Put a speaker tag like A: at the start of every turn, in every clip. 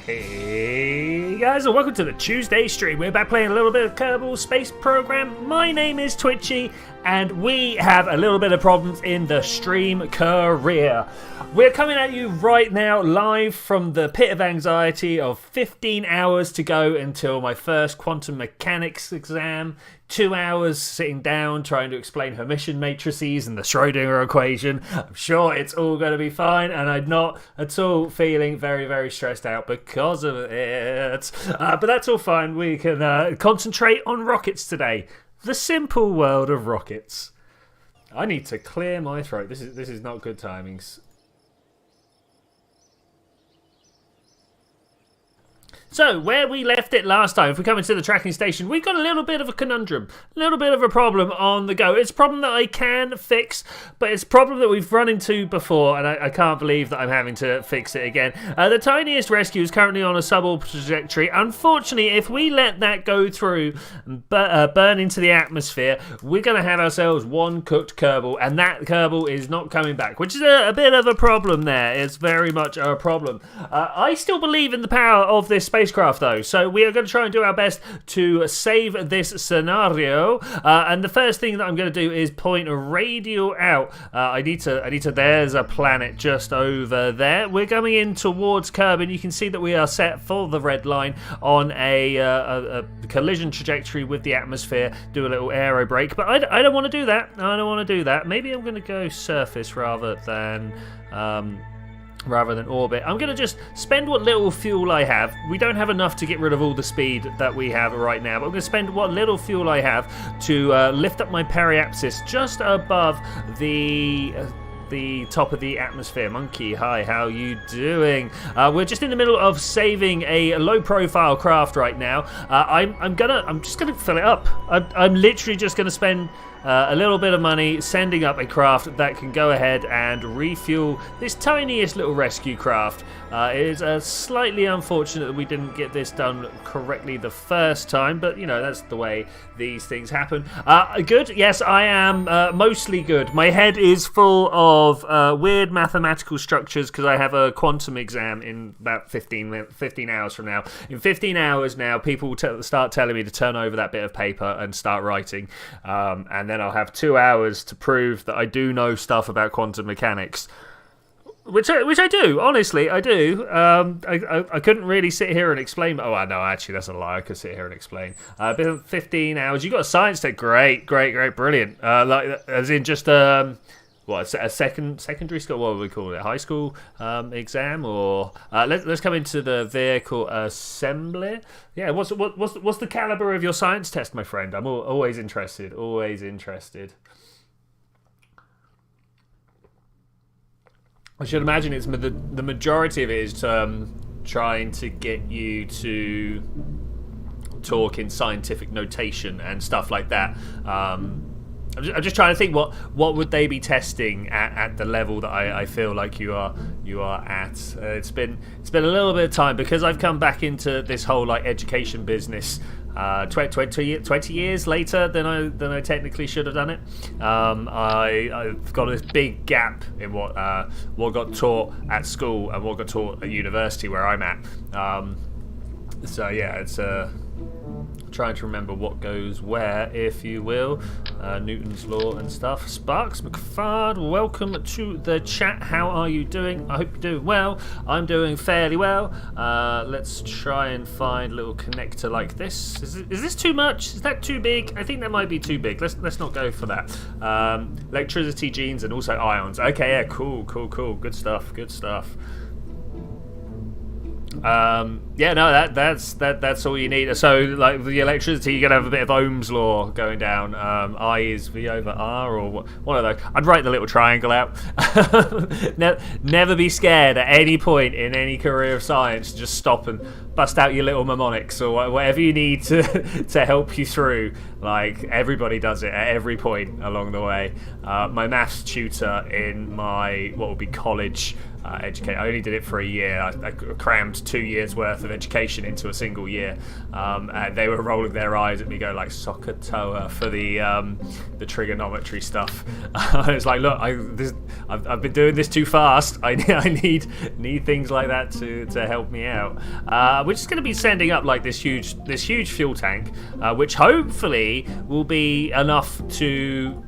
A: Hey guys, and welcome to the Tuesday stream. We're back playing a little bit of Kerbal Space Program. My name is Twitchi, and we have a little bit of problems in the stream career. We're coming at you right now, live from the pit of anxiety of 15 hours to go until my first quantum mechanics exam. 2 hours sitting down trying to explain Hermitian matrices and the Schrodinger equation. I'm sure it's all going to be fine, and I'm not at all feeling very, very stressed out because of it. But that's all fine. We can concentrate on rockets today. The simple world of rockets. I need to clear my throat. This is not good timings. So, where we left it last time, if we come into the tracking station, we've got a little bit of a conundrum, a little bit of a problem on the go. It's a problem that I can fix, but it's a problem that we've run into before, and I can't believe that I'm having to fix it again. The tiniest rescue is currently on a suborbital trajectory. Unfortunately, if we let that go through and burn into the atmosphere, we're going to have ourselves one cooked Kerbal, and that Kerbal is not coming back, which is a bit of a problem there. It's very much a problem. I still believe in the power of this spacecraft though, so we are going to try and do our best to save this scenario, and the first thing that I'm going to do is point a radio out. I need to there's a planet just over there. We're coming in towards Kerbal. You can see that we are set for the red line on a collision trajectory with the atmosphere. Do a little aero brake, but I don't want to do that. I don't want to do that. Maybe I'm going to go surface rather than orbit. I'm going to just spend what little fuel I have. We don't have enough to get rid of all the speed that we have right now, but I'm going to spend what little fuel I have to lift up my periapsis just above the top of the atmosphere. Monkey, hi, how you doing? We're just in the middle of saving a low-profile craft right now. I'm just gonna fill it up. I'm literally just gonna spend a little bit of money sending up a craft that can go ahead and refuel this tiniest little rescue craft. It is slightly unfortunate that we didn't get this done correctly the first time, but you know, that's the way these things happen. Good, yes, I am mostly good. My head is full of weird mathematical structures because I have a quantum exam in about 15 hours from now. In 15 hours now, people will start telling me to turn over that bit of paper and start writing, and then I'll have 2 hours to prove that I do know stuff about quantum mechanics. Which I do, honestly, I do. I couldn't really sit here and explain. Oh, no, actually, that's a lie. I could sit here and explain. 15 hours. You got a science test. Great, brilliant. Like, as in just a secondary school? What would we call it? High school exam? Or let's come into the vehicle assembly. Yeah. What's the caliber of your science test, my friend? I'm always interested. Always interested. I should imagine it's the majority of it is trying to get you to talk in scientific notation and stuff like that. I'm just trying to think what would they be testing at the level that I feel like you are at. It's been a little bit of time because I've come back into this whole like education business. 20 years later than I technically should have done it. I've got this big gap in what got taught at school and what got taught at university where I'm at. So yeah, it's trying to remember what goes where, if you will. Newton's law and stuff. Sparks McFard, welcome to the chat. How are you doing? I hope you're doing well. I'm doing fairly well. Let's try and find a little connector like this. Is this too much? Is that too big? I think that might be too big. Let's not go for that. Electricity, genes, and also ions. Okay, yeah, cool. Good stuff. Yeah, no, that's all you need. So, like the electricity, you're gonna have a bit of Ohm's law going down. I is V over R, or one of those. I'd write the little triangle out. Never be scared at any point in any career of science. Just stop and bust out your little mnemonics or whatever you need to help you through. Like, everybody does it at every point along the way. My maths tutor in my what would be college educate. I only did it for a year. I crammed 2 years worth of education into a single year, and they were rolling their eyes at me, going like Sokotoa for the trigonometry stuff. I was like, look, I've been doing this too fast. I need things like that to help me out. We're just going to be sending up like this huge fuel tank, which hopefully will be enough to.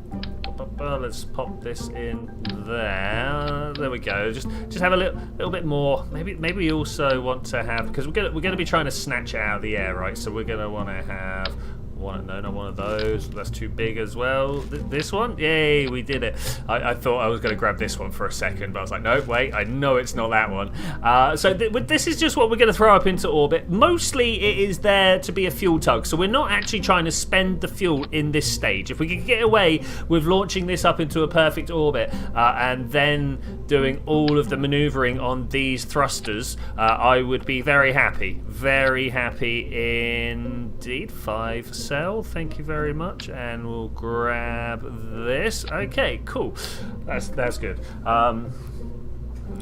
A: Let's pop this in there. There we go. Just have a little bit more. Maybe we also want to have, because we're gonna be trying to snatch it out of the air, right? So we're gonna want to have not one of those. That's too big as well. This one? Yay, we did it. I thought I was going to grab this one for a second, but I was like, no, wait, I know it's not that one. So this is just what we're going to throw up into orbit. Mostly it is there to be a fuel tug, so we're not actually trying to spend the fuel in this stage. If we could get away with launching this up into a perfect orbit and then doing all of the maneuvering on these thrusters, I would be very happy. Very happy indeed. 5 cell, thank you very much, and we'll grab this. Okay, cool. That's good.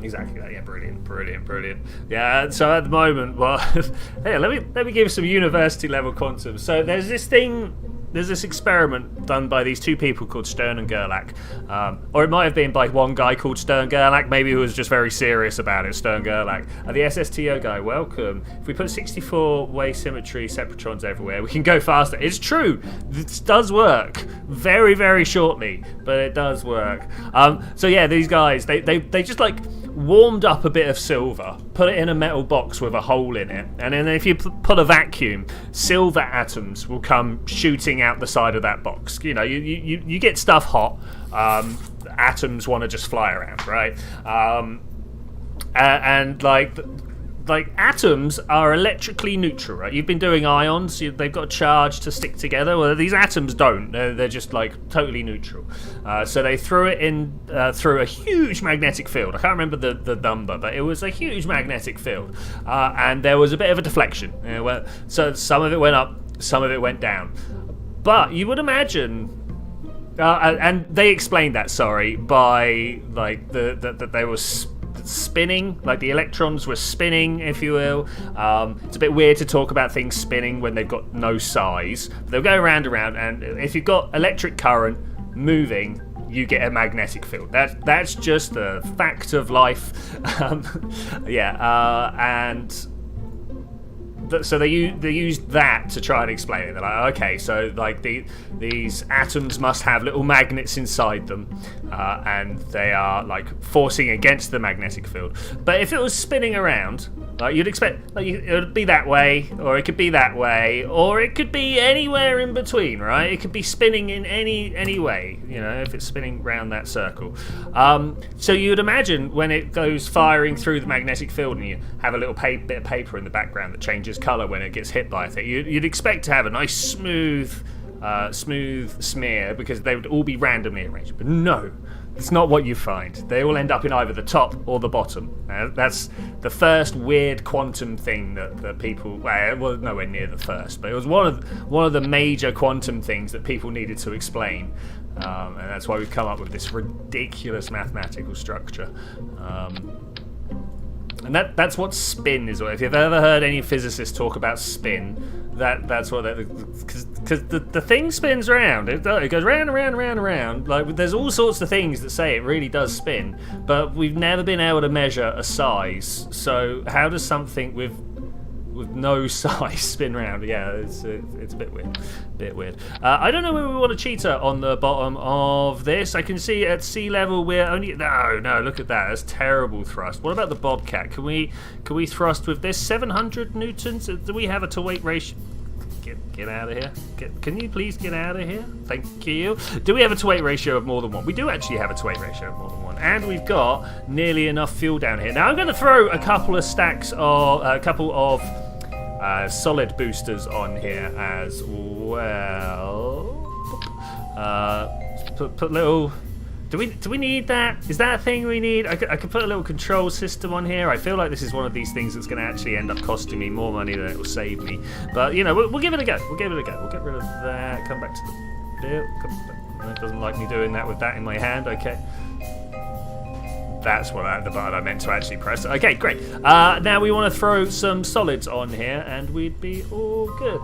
A: Exactly that. Yeah, brilliant. Yeah. So at the moment, well, hey, let me give some university level quantum. So there's this experiment done by these two people called Stern and Gerlach, or it might have been by one guy called Stern Gerlach, maybe who was just very serious about it, Stern Gerlach. The SSTO guy, welcome. If we put 64-way symmetry separatrons everywhere, we can go faster. It's true, this does work. Very, very shortly, but it does work. So yeah, these guys, they just like warmed up a bit of silver, put it in a metal box with a hole in it, and then if you put a vacuum, silver atoms will come shooting out the side of that box. You know, you get stuff hot, atoms want to just fly around, right? And like atoms are electrically neutral, right? You've been doing ions, they've got a charge to stick together. Well, these atoms don't. They're just like totally neutral. So they threw it in through a huge magnetic field. I can't remember the number, but it was a huge magnetic field. And there was a bit of a deflection. So some of it went up, some of it went down. But you would imagine, and they explained that, by like that they were spinning, like the electrons were spinning, if you will. It's a bit weird to talk about things spinning when they've got no size. They'll go round and round, and if you've got electric current moving, you get a magnetic field. That's just a fact of life. And so they used that to try and explain it. They're like, okay, so like these atoms must have little magnets inside them, and they are like forcing against the magnetic field. But if it was spinning around, like you'd expect, like it would be that way, or it could be that way, or it could be anywhere in between, right? It could be spinning in any way, you know, if it's spinning round that circle. So you'd imagine when it goes firing through the magnetic field, and you have a little bit of paper in the background that changes colour when it gets hit by a thing, you'd expect to have a nice smooth smear, because they would all be randomly arranged. But no, it's not what you find. They all end up in either the top or the bottom. That's the first weird quantum thing that people, well, it was nowhere near the first, but it was one of the major quantum things that people needed to explain, and that's why we've come up with this ridiculous mathematical structure. And that's what spin is. If you've ever heard any physicists talk about spin, that's what, because the thing spins around. It goes round and round and round and round. Like, there's all sorts of things that say it really does spin, but we've never been able to measure a size. So how does something with no size spin round? Yeah, it's a bit weird. I don't know where we want a cheetah on the bottom of this. I can see at sea level we're only no. Look at that. That's terrible thrust. What about the Bobcat? Can we thrust with this? 700 newtons. Do we have a to weight ratio? Get out of here. Can you please get out of here? Thank you. Do we have a to weight ratio of more than 1? We do actually have a to weight ratio of more than 1, and we've got nearly enough fuel down here. Now I'm going to throw a couple of solid boosters on here as well. Put little. Do we need that? Is that a thing we need? I could put a little control system on here. I feel like this is one of these things that's going to actually end up costing me more money than it will save me. But you know, we'll give it a go. We'll get rid of that. Come back to the bit. It doesn't like me doing that with that in my hand. Okay. That's the button I meant to actually press. Okay, great. Now we want to throw some solids on here, and we'd be all good.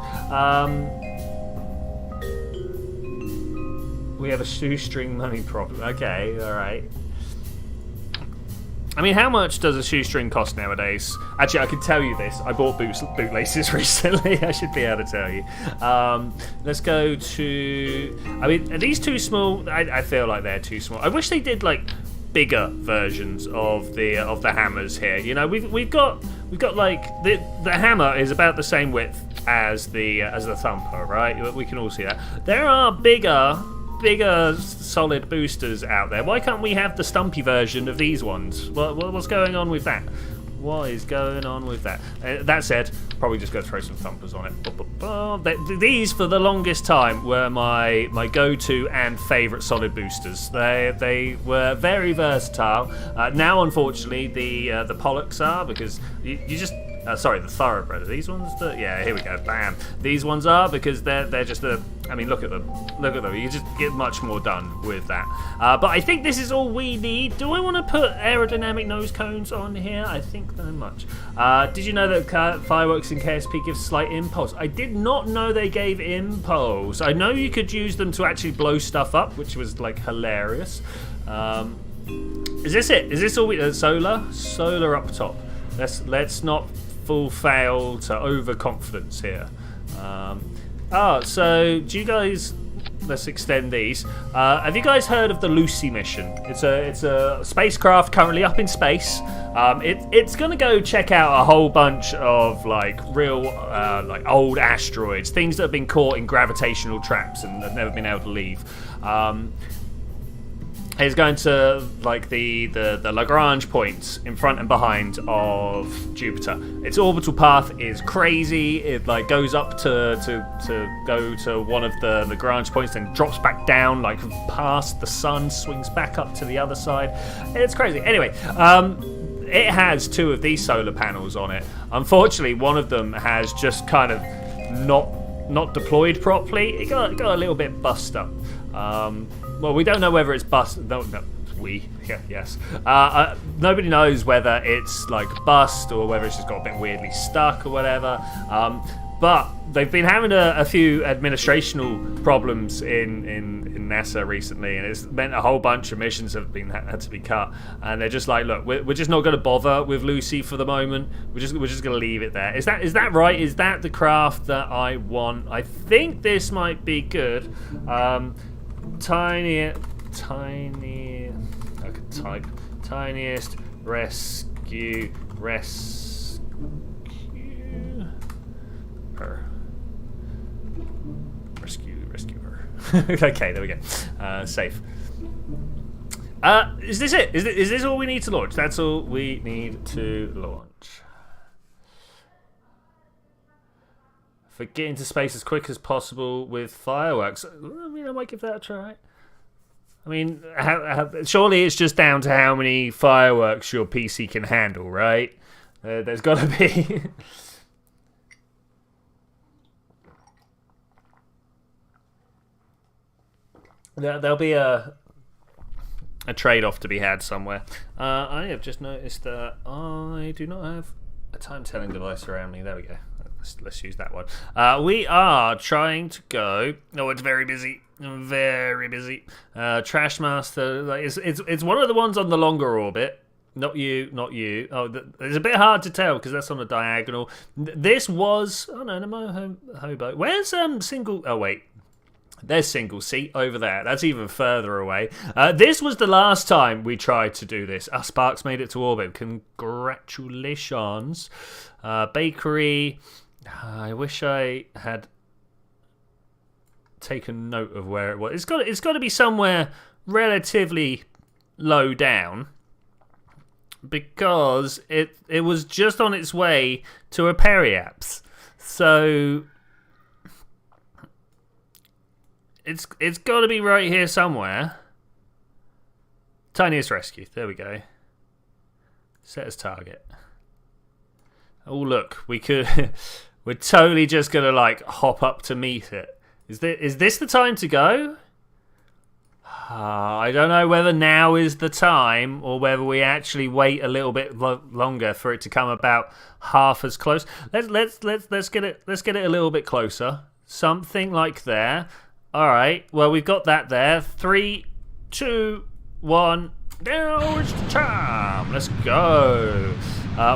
A: We have a shoestring money problem. Okay, all right. I mean, how much does a shoestring cost nowadays? Actually, I can tell you this. I bought bootlaces recently. I should be able to tell you. Let's go to... I mean, are these too small? I feel like they're too small. I wish they did, like, bigger versions of the hammers here. You know, we've got like the hammer is about the same width as the thumper, right? We can all see that. There are bigger solid boosters out there. Why can't we have the stumpy version of these ones? What's going on with that? What is going on with that? That said, probably just go throw some thumpers on it. These, for the longest time, were my go-to and favourite solid boosters. They were very versatile. Now, unfortunately, the Pollux are, because you just... sorry, the Thoroughbred. Are these ones? Yeah, here we go. Bam. These ones are, because they're just a... I mean, look at them. Look at them. You just get much more done with that. But I think this is all we need. Do I want to put aerodynamic nose cones on here? I think not much. Did you know that fireworks in KSP give slight impulse? I did not know they gave impulse. I know you could use them to actually blow stuff up, which was, like, hilarious. Is this it? Is this all we... solar? Solar up top. Let's not full fail to overconfidence here. So do you guys... Let's extend these. Have you guys heard of the Lucy mission? It's a spacecraft currently up in space. It's gonna go check out a whole bunch of like real like old asteroids, things that have been caught in gravitational traps and have never been able to leave. It's going to like the Lagrange points in front and behind of Jupiter. Its orbital path is crazy. It like goes up to go to one of the Lagrange points, then drops back down like past the sun, swings back up to the other side. It's crazy. Anyway, it has 2 of these solar panels on it. Unfortunately, one of them has just kind of not deployed properly. It got a little bit bust up. Well, we don't know whether it's bust. No, yes. Nobody knows whether it's like bust or whether it's just got a bit weirdly stuck or whatever. But they've been having a few administrational problems in NASA recently, and it's meant a whole bunch of missions have had to be cut. And they're just like, look, we're just not going to bother with Lucy for the moment. We're just going to leave it there. Is that right? Is that the craft that I want? I think this might be good. Tiny. I could type tiniest rescue her. Rescue her. Okay, there we go. Safe. Is this it? Is this all we need to launch? That's all we need to launch. For getting to space as quick as possible with fireworks. I mean, I might give that a try. I mean, surely it's just down to how many fireworks your PC can handle, right? There's got to be. There'll be a trade-off to be had somewhere. I have just noticed that I do not have a time-telling device around me. There we go. Let's use that one. We are trying to go. Oh, it's very busy. Very busy. Trash Master. Like, it's one of the ones on the longer orbit. Not you. Oh, it's a bit hard to tell because that's on a diagonal. This was. Oh no, no hobo. Where's single? Oh wait. There's single seat over there. That's even further away. This was the last time we tried to do this. Sparks made it to orbit. Congratulations. Bakery. I wish I had taken note of where it was. It's got to be somewhere relatively low down because it was just on its way to a periapse. So it's got to be right here somewhere. Tiniest rescue. There we go. Set as target. Oh look, we could. We're totally just gonna like hop up to meet it. Is this the time to go? I don't know whether now is the time or whether we actually wait a little bit longer for it to come about half as close. Let's get it a little bit closer. Something like there. All right. Well, we've got that there. 3, 2, 1. Now it's the time. Let's go.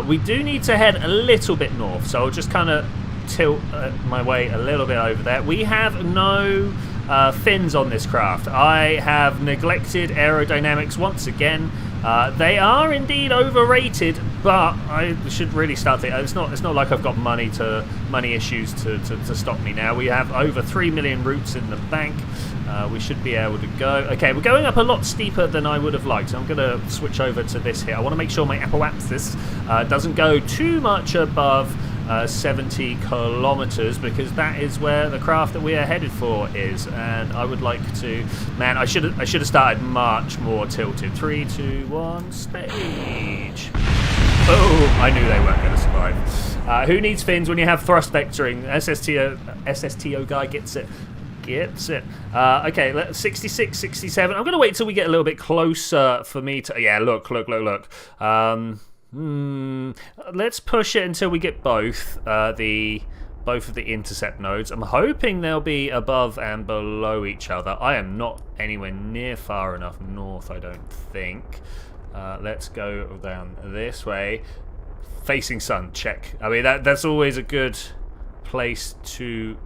A: We do need to head a little bit north, so I'll just kind of tilt my way a little bit over there. We have no fins on this craft. I have neglected aerodynamics once again. They are indeed overrated, but I should really start thinking. It's not like I've got money issues to stop me now. We have over 3 million routes in the bank. We should be able to go. Okay, we're going up a lot steeper than I would have liked. So I'm going to switch over to this here. I want to make sure my apoapsis doesn't go too much above 70 kilometers, because that is where the craft that we are headed for is, and I would like to. Man, I should have started much more tilted. 3, 2, 1, stage. Oh, I knew they weren't going to survive. Who needs fins when you have thrust vectoring? SSTO guy gets it. Okay, 66, 67. I'm going to wait till we get a little bit closer for me to. Yeah, look. Let's push it until we get both of the intercept nodes. I'm hoping they'll be above and below each other. I am not anywhere near far enough north, I don't think. Let's go down this way. Facing sun, check. I mean, that's always a good place to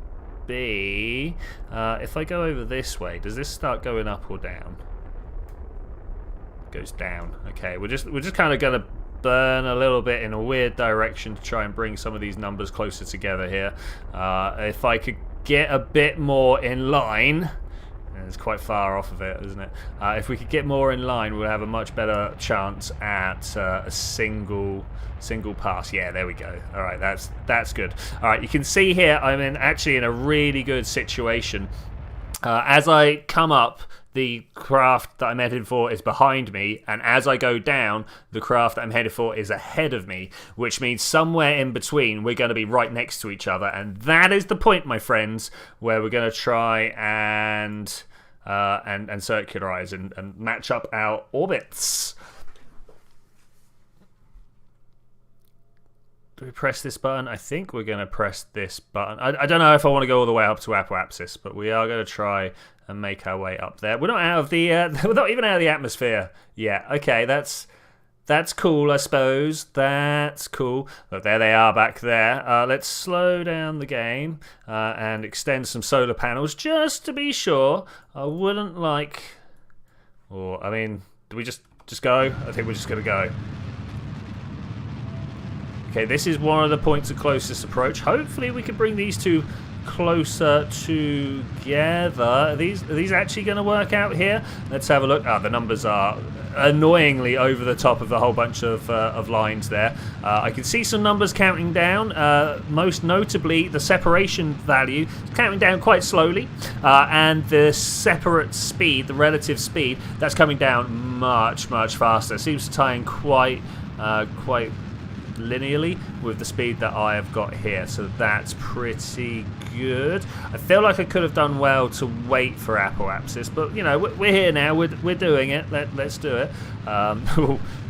A: be. If I go over this way, does this start going up or down? It goes down. Okay, we're just kind of gonna burn a little bit in a weird direction to try and bring some of these numbers closer together here. If I could get a bit more in line, and it's quite far off of it, isn't it? If we could get more in line, we'll have a much better chance at a single pass. Yeah, there we go. All right, that's good. All right, you can see here I'm actually in a really good situation. As I come up, the craft that I'm headed for is behind me, and as I go down, the craft that I'm headed for is ahead of me, which means somewhere in between we're going to be right next to each other, and that is the point, my friends, where we're going to try and circularize and match up our orbits. Do we press this button? I think we're going to press this button. I don't know if I want to go all the way up to apoapsis, but we are going to try and make our way up there. We're not out of the we're not even out of the atmosphere yet. Okay, that's cool, I suppose. That's cool. Look, there they are back there. Let's slow down the game and extend some solar panels just to be sure. I wouldn't like. Or I mean, do we just go? I think we're just going to go. Okay, this is one of the points of closest approach. Hopefully we can bring these two closer together. Are these actually going to work out here? Let's have a look. The numbers are annoyingly over the top of a whole bunch of lines there. I can see some numbers counting down. Most notably, the separation value is counting down quite slowly, and the separate speed, the relative speed, that's coming down much faster. It seems to tie in quite linearly with the speed that I have got here, so that's pretty good. I feel like I could have done well to wait for apoapsis, but you know, we're here now. We're doing it. Let's do it.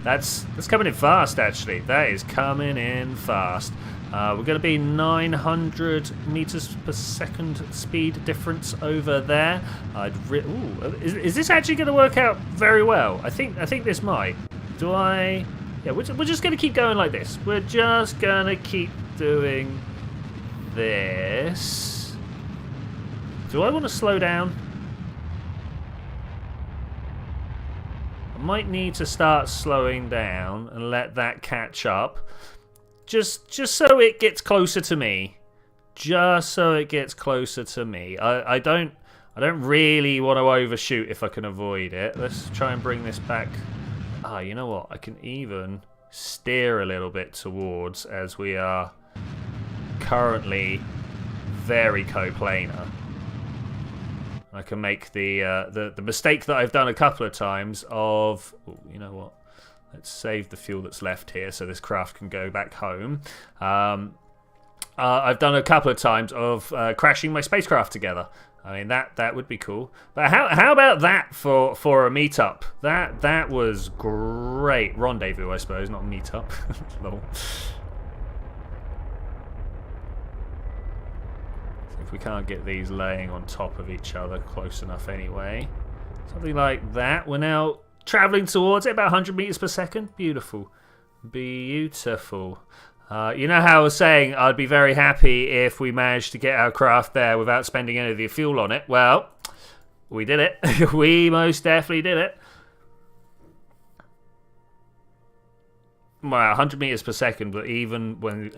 A: That's coming in fast. Actually, that is coming in fast. We're going to be 900 meters per second speed difference over there. Is this actually going to work out very well? I think this might. Do I? Yeah, we're just going to keep going like this. We're just going to keep doing this. Do I want to slow down? I might need to start slowing down and let that catch up. Just so it gets closer to me. Just so it gets closer to me. I don't really want to overshoot if I can avoid it. Let's try and bring this back. You know what? I can even steer a little bit towards, as we are currently very coplanar. I can make the mistake that I've done a couple of times of, you know what? Let's save the fuel that's left here so this craft can go back home. I've done a couple of times of crashing my spacecraft together. I mean, that would be cool. But how about that for a meetup? That was great. Rendezvous, I suppose, not meetup. Lol. See if we can't get these laying on top of each other close enough anyway. Something like that. We're now traveling towards it, about 100 meters per second. Beautiful. Beautiful. You know how I was saying I'd be very happy if we managed to get our craft there without spending any of the fuel on it? Well, we did it. We most definitely did it. Well, 100 meters per second, but even when...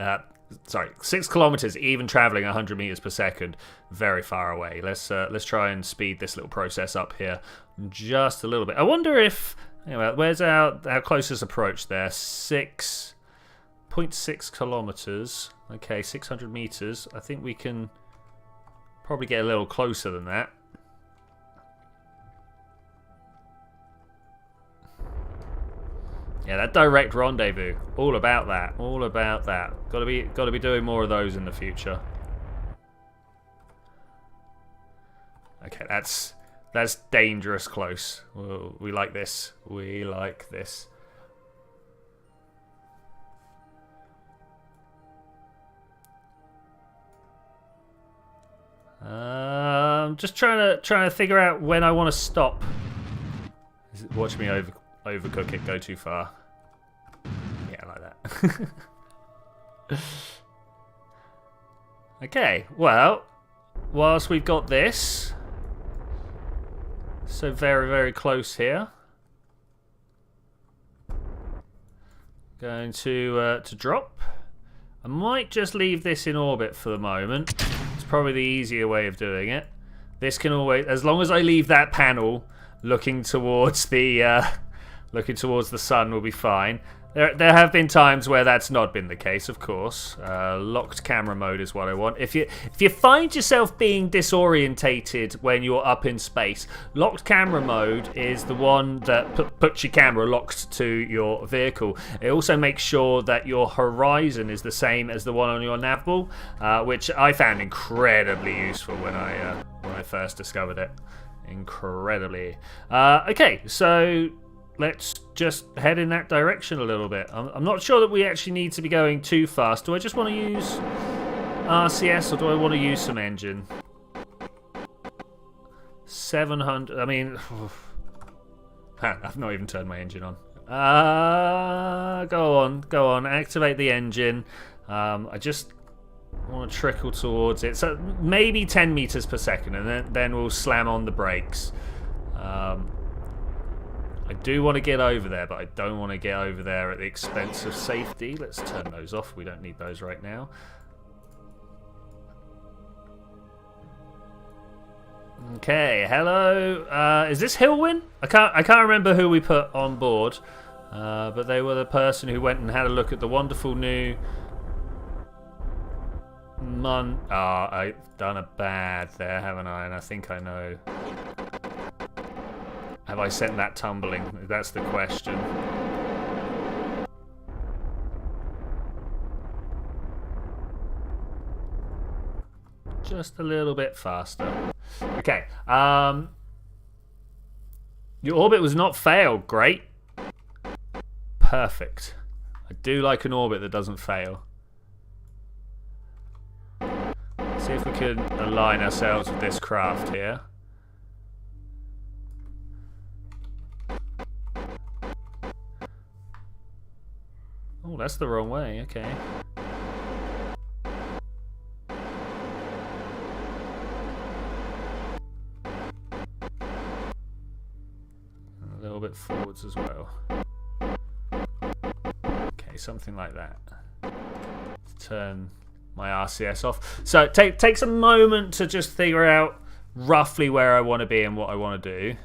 A: sorry, 6 kilometers, even traveling 100 meters per second, very far away. Let's try and speed this little process up here just a little bit. I wonder if... Anyway, where's our closest approach there? 6.6 kilometers. Okay, 600 meters. I think we can probably get a little closer than that. Yeah, that direct rendezvous. All about that. All about that. Got to be doing more of those in the future. Okay, that's dangerous close. We like this. We like this. Just trying to figure out when I want to stop. Watch me overcook it. Go too far. Yeah, like that. Okay. Well, whilst we've got this. So very, very close here. Going to drop. I might just leave this in orbit for the moment. It's probably the easier way of doing it. This can always, as long as I leave that panel looking towards the sun, will be fine. There have been times where that's not been the case, of course. Locked camera mode is what I want. If you find yourself being disorientated when you're up in space, locked camera mode is the one that puts your camera locked to your vehicle. It also makes sure that your horizon is the same as the one on your nav ball, which I found incredibly useful when I first discovered it. Incredibly. Okay, so let's just head in that direction a little bit. I'm not sure that we actually need to be going too fast. Do I just want to use RCS or do I want to use some engine? 700. I mean, I've not even turned my engine on. Go on. Activate the engine. I just want to trickle towards it. So maybe 10 meters per second, and then we'll slam on the brakes. I do want to get over there, but I don't want to get over there at the expense of safety. Let's turn those off. We don't need those right now. Okay, hello. Is this Hillwin? I can't remember who we put on board, but they were the person who went and had a look at the wonderful new I've done a bad there, haven't I? And I think I know. Have I sent that tumbling? That's the question. Just a little bit faster. Okay. Your orbit was not failed. Great. Perfect. I do like an orbit that doesn't fail. Let's see if we can align ourselves with this craft here. Oh, that's the wrong way. Okay. A little bit forwards as well. Okay, something like that. Let's turn my RCS off. So it takes a moment to just figure out roughly where I want to be and what I want to do.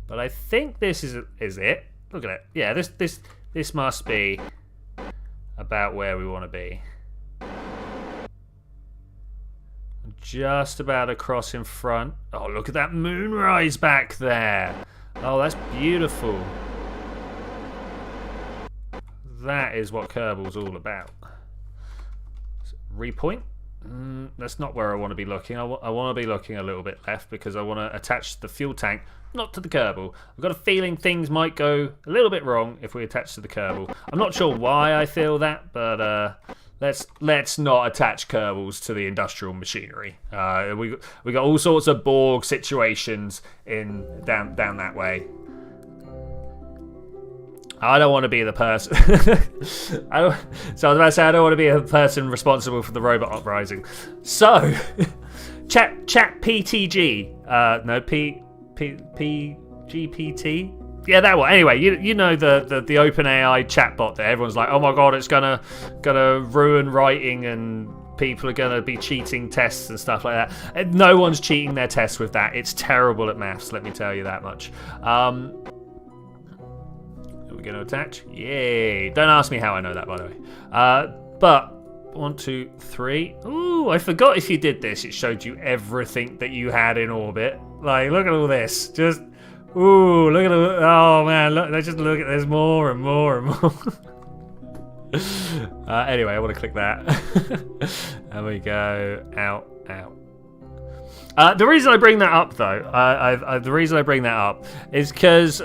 A: But I think this is it. Look at it. Yeah, this must be about where we want to be. Just about across in front. Oh, look at that moonrise back there. Oh, that's beautiful. That is what Kerbal's all about. Repoint. That's not where I want to be looking. I want to be looking a little bit left because I want to attach the fuel tank, not to the Kerbal. I've got a feeling things might go a little bit wrong if we attach to the Kerbal. I'm not sure why I feel that, but let's not attach Kerbals to the industrial machinery. We got all sorts of Borg situations down that way. I don't want to be the person. So I was about to say I don't want to be a person responsible for the robot uprising. So, chat PTG. No, PGPT. Yeah, that one. Anyway, you know the OpenAI chatbot that everyone's like, oh my god, it's gonna ruin writing and people are gonna be cheating tests and stuff like that. And no one's cheating their tests with that. It's terrible at maths. Let me tell you that much. Going to attach? Yay! Don't ask me how I know that, by the way. But 1, 2, 3. Ooh, I forgot if you did this, it showed you everything that you had in orbit. Like, look at all this. Just, ooh, look at all. Oh man, look. Let's just look at. There's more and more and more. Anyway, I want to click that. And we go out. The reason I bring that up, though, the reason I bring that up is because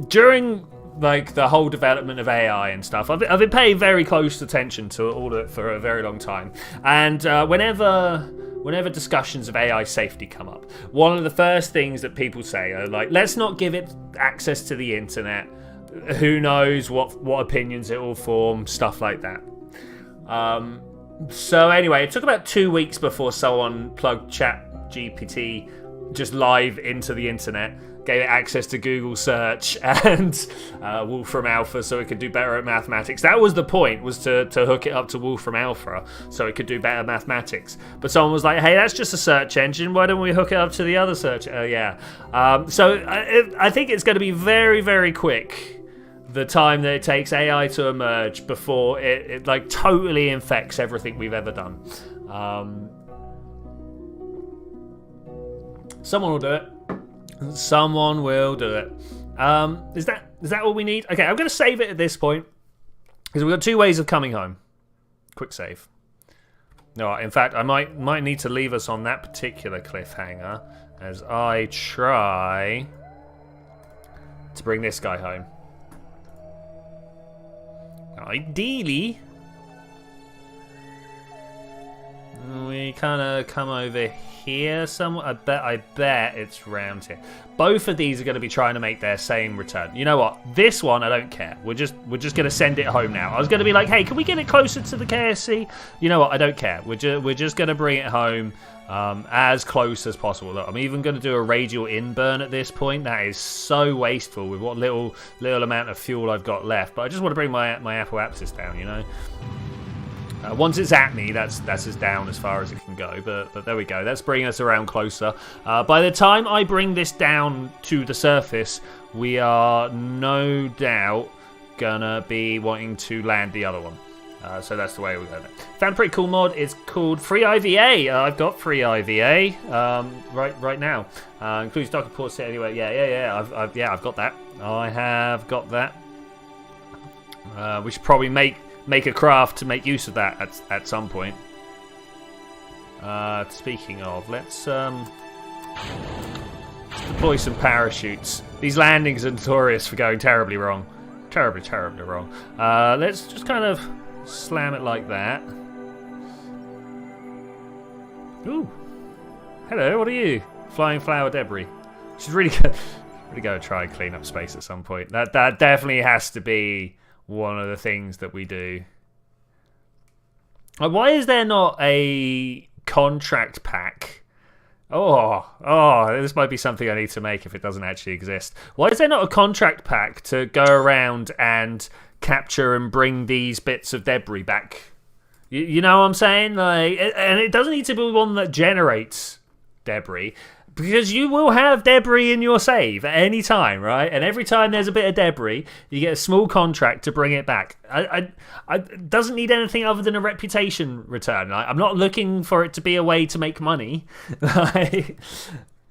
A: during like the whole development of AI and stuff, I've been paying very close attention to all of it for a very long time. And whenever discussions of AI safety come up, one of the first things that people say are like, let's not give it access to the internet. Who knows what opinions it will form, stuff like that. So anyway, it took about 2 weeks before someone plugged ChatGPT just live into the internet, gave it access to Google search and Wolfram Alpha so it could do better at mathematics. That was the point, was to hook it up to Wolfram Alpha so it could do better mathematics. But someone was like, hey, that's just a search engine. Why don't we hook it up to the other search? So I think it's going to be very, very quick, the time that it takes AI to emerge before it like totally infects everything we've ever done. Someone will do it. Someone will do it. Is that all we need? Okay, I'm going to save it at this point because we've got 2 ways of coming home. Quick save. No, in fact, I might need to leave us on that particular cliffhanger as I try to bring this guy home. Ideally, we kind of come over here somewhere. I bet it's round here. Both of these are going to be trying to make their same return. You know what? This one, I don't care. We're just going to send it home now. I was going to be like, hey, can we get it closer to the KSC? You know what? I don't care. We're just going to bring it home as close as possible. Look, I'm even going to do a radial in-burn at this point. That is so wasteful with what little amount of fuel I've got left. But I just want to bring my apoapsis down, you know? Once it's at me, that's as down as far as it can go. But there we go. That's bringing us around closer. By the time I bring this down to the surface, we are no doubt gonna be wanting to land the other one. So that's the way we're going. Found a pretty cool mod. It's called Free IVA. I've got Free IVA right now. Includes docker ports anyway. Yeah. I've got that. I have got that. We should probably make a craft to make use of that at some point. Speaking of, let's deploy some parachutes. These landings are notorious for going terribly wrong. Terribly wrong. Let's just kind of slam it like that. Ooh. Hello, what are you? Flying flower debris. Should really go try and clean up space at some point. That definitely has to be one of the things that we do. Why is there not a contract pack? Oh, this might be something I need to make if it doesn't actually exist. Why is there not a contract pack to go around and capture and bring these bits of debris back? You know what I'm saying? Like, and it doesn't need to be one that generates debris, because you will have debris in your save at any time, right? And every time there's a bit of debris, you get a small contract to bring it back. I doesn't need anything other than a reputation return. I'm not looking for it to be a way to make money.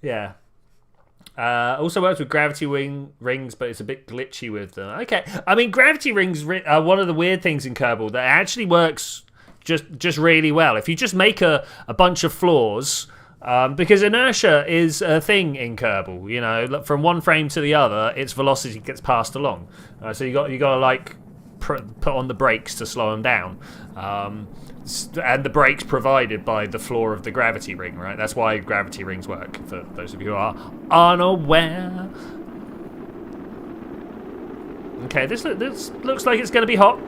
A: Yeah. Also works with gravity rings, but it's a bit glitchy with them. Okay, I mean, gravity rings are one of the weird things in Kerbal that actually works just really well. If you just make a bunch of floors, because inertia is a thing in Kerbal. You know, from one frame to the other, its velocity gets passed along. So you got to like put on the brakes to slow them down. And the brakes provided by the floor of the gravity ring, right? That's why gravity rings work, for those of you who are unaware. Okay, this looks like it's going to be hot,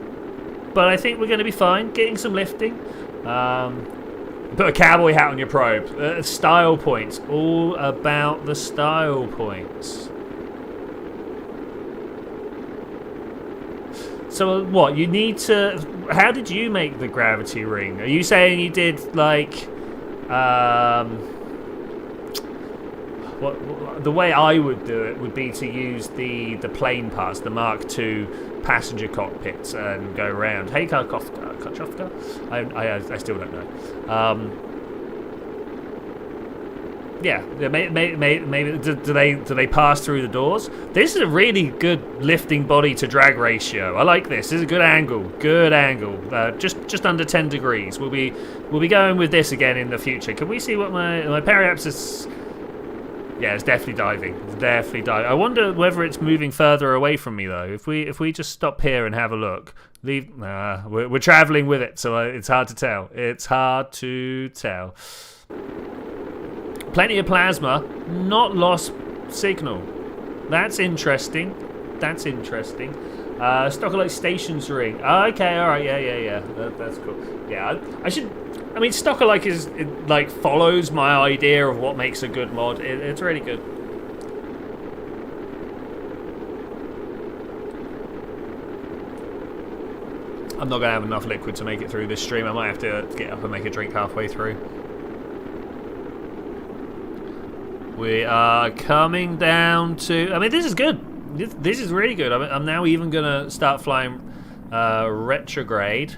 A: but I think we're going to be fine. Getting some lifting. Put a cowboy hat on your probe. Style points. All about the style points. So what, you need to... How did you make the gravity ring? Are you saying you did, like... the way I would do it would be to use the plane parts, the Mark II passenger cockpits, and go around. Hey, Kachofka? I still don't know. Yeah, maybe do they pass through the doors? This is a really good lifting body to drag ratio. I like this. This is a good angle. Good angle. Just under 10 degrees. We'll be going with this again in the future. Can we see what my periapsis? Yeah, it's definitely diving. It's definitely diving. I wonder whether it's moving further away from me though. If we just stop here and have a look. We're traveling with it, so it's hard to tell. It's hard to tell. Plenty of plasma, not lost signal. That's interesting. That's interesting. Stockholite Stations ring. Okay, all right, yeah. That's cool. Yeah, I mean, Stockholite like follows my idea of what makes a good mod. It's really good. I'm not gonna have enough liquid to make it through this stream. I might have to get up and make a drink halfway through. We are coming down to... I mean, this is good. This is really good. I'm now even going to start flying retrograde.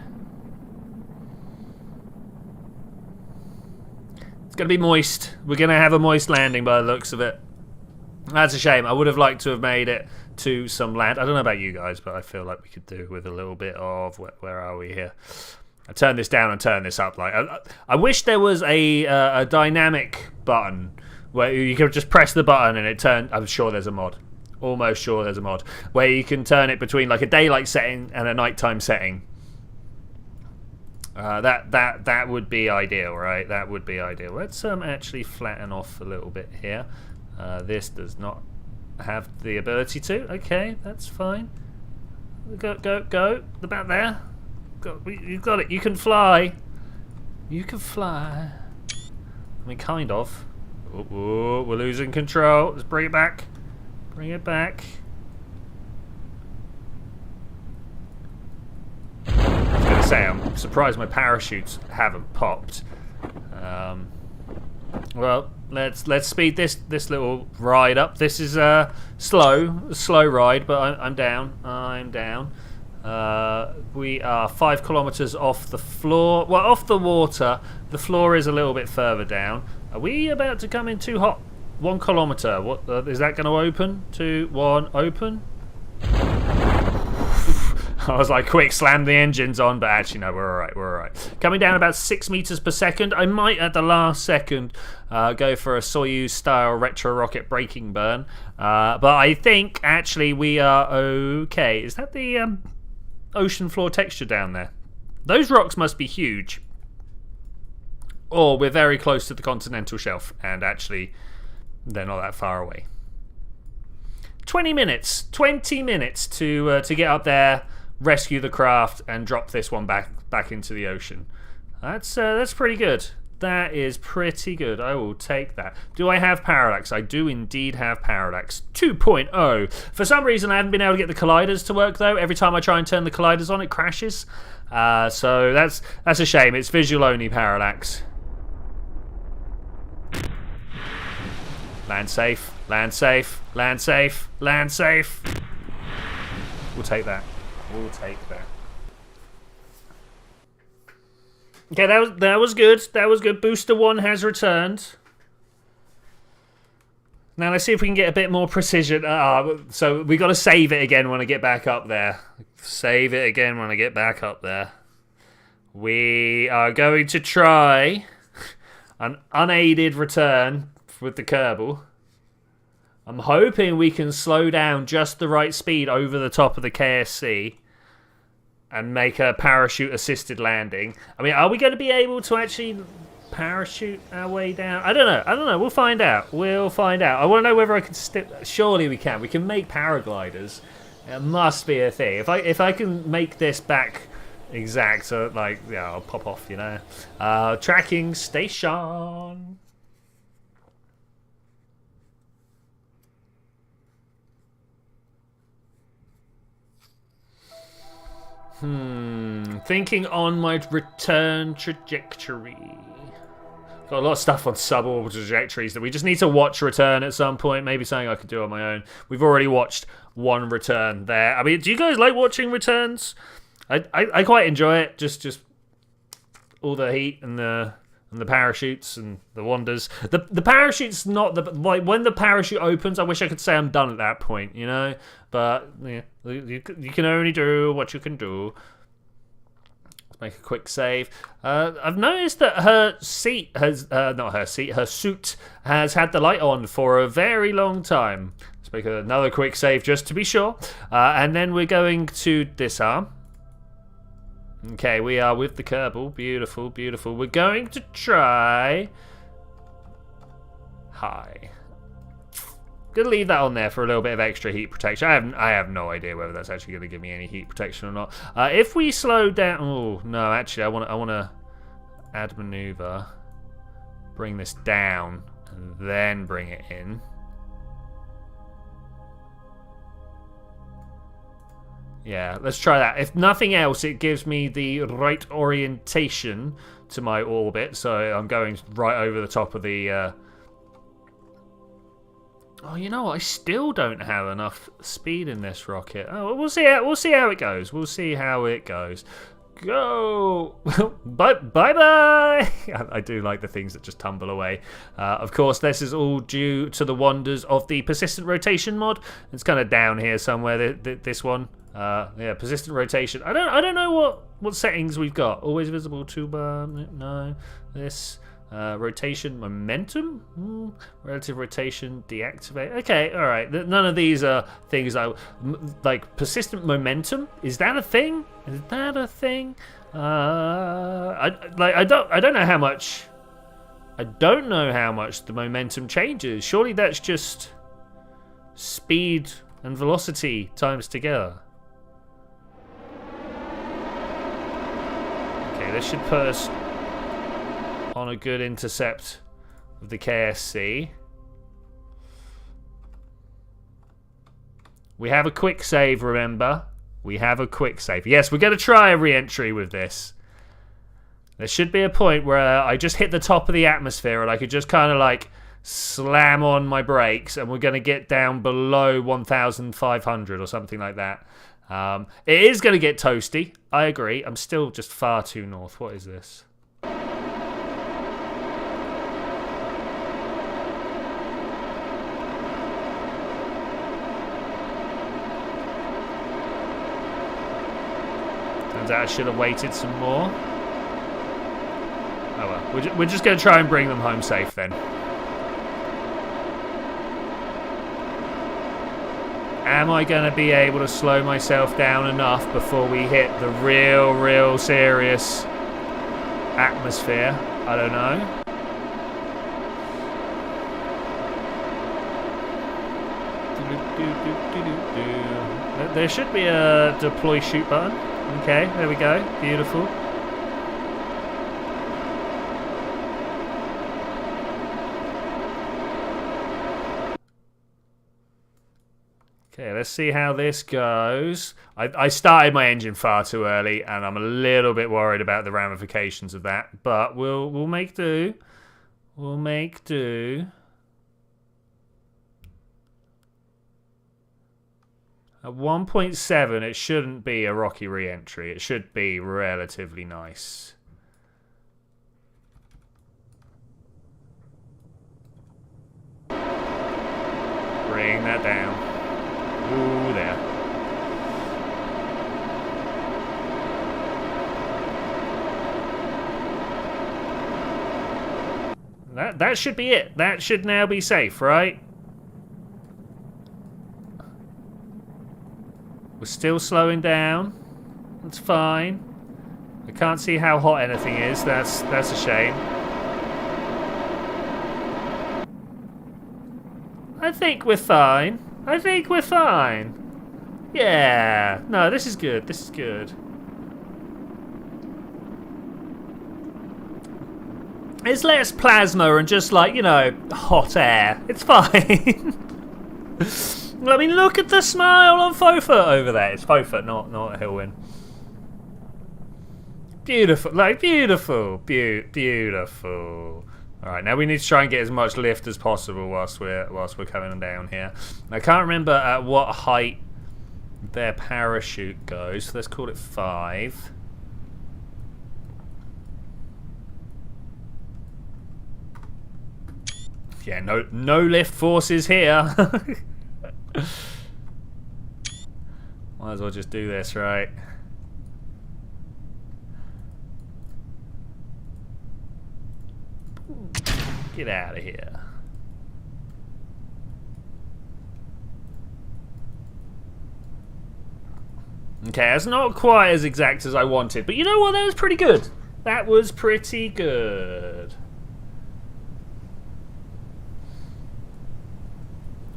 A: It's going to be moist. We're going to have a moist landing by the looks of it. That's a shame. I would have liked to have made it to some land. I don't know about you guys, but I feel like we could do with a little bit of... Where are we here? I turn this down and turn this up. Like I wish there was a dynamic button where you could just press the button and it turn. I'm sure there's a mod. Almost sure there's a mod where you can turn it between like a daylight setting and a nighttime setting. That would be ideal, right? That would be ideal. Let's actually flatten off a little bit here. This does not have the ability to. Okay, that's fine. Go. About there. You've got it. You can fly. You can fly. I mean, kind of. Ooh, we're losing control. Let's bring it back. Bring it back. I was going to say, I'm surprised my parachutes haven't popped. Well, let's speed this little ride up. This is a slow ride, but I'm down. I'm down. We are 5 kilometers off the floor. Well, off the water. The floor is a little bit further down. Are we about to come in too hot? 1 kilometer. What is that going to open? 2, 1, open. I was like, quick, slam the engines on, but actually no, we're alright, we're alright. Coming down about 6 meters per second. I might at the last second go for a Soyuz style retro rocket braking burn, but I think actually we are okay. Is that the ocean floor texture down there? Those rocks must be huge. Or we're very close to the continental shelf, and actually they're not that far away. 20 minutes to get up there, rescue the craft, and drop this one back into the ocean. That's pretty good. That is pretty good. I will take that. Do I have parallax? I do indeed have parallax 2.0. For some reason, I haven't been able to get the colliders to work though. Every time I try and turn the colliders on, it crashes. So that's a shame. It's visual only parallax. Land safe. Land safe. Land safe. Land safe. We'll take that. We'll take that. Okay, that was good. That was good. Booster 1 has returned. Now let's see if we can get a bit more precision. So we got to save it again when I get back up there. Save it again when I get back up there. We are going to try an unaided return with the Kerbal. I'm hoping we can slow down just the right speed over the top of the KSC and make a parachute-assisted landing. I mean, are we going to be able to actually parachute our way down? I don't know. We'll find out. I want to know whether I can surely we can. We can make paragliders. It must be a thing. If I can make this back exact, so like, yeah, I'll pop off, you know. Tracking station. Thinking on my return trajectory. Got a lot of stuff on suborbital trajectories that we just need to watch return at some point. Maybe something I could do on my own. We've already watched one return there. I mean, do you guys like watching returns? I quite enjoy it. Just all the heat and the parachutes and the wonders. The parachute's not like when the parachute opens. I wish I could say I'm done at that point, you know. But yeah, you can only do what you can do. Let's make a quick save. I've noticed that her seat has her suit has had the light on for a very long time. Let's make another quick save just to be sure, and then we're going to disarm. Okay, we are with the Kerbal. Beautiful, beautiful. We're going to try high. Gonna leave that on there for a little bit of extra heat protection. I have no idea whether that's actually gonna give me any heat protection or not. If we slow down, oh no, actually I want to add maneuver, bring this down, and then bring it in. Yeah, let's try that. If nothing else, it gives me the right orientation to my orbit, so I'm going right over the top of the... Oh, you know what? I still don't have enough speed in this rocket. Oh, we'll see how it goes. We'll see how it goes. Go! Bye-bye! I do like the things that just tumble away. Of course, this is all due to the wonders of the persistent rotation mod. It's kind of down here somewhere, this one. Yeah, persistent rotation. I don't know what settings we've got. Always visible toolbar. No. This rotation momentum. Relative rotation deactivate. Okay, all right. None of these are things like persistent momentum. Is that a thing? Is that a thing? I don't know how much. I don't know how much the momentum changes. Surely that's just speed and velocity times together. This should put us on a good intercept of the KSC. We have a quick save, remember? We have a quick save. Yes, we're going to try a re-entry with this. There should be a point where I just hit the top of the atmosphere and I could just kind of like slam on my brakes and we're going to get down below 1,500 or something like that. It is going to get toasty. I agree. I'm still just far too north. What is this? Turns out I should have waited some more. Oh well. We're just going to try and bring them home safe then. Am I going to be able to slow myself down enough before we hit the real serious atmosphere? I don't know. There should be a deploy shoot button. Okay, there we go. Beautiful. Okay, let's see how this goes. I started my engine far too early, and I'm a little bit worried about the ramifications of that. But we'll make do. We'll make do. At 1.7, it shouldn't be a rocky re-entry. It should be relatively nice. Bring that down. Ooh, there. That should be it. That should now be safe, right? We're still slowing down. That's fine. I can't see how hot anything is. That's a shame. I think we're fine. I think we're fine. Yeah. No, this is good. This is good. It's less plasma and just like, you know, hot air. It's fine. I mean, look at the smile on Fofa over there. It's Fofa, not Hillwin. Beautiful, like beautiful, beautiful. All right, now we need to try and get as much lift as possible whilst we're coming down here. I can't remember at what height their parachute goes. So let's call it 5. Yeah, no lift forces here. Might as well just do this, right? Get out of here. Okay, it's not quite as exact as I wanted, but you know what? That was pretty good. That was pretty good.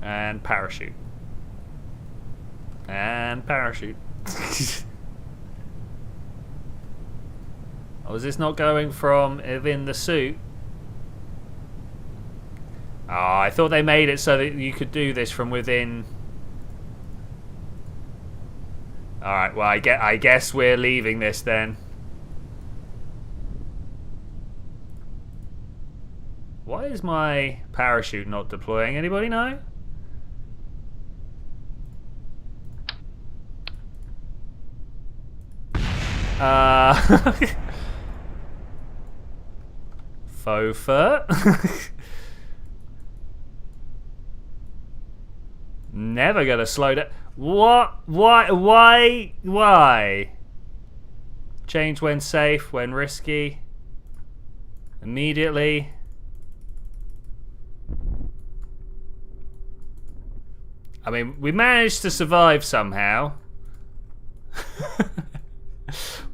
A: And parachute. And parachute. Oh, is this not going from within the suit? Oh, I thought they made it so that you could do this from within. Alright, well, I guess we're leaving this then. Why is my parachute not deploying? Anybody know? Fofa. Never gonna slow down. What? Why? Change when safe, when risky. Immediately. I mean, we managed to survive somehow.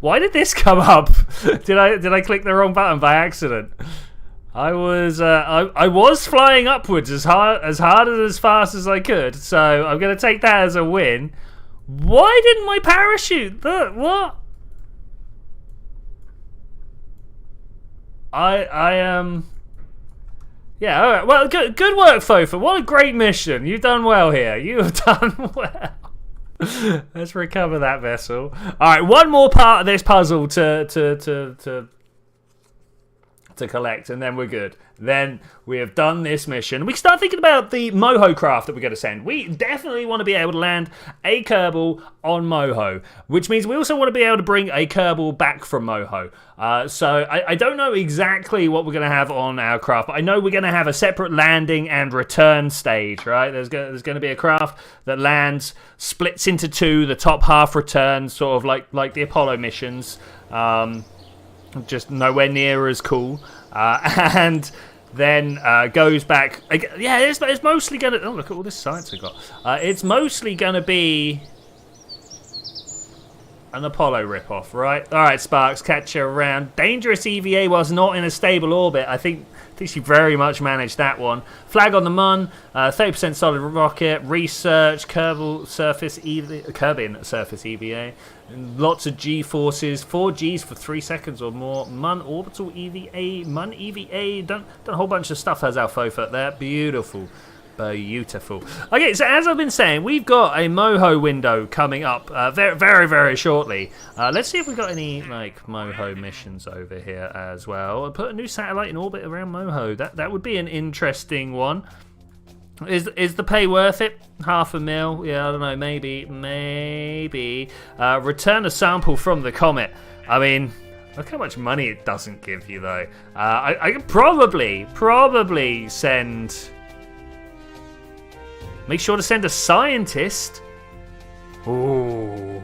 A: Why did this come up? Did I click the wrong button by accident? I was flying upwards as hard and as fast as I could, so I'm gonna take that as a win. Why didn't my parachute? What? Yeah, all right. Well, good work, Fofa. What a great mission. You've done well here. You have done well. Let's recover that vessel. All right, one more part of this puzzle to collect, and then we're good. Then we have done this mission. We can start thinking about the Moho craft that we're going to send. We definitely want to be able to land a Kerbal on Moho, which means we also want to be able to bring a Kerbal back from Moho. So I don't know exactly what we're going to have on our craft, but I know we're going to have a separate landing and return stage, right? There's going to be a craft that lands, splits into 2, the top half returns, sort of like the Apollo missions. Just nowhere near as cool, and then goes back. Yeah, it's mostly gonna. Oh, look at all this science I got. It's mostly gonna be an Apollo ripoff, right? All right, Sparks, catch you around. Dangerous EVA was not in a stable orbit. I think she very much managed that one. Flag on the Mun, 30% solid rocket, research, Kerbal surface Kerbin surface EVA. Lots of G-forces, 4 Gs for 3 seconds or more. Mun orbital EVA, Mun EVA, done a whole bunch of stuff has our Fofa there. Beautiful. Beautiful. Okay, so as I've been saying, we've got a Moho window coming up very, very, very shortly. Let's see if we've got any like Moho missions over here as well. I'll put a new satellite in orbit around Moho. That would be an interesting one. Is the pay worth it? $500,000? Yeah, I don't know. Maybe. Return a sample from the comet. I mean, look how much money it doesn't give you, though. I could probably send. Make sure to send a scientist. Ooh.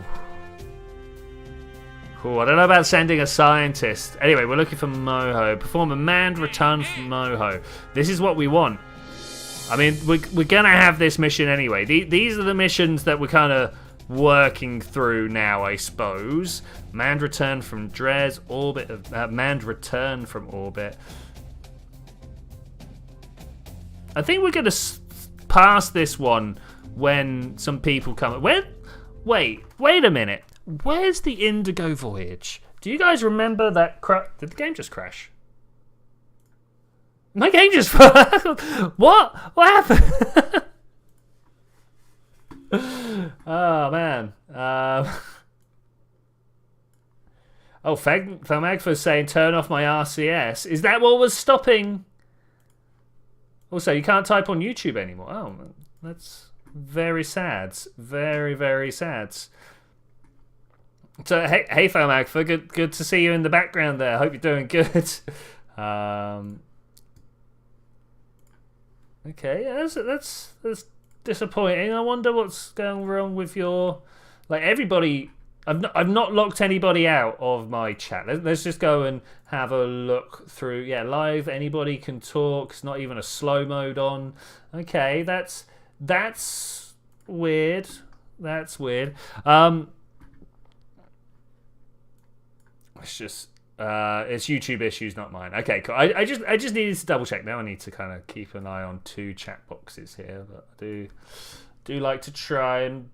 A: Cool, I don't know about sending a scientist. Anyway, we're looking for Moho. Perform a manned return from Moho. This is what we want. I mean, we're going to have this mission anyway. These are the missions that we're kind of working through now, I suppose. Manned return from Dres. Orbit of... manned return from orbit. I think we're going to pass this one when some people come... Wait a minute. Where's the Indigo voyage? Do you guys remember that did the game just crash? My game just... What happened? Oh, man. Oh, Thelmagfa's saying turn off my RCS. Is that what was stopping? Also, you can't type on YouTube anymore. Oh, that's very sad. Very, very sad. So, hey Thelmagfa, good to see you in the background there. Hope you're doing good. Okay, that's disappointing. I wonder what's going wrong with your... Like, everybody... I've not locked anybody out of my chat. Let's just go and have a look through. Yeah, live, anybody can talk. It's not even a slow mode on. Okay, that's weird. That's weird. It's just it's YouTube issues, not mine. Okay, cool. I just needed to double check. Now I need to kind of keep an eye on 2 chat boxes here, but I do like to try and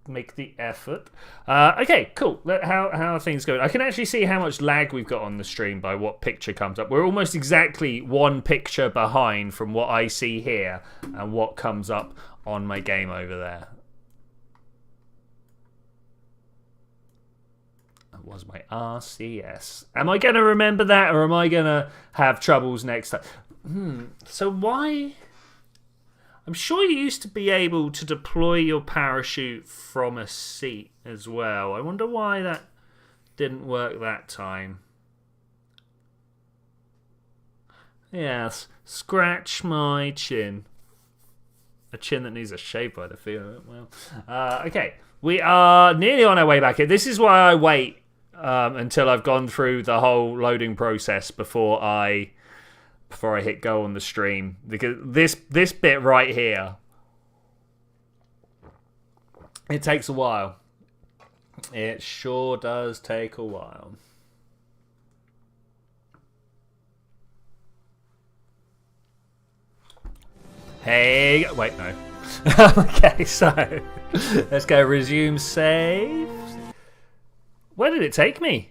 A: make the effort. Okay, cool. How are things going? I can actually see how much lag we've got on the stream by what picture comes up. We're almost exactly 1 picture behind from what I see here and what comes up on my game over there. That was my RCS. Am I going to remember that, or am I going to have troubles next time? So why... I'm sure you used to be able to deploy your parachute from a seat as well. I wonder why that didn't work that time. Yes, scratch my chin. A chin that needs a shave by the feel of it. Well, okay, we are nearly on our way back here. This is why I wait until I've gone through the whole loading process before I hit go on the stream, because this bit right here, it takes a while. It sure does take a while. Hey, wait, no. Okay, so let's go resume save. Where did it take me?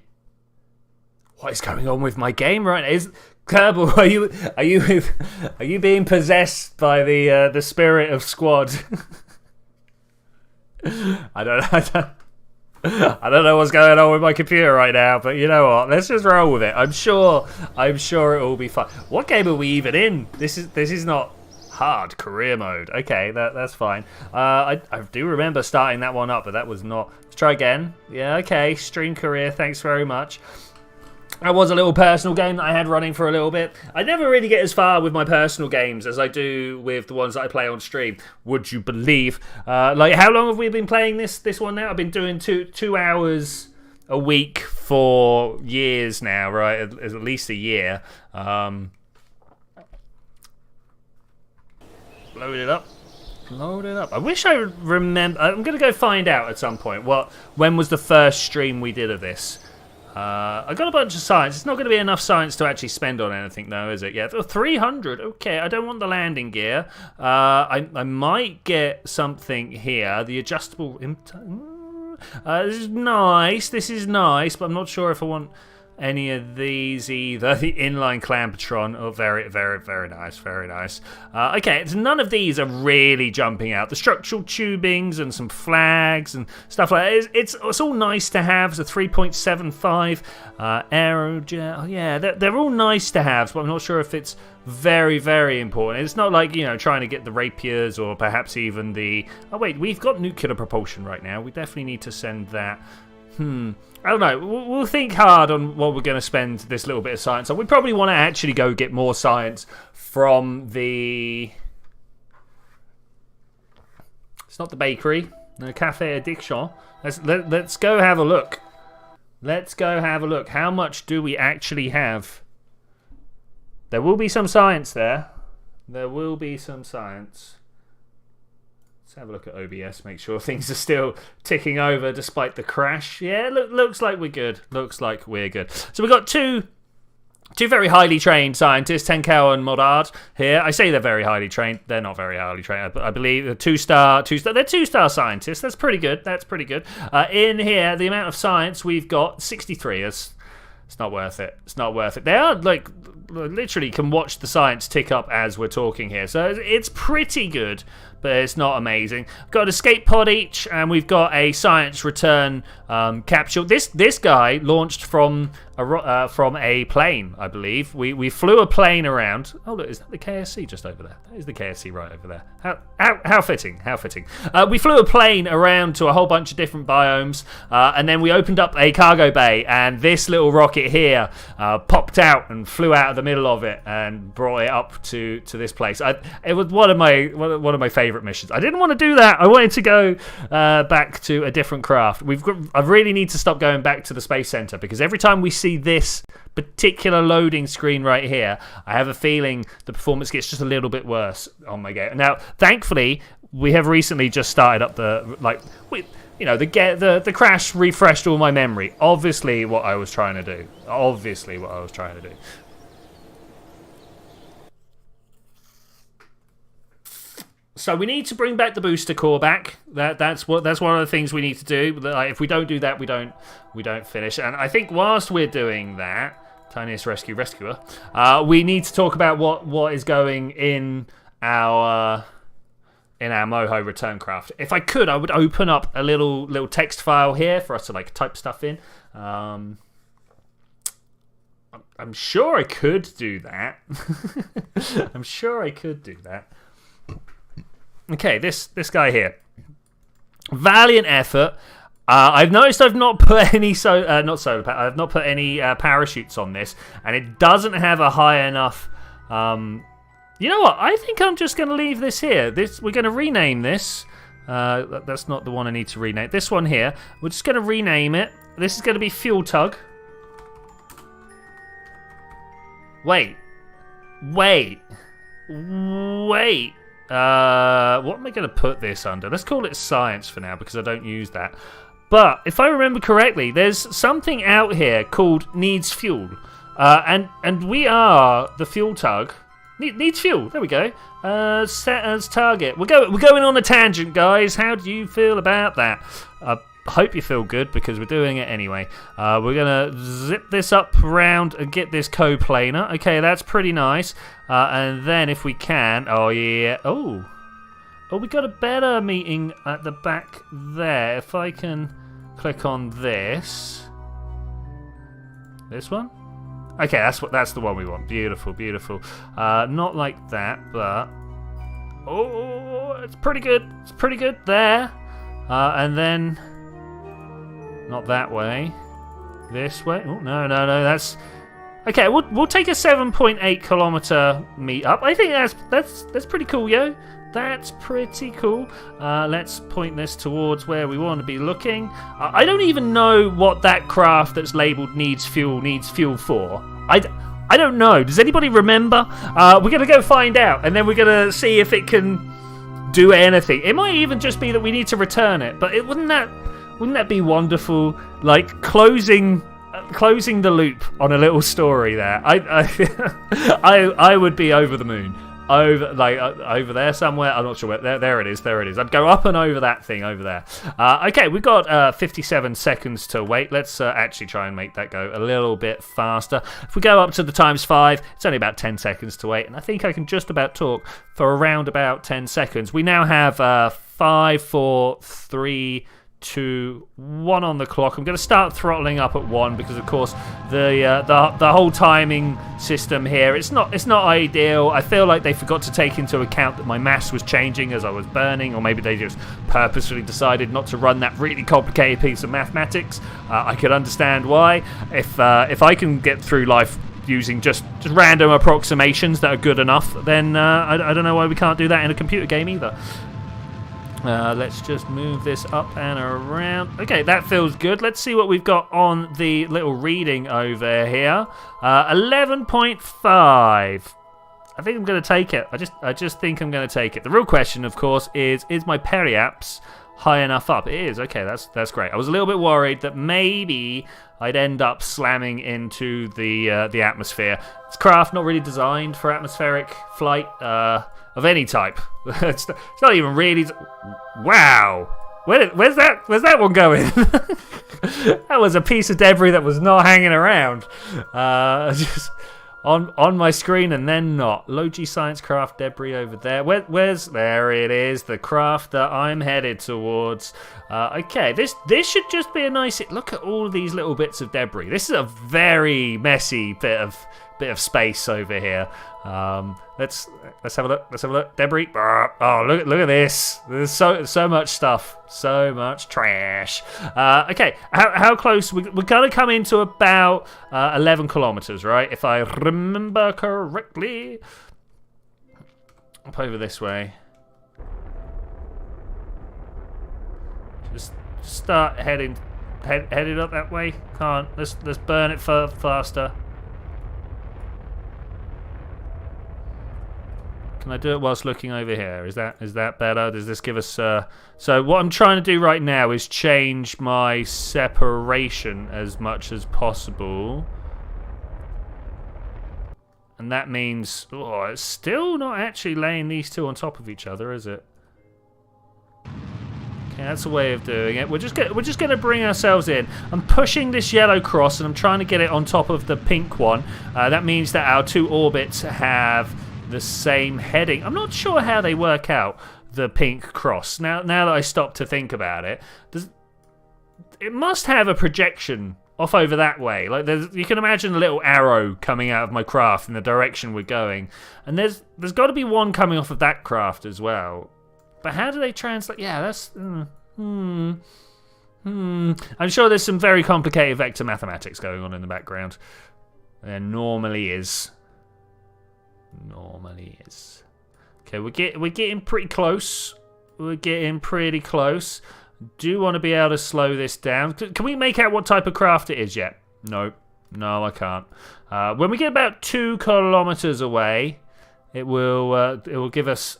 A: What is going on with my game right now? Kerbal, are you being possessed by the spirit of Squad? I don't know what's going on with my computer right now, but you know what? Let's just roll with it. I'm sure it will be fun. What game are we even in? This is not hard career mode. Okay, that's fine. I do remember starting that one up, but that was not. Let's try again. Yeah, okay. Stream career. Thanks very much. That was a little personal game that I had running for a little bit. I never really get as far with my personal games as I do with the ones that I play on stream. Would you believe? Like, how long have we been playing this one now? I've been doing two hours a week for years now, right? At least a year. Load it up. Load it up. I wish I remember. I'm going to go find out at some point when was the first stream we did of this. I got a bunch of science. It's not going to be enough science to actually spend on anything, though, is it? Yeah, 300. Okay, I don't want the landing gear. I might get something here. The adjustable... this is nice. This is nice, but I'm not sure if I want any of these either. The inline clampetron. Oh, very, very, very nice. Very nice. Okay, so none of these are really jumping out. The structural tubings and some flags and stuff like that. It's all nice to have. The 3.75 aerojet. Oh, yeah, they're all nice to have, but I'm not sure if it's very, very important. It's not like, trying to get the rapiers or perhaps even the... Oh, wait, we've got nuclear propulsion right now. We definitely need to send that. I don't know. We'll think hard on what we're going to spend this little bit of science on. We probably want to actually go get more science from the... It's not the bakery. No, Cafe Addiction. Let's go have a look. Let's go have a look. How much do we actually have? There will be some science there. There will be some science. Let's have a look at OBS, make sure things are still ticking over despite the crash. Yeah, looks like we're good. Looks like we're good. So we've got two very highly trained scientists, Tenkel and Modard here. I say they're very highly trained. They're not very highly trained. I believe they're two-star. They're two-star scientists. That's pretty good. That's pretty good. In here, the amount of science we've got, 63. It's not worth it. It's not worth it. They are, like, literally can watch the science tick up as we're talking here. So it's pretty good, but it's not amazing. We've got an escape pod each, and we've got a science return capsule. This guy launched from a plane, I believe. We flew a plane around. Oh, look, is that the KSC just over there? That is the KSC right over there. How fitting, how fitting. We flew a plane around to a whole bunch of different biomes, and then we opened up a cargo bay, and this little rocket here popped out and flew out of the middle of it and brought it up to this place. It was one of my favorite missions. I didn't want to do that. I wanted to go back to a different craft. I really need to stop going back to the Space Center, because every time we see this particular loading screen right here, I have a feeling the performance gets just a little bit worse on my game. Now, thankfully, we have recently just started up the crash refreshed all my memory. Obviously what I was trying to do. So we need to bring back the booster core back. That's one of the things we need to do. If we don't do that, we don't finish. And I think whilst we're doing that, Tiniest Rescuer, we need to talk about what is going in our Moho return craft. If I could, I would open up a little text file here for us to like type stuff in. I'm sure I could do that. I'm sure I could do that. Okay, this guy here. Valiant effort. I've noticed I've not put any I've not put any parachutes on this, and it doesn't have a high enough. You know what? I think I'm just going to leave this here. We're going to rename this. That's not the one I need to rename. This one here. We're just going to rename it. This is going to be Fuel Tug. Wait. What am I going to put this under? Let's call it Science for now, because I don't use that. But if I remember correctly, there's something out here called Needs Fuel. And we are the Fuel Tug. Needs Fuel. There we go. Set as target. We're going on a tangent, guys. How do you feel about that? I hope you feel good, because we're doing it anyway. We're going to zip this up around and get this coplanar. Okay, that's pretty nice. And then if we can... Oh, yeah. Oh, we got a better meeting at the back there. If I can click on this. This one? Okay, that's the one we want. Beautiful, beautiful. Not like that, but... Oh, it's pretty good. It's pretty good there. And then... Not that way. This way. Oh, no. That's... Okay, we'll take a 7.8 kilometer meet up. I think that's pretty cool, yo. That's pretty cool. Let's point this towards where we want to be looking. I don't even know what that craft that's labelled needs fuel for. I don't know. Does anybody remember? We're going to go find out, and then we're going to see if it can do anything. It might even just be that we need to return it, but wouldn't that be wonderful? Like closing the loop on a little story there. I would be over the moon. Over there somewhere. I'm not sure where. There it is. I'd go up and over that thing over there. Okay, we've got 57 seconds to wait. Let's actually try and make that go a little bit faster. If we go up to the ×5, it's only about 10 seconds to wait, and I think I can just about talk for around about 10 seconds. We now have 5, 4, 3, 2, 1 on the clock. I'm going to start throttling up at 1 because, of course, the whole timing system here it's not ideal. I feel like they forgot to take into account that my mass was changing as I was burning, or maybe they just purposefully decided not to run that really complicated piece of mathematics. I could understand why. If I can get through life using just random approximations that are good enough, then I don't know why we can't do that in a computer game either. Let's just move this up and around. Okay, that feels good. Let's see what we've got on the little reading over here. 11.5. I think I'm going to take it. I just think I'm going to take it. The real question, of course, is my periaps high enough up? It is. Okay, that's great. I was a little bit worried that maybe I'd end up slamming into the atmosphere. This craft not really designed for atmospheric flight of any type. It's not even really. Wow. Where's that one going? That was a piece of debris that was not hanging around. Just on my screen and then not. Low G science craft debris over there. Where's there it is, the craft that I'm headed towards. Okay, this should just be a nice. Look at all these little bits of debris. This is a very messy bit of space over here. Let's have a look. Let's have a look. Debris. Oh, look at this. There's so much stuff. So much trash. Okay, how close? We're gonna come into about 11 kilometers, right? If I remember correctly. Up over this way. Just start heading up that way. Can't. Let's burn it faster. Can I do it whilst looking over here? Is that better? Does this give us... So what I'm trying to do right now is change my separation as much as possible. And that means... Oh, it's still not actually laying these two on top of each other, is it? Okay, that's a way of doing it. We're just going to bring ourselves in. I'm pushing this yellow cross and I'm trying to get it on top of the pink one. That means that our two orbits have the same heading. I'm not sure how they work out the pink cross. Now that I stop to think about it, it must have a projection off over that way. Like you can imagine a little arrow coming out of my craft in the direction we're going, and there's got to be one coming off of that craft as well. But how do they translate? Yeah, that's I'm sure there's some very complicated vector mathematics going on in the background. There normally is. Okay, we're getting pretty close. Do want to be able to slow this down. Can we make out what type of craft it is yet? No, I can't. When we get about 2 kilometers away, it will give us.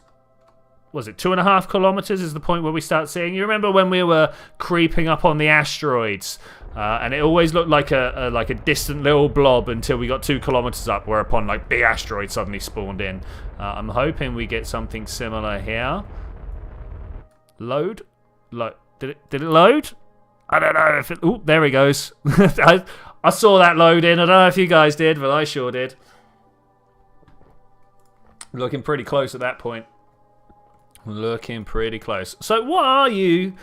A: Was it 2.5 kilometers? Is the point where we start seeing? You remember when we were creeping up on the asteroids? And it always looked like a distant little blob until we got 2 kilometers up, whereupon like big asteroid suddenly spawned in. I'm hoping we get something similar here. Load? Did it load? I don't know if it. Oh, there he goes. I saw that load in. I don't know if you guys did, but I sure did. Looking pretty close at that point. Looking pretty close. So what are you?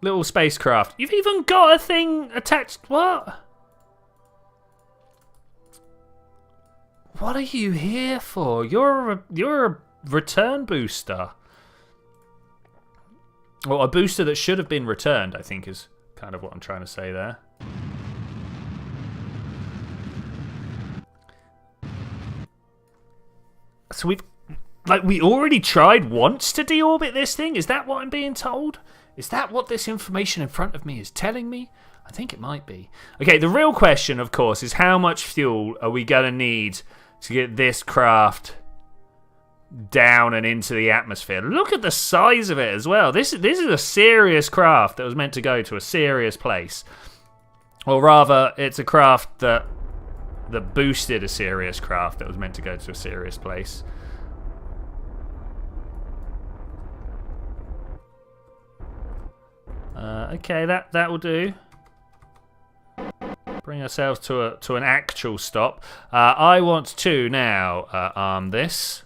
A: Little spacecraft. You've even got a thing attached. What? What are you here for? You're a return booster. Well, a booster that should have been returned, I think, is kind of what I'm trying to say there. So we already tried once to deorbit this thing? Is that what I'm being told? Is that what this information in front of me is telling me? I think it might be. Okay, the real question, of course, is how much fuel are we going to need to get this craft down and into the atmosphere? Look at the size of it as well. This is a serious craft that was meant to go to a serious place. Or rather, it's a craft that boosted a serious craft that was meant to go to a serious place. Okay, that will do. Bring ourselves to an actual stop. I want to now arm this.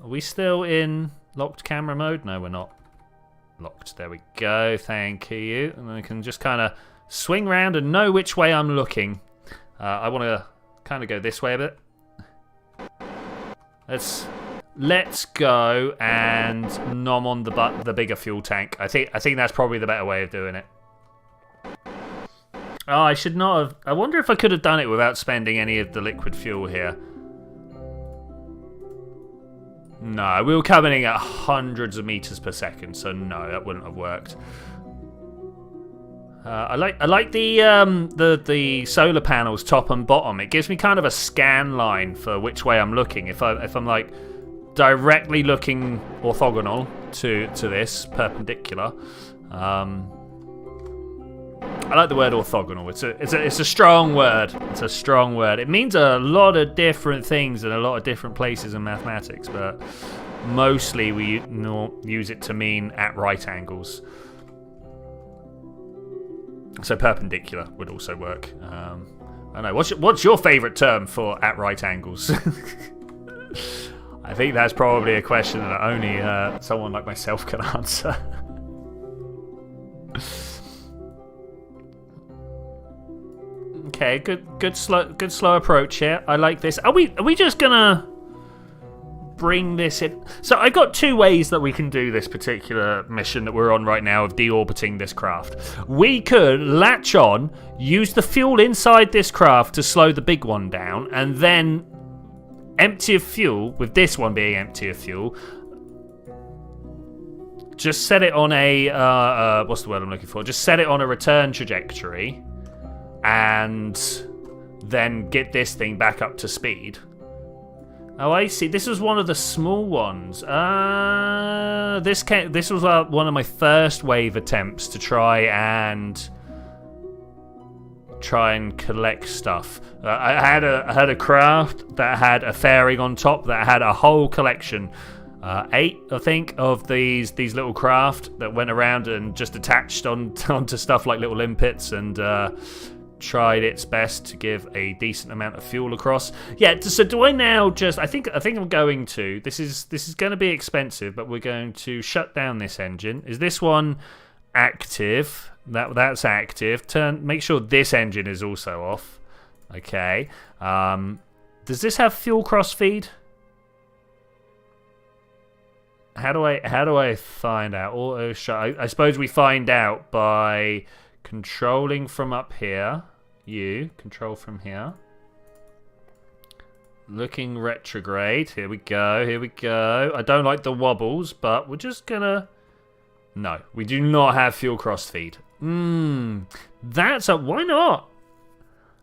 A: Are we still in locked camera mode? No, we're not. Locked. There we go. Thank you. And then I can just kind of swing round and know which way I'm looking. I want to kind of go this way a bit. Let's go and nom on the bigger fuel tank. I think that's probably the better way of doing it. Oh, I should not have. I wonder if I could have done it without spending any of the liquid fuel here. No, we were coming in at hundreds of meters per second, so no, that wouldn't have worked. I like the solar panels top and bottom. It gives me kind of a scan line for which way I'm looking. If I'm like directly looking orthogonal to this perpendicular. I like the word orthogonal. It's a strong word. It's a strong word. It means a lot of different things in a lot of different places in mathematics, but mostly we use it to mean at right angles. So perpendicular would also work. I don't know. What's your favourite term for at right angles? I think that's probably a question that only someone like myself can answer. Okay, good slow approach here. I like this. Are we just gonna bring this in? So I got two ways that we can do this particular mission that we're on right now of deorbiting this craft. We could latch on, use the fuel inside this craft to slow the big one down, and then empty of fuel, with this one being empty of fuel, just set it on a what's the word I'm looking for? Just set it on a return trajectory, and then get this thing back up to speed. Oh, I see. This was one of the small ones. This was one of my first wave attempts to try and collect stuff. I had a craft that had a fairing on top that had a whole collection, 8 I think of these little craft that went around and just attached onto stuff like little limpets and tried its best to give a decent amount of fuel across. Yeah, so do I now just I think I'm going to this is going to be expensive, but we're going to shut down this engine. Is this one active? That's active. Make sure this engine is also off. Okay. Does this have fuel cross feed? How do I find out? Auto shut. I suppose we find out by controlling from up here. You control from here. Looking retrograde. Here we go. I don't like the wobbles, but we're just gonna. No, we do not have fuel cross feed. That's a why not?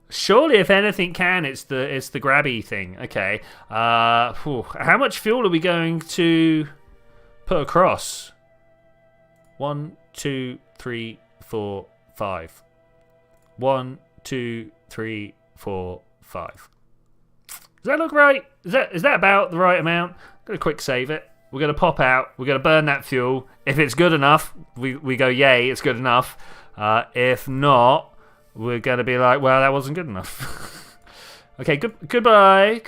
A: Surely, if anything can, it's the grabby thing. Okay. How much fuel are we going to put across? 1, 2, 3, 4, 5. 1, 2, 3, 4, 5. Does that look right? Is that about the right amount? I'm gonna quick save it. We're gonna pop out. We're gonna burn that fuel. If it's good enough, we go yay, it's good enough. If not, we're gonna be like, well, that wasn't good enough. Okay, goodbye.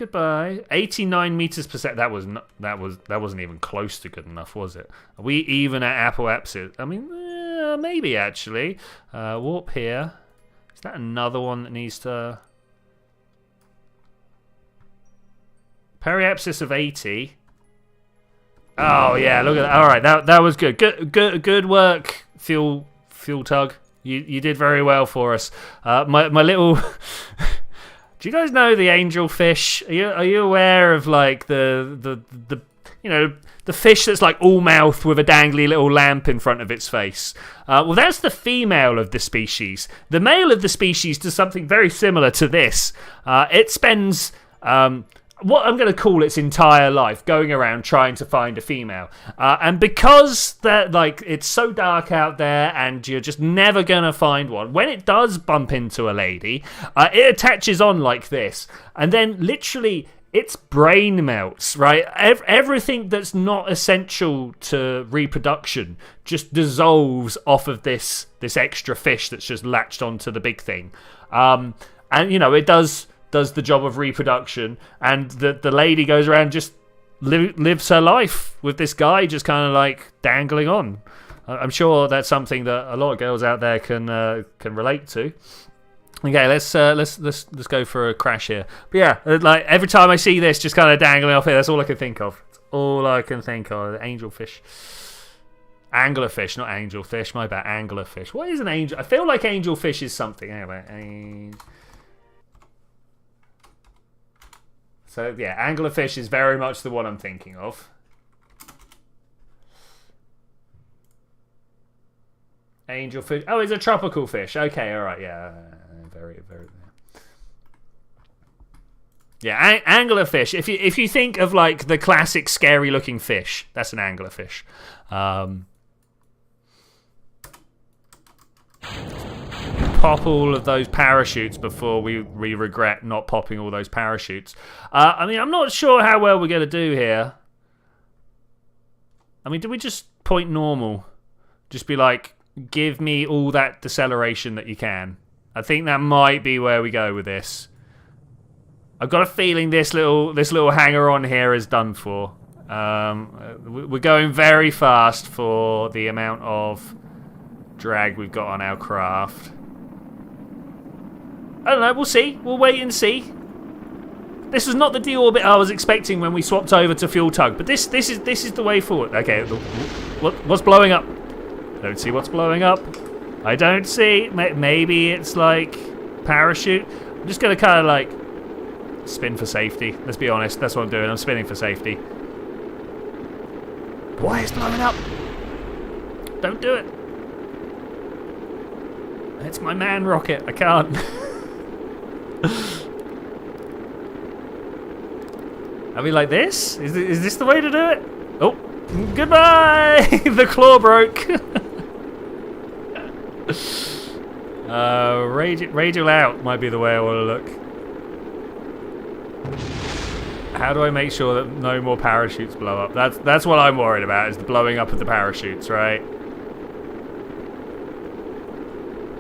A: 89 meters per second. That wasn't even close to good enough, was it? Are we even at apoapsis? I mean, maybe actually. Warp here. Is that another one that needs to? Periapsis of 80. Oh yeah, look at that. All right, that was good. Good work, fuel tug. You did very well for us. My little. Do you guys know the angelfish? Are you aware of like the fish that's like all mouth with a dangly little lamp in front of its face? Well, that's the female of the species. The male of the species does something very similar to this. It spends what I'm going to call its entire life going around trying to find a female. And because that like it's so dark out there and you're just never going to find one, when it does bump into a lady, it attaches on like this. And then literally its brain melts, right? Everything that's not essential to reproduction just dissolves off of this extra fish that's just latched onto the big thing. And, it does the job of reproduction, and the lady goes around just lives her life with this guy just kind of like dangling on. I'm sure that's something that a lot of girls out there can relate to. Okay, let's go for a crash here. But yeah, like every time I see this just kind of dangling off here, that's all I can think of. It's all I can think of. Angelfish. Anglerfish, not angelfish. My bad. Anglerfish. What is an angel? I feel like angelfish is something. Anyway. So yeah, anglerfish is very much the one I'm thinking of. Angelfish. Oh, it's a tropical fish. Okay, all right, yeah. Very, very. Yeah, anglerfish. If you think of like the classic scary looking fish, that's an anglerfish. Pop all of those parachutes before we regret not popping all those parachutes. I mean, I'm not sure how well we're going to do here. I mean, do we just point normal? Just be like, give me all that deceleration that you can. I think that might be where we go with this. I've got a feeling this little hanger on here is done for. We're going very fast for the amount of drag we've got on our craft. I don't know, we'll see. We'll wait and see. This is not the deorbit I was expecting when we swapped over to fuel tug, but this is the way forward. Okay, what's blowing up? I don't see what's blowing up. I don't see. Maybe it's like parachute. I'm just gonna kind of like spin for safety. Let's be honest. That's what I'm doing. I'm spinning for safety. Why is blowing up? Don't do it. It's my man rocket. I can't. Are we like this? Is this the way to do it? Oh, goodbye! The claw broke. Radial out might be the way I want to look. How do I make sure that no more parachutes blow up? That's what I'm worried about, is the blowing up of the parachutes, right?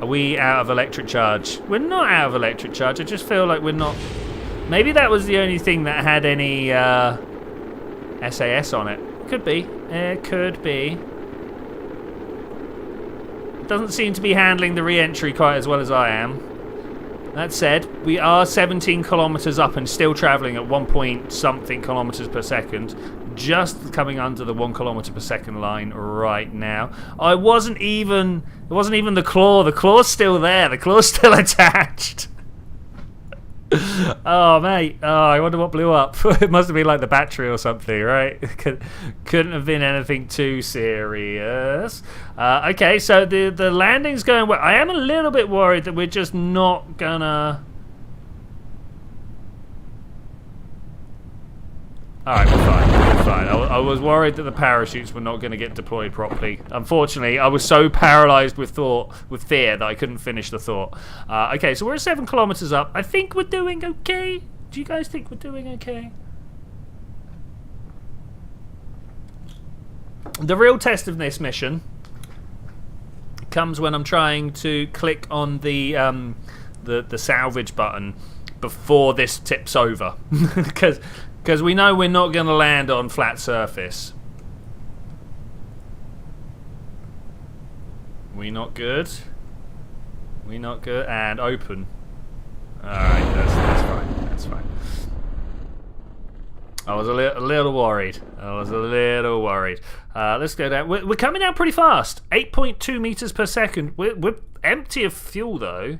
A: Are we out of electric charge? We're not out of electric charge. I just feel like we're not. Maybe that was the only thing that had any SAS on it. Could be. It could be. It doesn't seem to be handling the re-entry quite as well as I am. That said, we are 17 kilometers up and still traveling at 1 point something kilometers per second. Just coming under the 1 kilometer per second line right now. It wasn't even the claw. The claw's still there. The claw's still attached. Oh, mate. Oh, I wonder what blew up. It must have been like the battery or something, right? Couldn't have been anything too serious. Okay, so the landing's going well. I am a little bit worried that we're just not gonna... Alright, we're fine. We're fine. I was worried that the parachutes were not going to get deployed properly. Unfortunately, I was so paralyzed with fear, that I couldn't finish the thought. Okay, so we're 7 kilometers up. I think we're doing okay. Do you guys think we're doing okay? The real test of this mission comes when I'm trying to click on the salvage button before this tips over. Because we know we're not going to land on flat surface. We not good? We not good? And open. Alright, that's fine. That's fine. I was a little worried. Let's go down. We're coming down pretty fast. 8.2 meters per second. We're empty of fuel, though.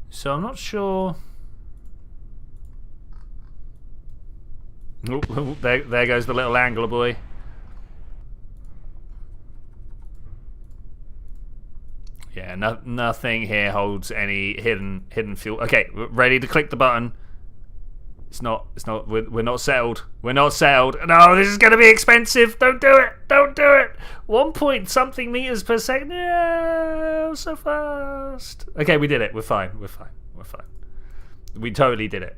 A: So I'm not sure... Oh, there goes the little angler boy. Yeah, nothing here holds any hidden fuel. Okay, we're ready to click the button. It's not. We're not settled. We're not settled. No, this is going to be expensive. Don't do it. Don't do it. 1 point something meters per second. Yeah, so fast. Okay, we did it. We're fine. We're fine. We're fine. We totally did it.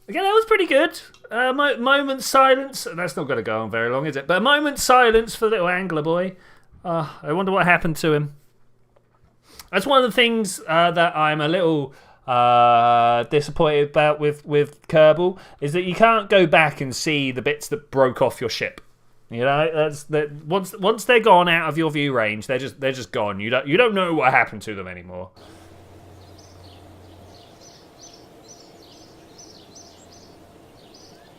A: Okay, that was pretty good. Moment silence. That's not going to go on very long, is it? But a moment silence for the little angler boy. I wonder what happened to him. That's one of the things that I'm a little disappointed about with Kerbal, is that you can't go back and see the bits that broke off your ship. You know, once they're gone out of your view range, they're just gone. You don't know what happened to them anymore.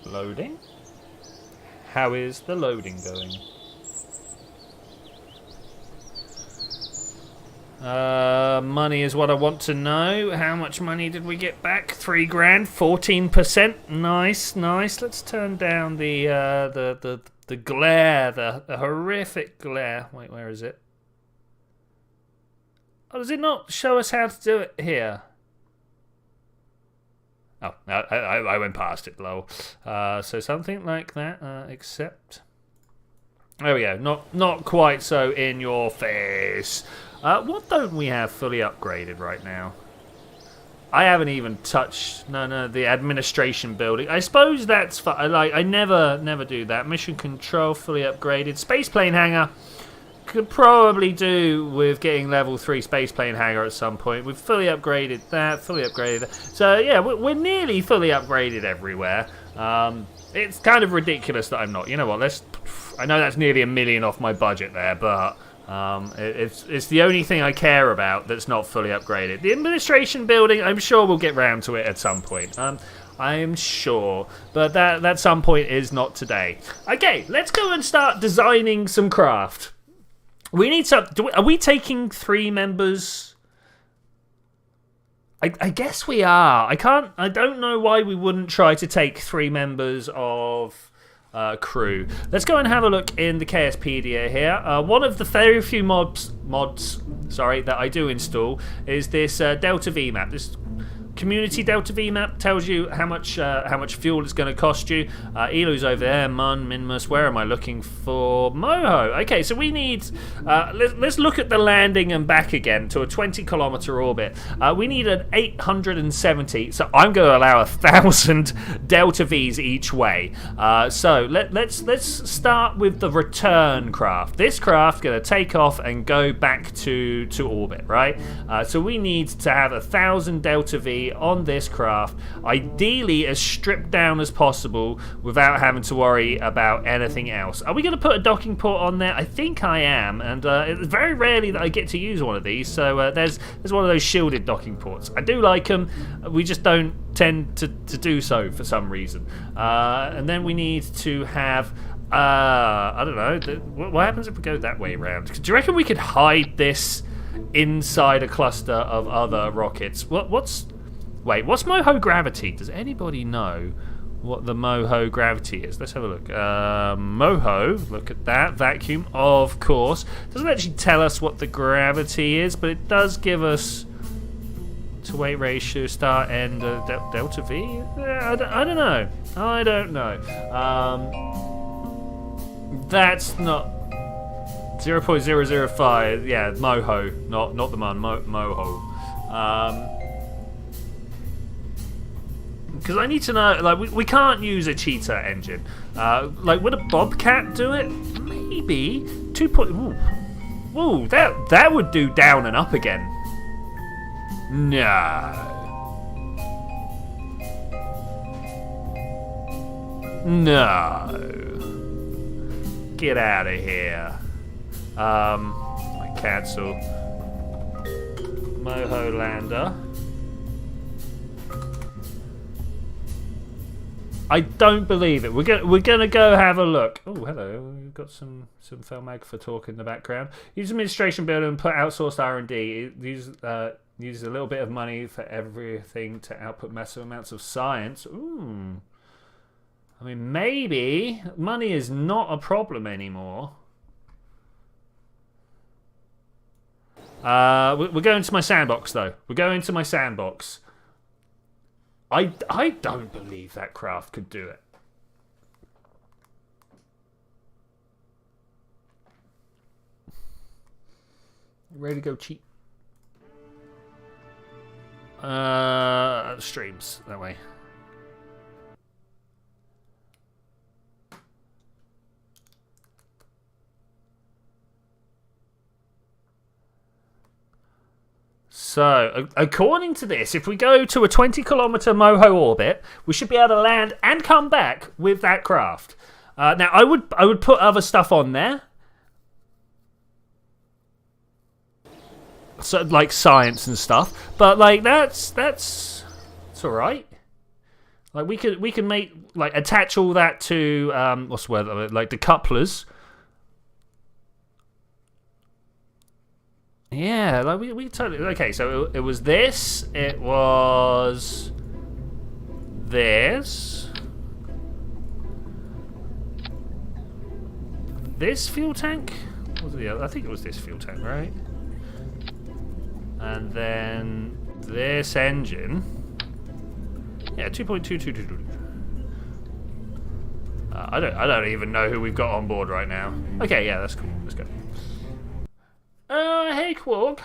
A: Loading? How is the loading going? Money is what I want to know. How much money did we get back? 3 grand, 14%. Nice. Let's turn down the The glare, the horrific glare. Wait, where is it? Oh, does it not show us how to do it here? Oh, I went past it, lol. So something like that, except... There we go. Not quite so in your face. What don't we have fully upgraded right now? I haven't even touched the administration building. I suppose that's fun. Like, I never do that. Mission control fully upgraded. Spaceplane hangar could probably do with getting level 3 spaceplane hangar at some point. We've fully upgraded that. Fully upgraded that. So yeah, we're nearly fully upgraded everywhere. It's kind of ridiculous that I'm not. You know what? I know that's nearly $1 million off my budget there, but it's the only thing I care about that's not fully upgraded. The administration building, I'm sure we'll get round to it at some point. I am sure, but that some point is not today. Okay, let's go and start designing some craft. We need some. Are we taking 3 members? I guess we are. I don't know why we wouldn't try to take 3 members of crew. Let's go and have a look in the KSpedia here. One of the very few mods, that I do install is this Delta V map. This community Delta V map tells you how much fuel it's going to cost you. Elu's over there. Mun, Minmus. Where am I looking for? Moho. Okay, so we need. Let's look at the landing and back again to a 20-kilometer orbit. We need an 870. So I'm going to allow 1,000 Delta Vs each way. So let's start with the return craft. This craft going to take off and go back to orbit, right? So we need to have 1,000 Delta V on this craft, ideally as stripped down as possible without having to worry about anything else. Are we going to put a docking port on there? I think I am, and it's very rarely that I get to use one of these, so there's one of those shielded docking ports. I do like them, we just don't tend to do so for some reason. And then we need to have I don't know, what happens if we go that way around? Do you reckon we could hide this inside a cluster of other rockets? What's Moho gravity? Does anybody know what the Moho gravity is? Let's have a look. Moho, look at that. Vacuum, of course. Doesn't actually tell us what the gravity is, but it does give us to weight ratio, start, end, delta V? I don't know. I don't know. That's not... 0.005, yeah, Moho, not the Mun, Moho. Because I need to know, like, we can't use a cheetah engine. Like, would a Bobcat do it? Maybe. 2. Ooh, that would do down and up again. No. Get out of here. I cancel. Moho lander. I don't believe it. We're gonna go have a look. Oh, hello. We've got some Felmag for talk in the background. Use administration building and put outsourced R&D. Use a little bit of money for everything to output massive amounts of science. Ooh. I mean, maybe money is not a problem anymore. We're going to my sandbox, though. We're going to my sandbox. I don't believe that craft could do it. Ready to go cheat? Streams that way. So, according to this, if we go to a 20-kilometer Moho orbit, we should be able to land and come back with that craft. Now, I would put other stuff on there, so like science and stuff. But like that's all right. Like we can make attach all that to what's the word? Like the couplers. Yeah, like we totally... Okay, so it was this, it was this, this fuel tank? What was the other? I think it was this fuel tank, right? And then this engine. Yeah, 2.222. I don't even know who we've got on board right now. Okay, yeah, that's cool. Let's go. Hey, Quag.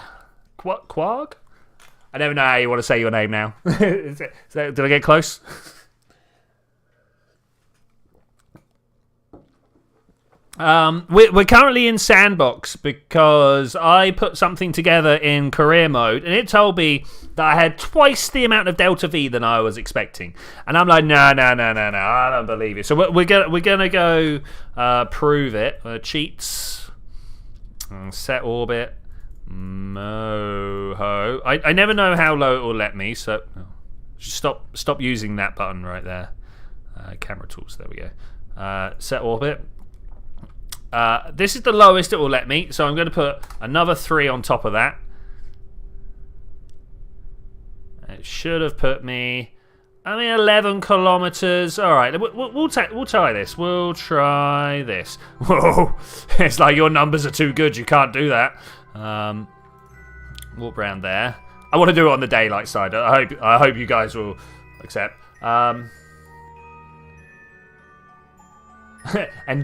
A: Quag? I never know how you want to say your name now. Did I get close? We're currently in sandbox because I put something together in career mode and it told me that I had twice the amount of delta V than I was expecting, and I'm like, no, I don't believe you. So we're gonna go prove it. Cheats, set orbit, moho. I never know how low it will let me, so stop using that button right there. Camera tools. There we go. Set orbit. This is the lowest it will let me, so I'm going to put another 3 on top of that. It should have put me, 11 kilometers. All right, we'll try this. We'll try this. Whoa, it's like your numbers are too good. You can't do that. Walk around there. I want to do it on the daylight side. I hope you guys will accept. And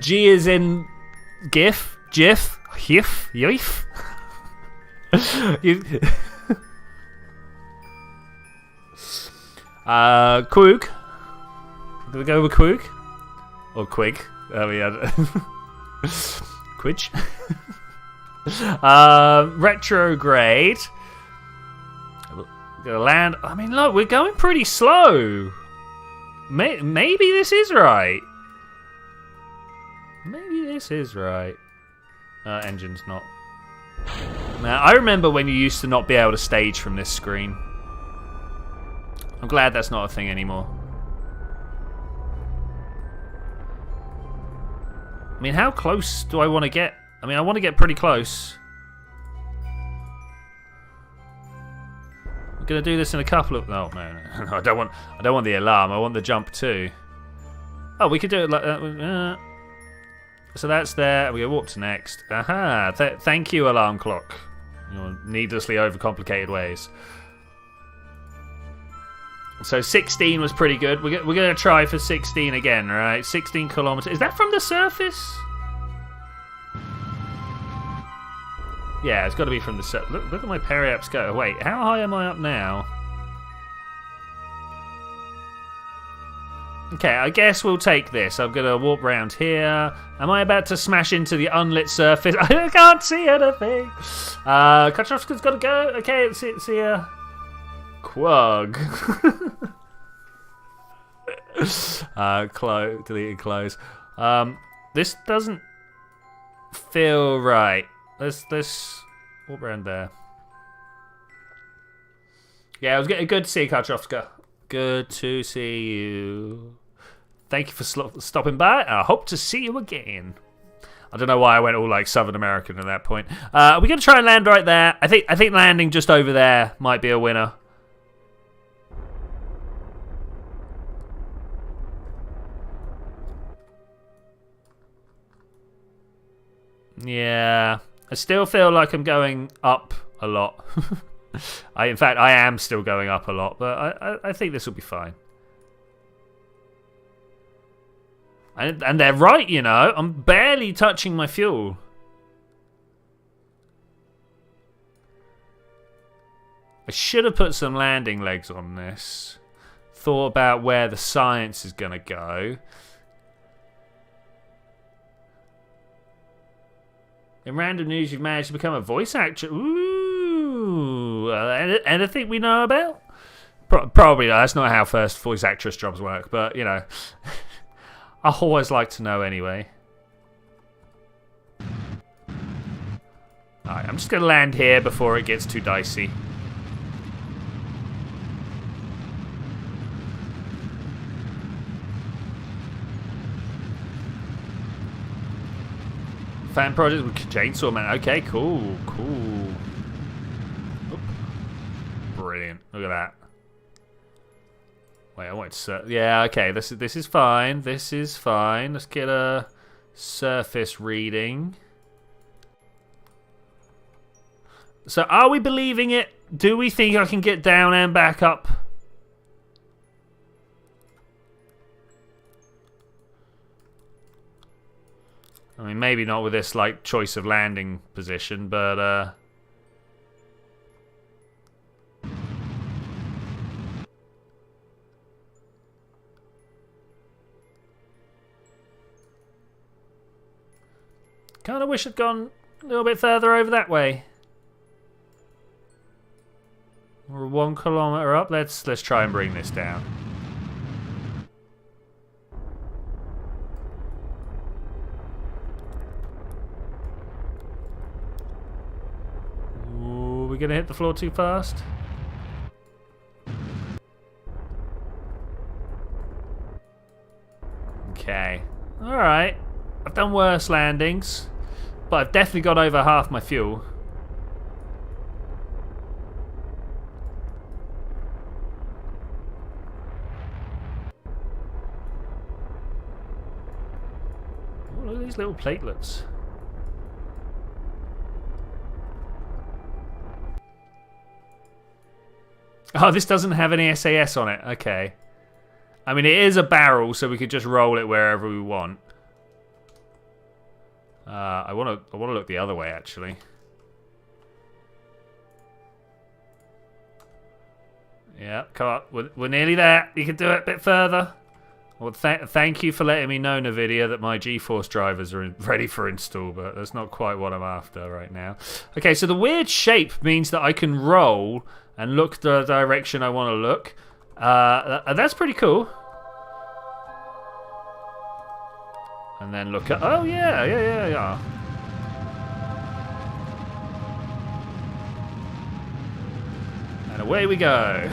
A: G is in. GIF, YIF. Quoog. Do we go with Quoog? Or Quig? Quidge. Retrograde. We're gonna land. Look, we're going pretty slow. Maybe this is right. Maybe this is right. Engine's not. Now, I remember when you used to not be able to stage from this screen. I'm glad that's not a thing anymore. How close do I want to get? I want to get pretty close. I'm gonna do this in a couple of. No, no. I don't want the alarm. I want the jump too. Oh, we could do it like that. So that's there. We go warp to next. Aha! Thank you, alarm clock. Your needlessly overcomplicated ways. So 16 was pretty good. We're going to try for 16 again, right? 16 kilometers. Is that from the surface? Yeah, it's got to be from the surface. Look at my periaps go. Wait, how high am I up now? Okay, I guess we'll take this. I'm going to walk around here. Am I about to smash into the unlit surface? I can't see anything. Kachowski's got to go. Okay, see ya. Quag. Deleted close. This doesn't feel right. Let's walk around there. Yeah, it was good to see you, Kachowska. Good to see you. Thank you for stopping by. I hope to see you again. I don't know why I went all like Southern American at that point. We're going to try and land right there. I think landing just over there might be a winner. Yeah, I still feel like I'm going up a lot. In fact, I am still going up a lot, but I think this will be fine. And they're right, you know. I'm barely touching my fuel. I should have put some landing legs on this. Thought about where the science is going to go. In random news, you've managed to become a voice actor. Ooh. Anything we know about? Probably not. That's not how first voice actress jobs work, but, you know. I always like to know anyway. Alright, I'm just going to land here before it gets too dicey. Fan project with Chainsaw Man. Okay, cool. Oop. Brilliant. Look at that. Wait, I wanted to... Yeah, okay. This is fine. This is fine. Let's get a Surface reading. So are we believing it? Do we think I can get down and back up? I mean, maybe not with this, like, choice of landing position, but, kind of wish I'd gone a little bit further over that way. We're 1 kilometer up. Let's try and bring this down. Ooh, we gonna hit the floor too fast? Okay. All right. I've done worse landings, but I've definitely got over half my fuel. Oh, look at these little platelets. Oh, this doesn't have any SAS on it. Okay. I mean, it is a barrel, so we could just roll it wherever we want. I want to look the other way, actually. Yeah, come on. We're nearly there. You can do it a bit further. Well, thank you for letting me know, NVIDIA, that my GeForce drivers are ready for install, but that's not quite what I'm after right now. Okay, so the weird shape means that I can roll and look the direction I want to look. That's pretty cool. And then look at... Oh, yeah. And away we go.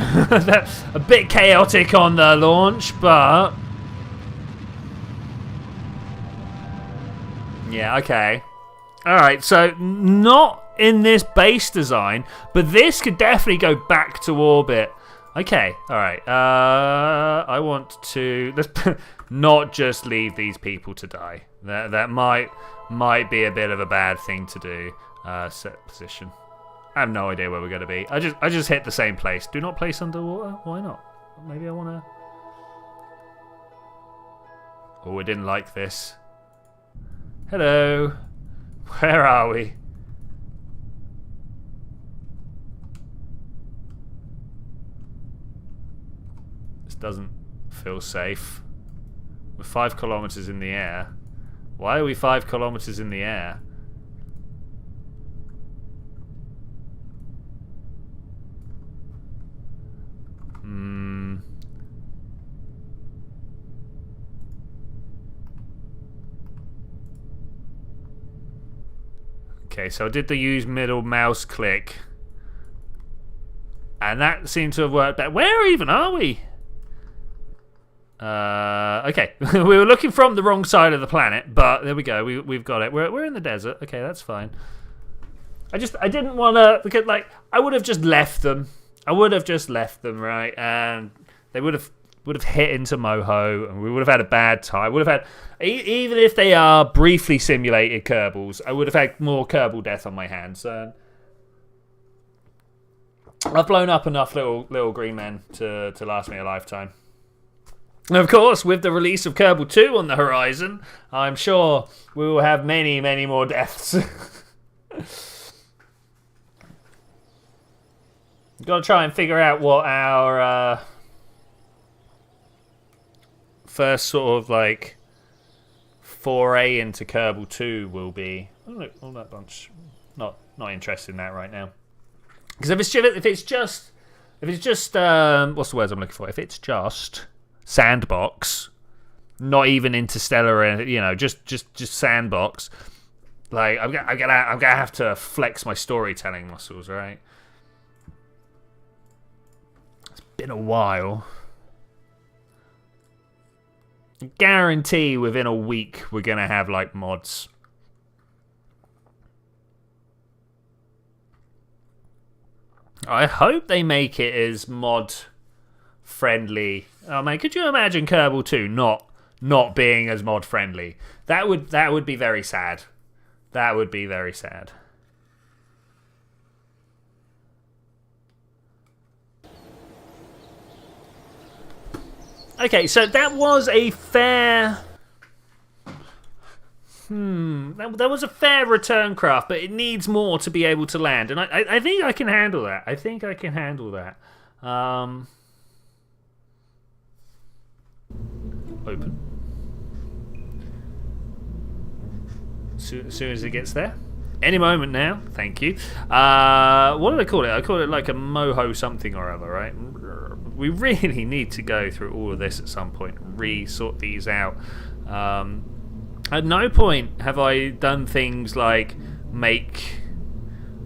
A: A bit chaotic on the launch, but... Yeah, okay. Alright, so not in this base design, but this could definitely go back to orbit. Okay, alright. I want to... not just leave these people to die. That might be a bit of a bad thing to do. Set position. I have no idea where we're going to be. I just hit the same place. Do not place underwater? Why not? Maybe I want to... Oh, we didn't like this. Hello. Where are we? This doesn't feel safe. We're 5 kilometers in the air. Why are we 5 kilometers in the air? Okay, so I did the use middle mouse click. And that seemed to have worked out. Where even are we? Okay, we were looking from the wrong side of the planet, but there we go. We've got it. We're in the desert. Okay, that's fine. I didn't want to, because like I would have just left them. Right, and they would have hit into Moho, and we would have had a bad time. Would have had, even if they are briefly simulated Kerbals, I would have had more Kerbal death on my hands. I've blown up enough little green men to last me a lifetime. And of course, with the release of Kerbal 2 on the horizon, I'm sure we will have many, many more deaths. We've got to try and figure out what our first sort of like foray into Kerbal 2 will be. Oh, look, all that bunch. Not interested in that right now. Because if it's just what's the words I'm looking for? If it's just sandbox, not even interstellar, and just sandbox. Like I'm gonna have to flex my storytelling muscles, right? It's been a while. I guarantee within a week we're gonna have like mods. I hope they make it as mod friendly. Oh man, could you imagine Kerbal 2 not not being as mod friendly. That would be very sad. That would be very sad. Okay, so that was a fair... That was a fair return craft, but it needs more to be able to land. And I think I can handle that. I think I can handle that. Open. As soon as it gets there. Any moment now. Thank you. What did I call it? I called it like a moho something or other, right? We really need to go through all of this at some point, re-sort these out. At no point have I done things like make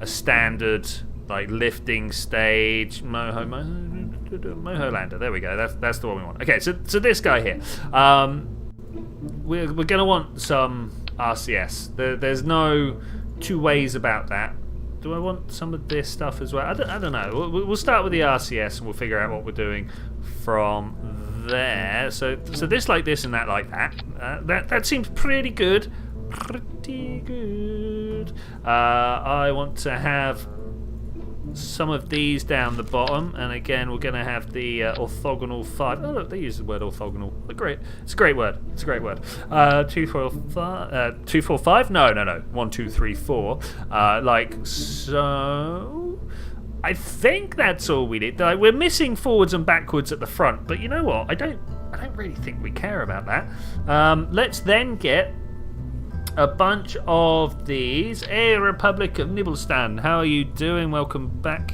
A: a standard like lifting stage moho lander. There we go. That's the one we want. Okay, so this guy here, we're gonna want some RCS. There's no two ways about that. Do I want some of this stuff as well? I don't know. We'll start with the RCS and we'll figure out what we're doing from there. So this like this and that like that. That seems pretty good. Pretty good. I want to have some of these down the bottom, and again we're going to have the orthogonal 5. Oh look, they use the word orthogonal. Great. It's a great word. 2 4 5. No. 1 2 3 4. Like so. I think that's all we need. We're missing forwards and backwards at the front, but you know what? I don't really think we care about that. Let's then get a bunch of these. Hey, Republic of Nibblestan, how are you doing? Welcome back.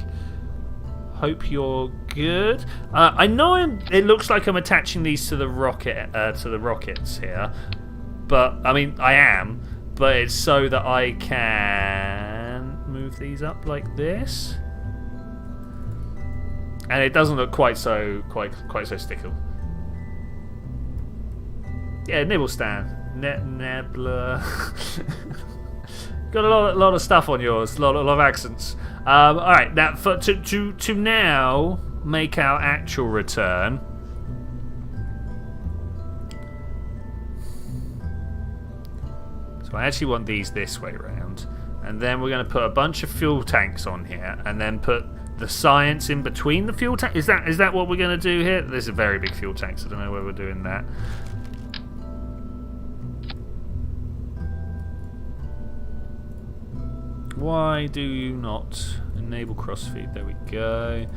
A: Hope you're good. I know it looks like I'm attaching these to the rockets here, but I mean I am, but it's so that I can move these up like this, and it doesn't look quite so stickle. Yeah, Nibblestan. Nebula. Got a lot of stuff on yours, a lot of accents. All right, now to now make our actual return. So I actually want these this way around, and then we're going to put a bunch of fuel tanks on here, and then put the science in between the fuel tank. Is that what we're going to do here? There's a very big fuel tank, so I don't know where we're doing that. Why do you not enable crossfeed? There we go.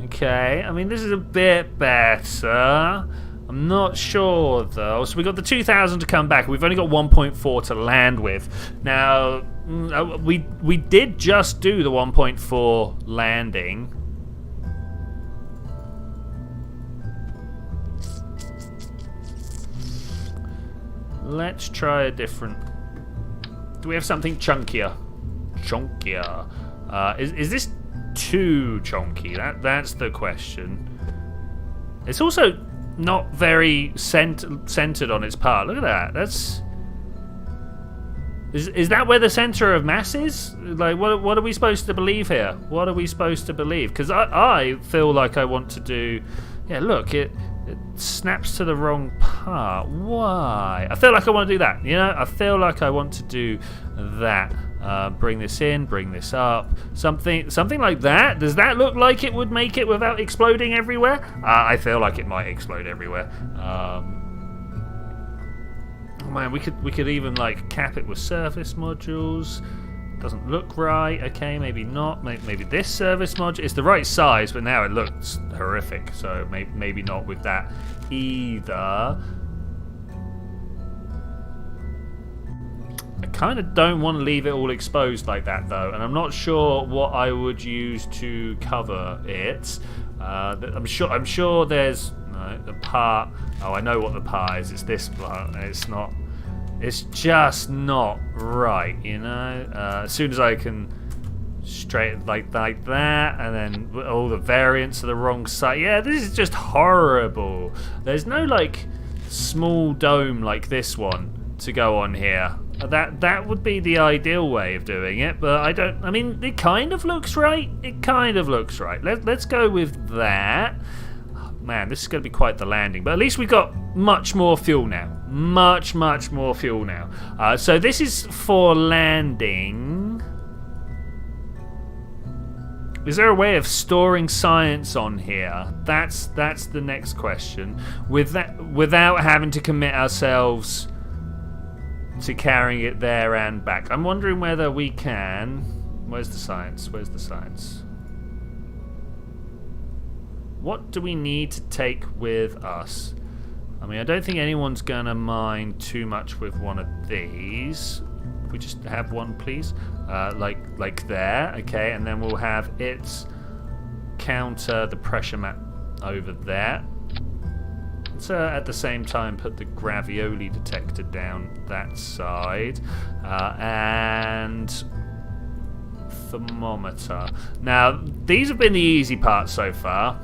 A: Okay, I mean this is a bit better. I'm not sure though. So we got the 2,000 to come back. We've only got 1.4 to land with. Now we did just do the 1.4 landing. Let's try a different. Do we have something chunkier? Is this too chunky? That's the question. It's also not very centered on its part. Look at that. Is that where the center of mass is? Like, what are we supposed to believe here? What are we supposed to believe? Because I feel like I want to do. Yeah, look, it snaps to the wrong part. Why? I feel like I want to do that. You know, I feel like I want to do that. Bring this in, bring this up, something like that. Does that look like it would make it without exploding everywhere? I feel like it might explode everywhere. Man, we could even like cap it with surface modules. Doesn't look right. Okay, maybe not. Maybe this service module. It's the right size, but now it looks horrific. So maybe not with that either. I kind of don't want to leave it all exposed like that though, and I'm not sure what I would use to cover it. I'm sure there's the part. Oh, I know what the part is. It's this part. It's not. It's just not right, you know. As soon as I can straight like that, and then all the variants are the wrong side. Yeah, this is just horrible. There's no like small dome like this one to go on here. That would be the ideal way of doing it, but I mean, it kind of looks right. Let's go with that. Oh, man, this is going to be quite the landing, but at least we've got much more fuel now. Much more fuel now. So this is for landing. Is there a way of storing science on here? That's the next question. Without having to commit ourselves to carrying it there and back. I'm wondering whether we can. Where's the science? Where's the science? What do we need to take with us? I mean, I don't think anyone's gonna mind too much with one of these. If we just have one, please. Like there, okay, and then we'll have it counter the pressure map over there. Let's at the same time put the gravioli detector down that side, and thermometer. Now, these have been the easy parts so far.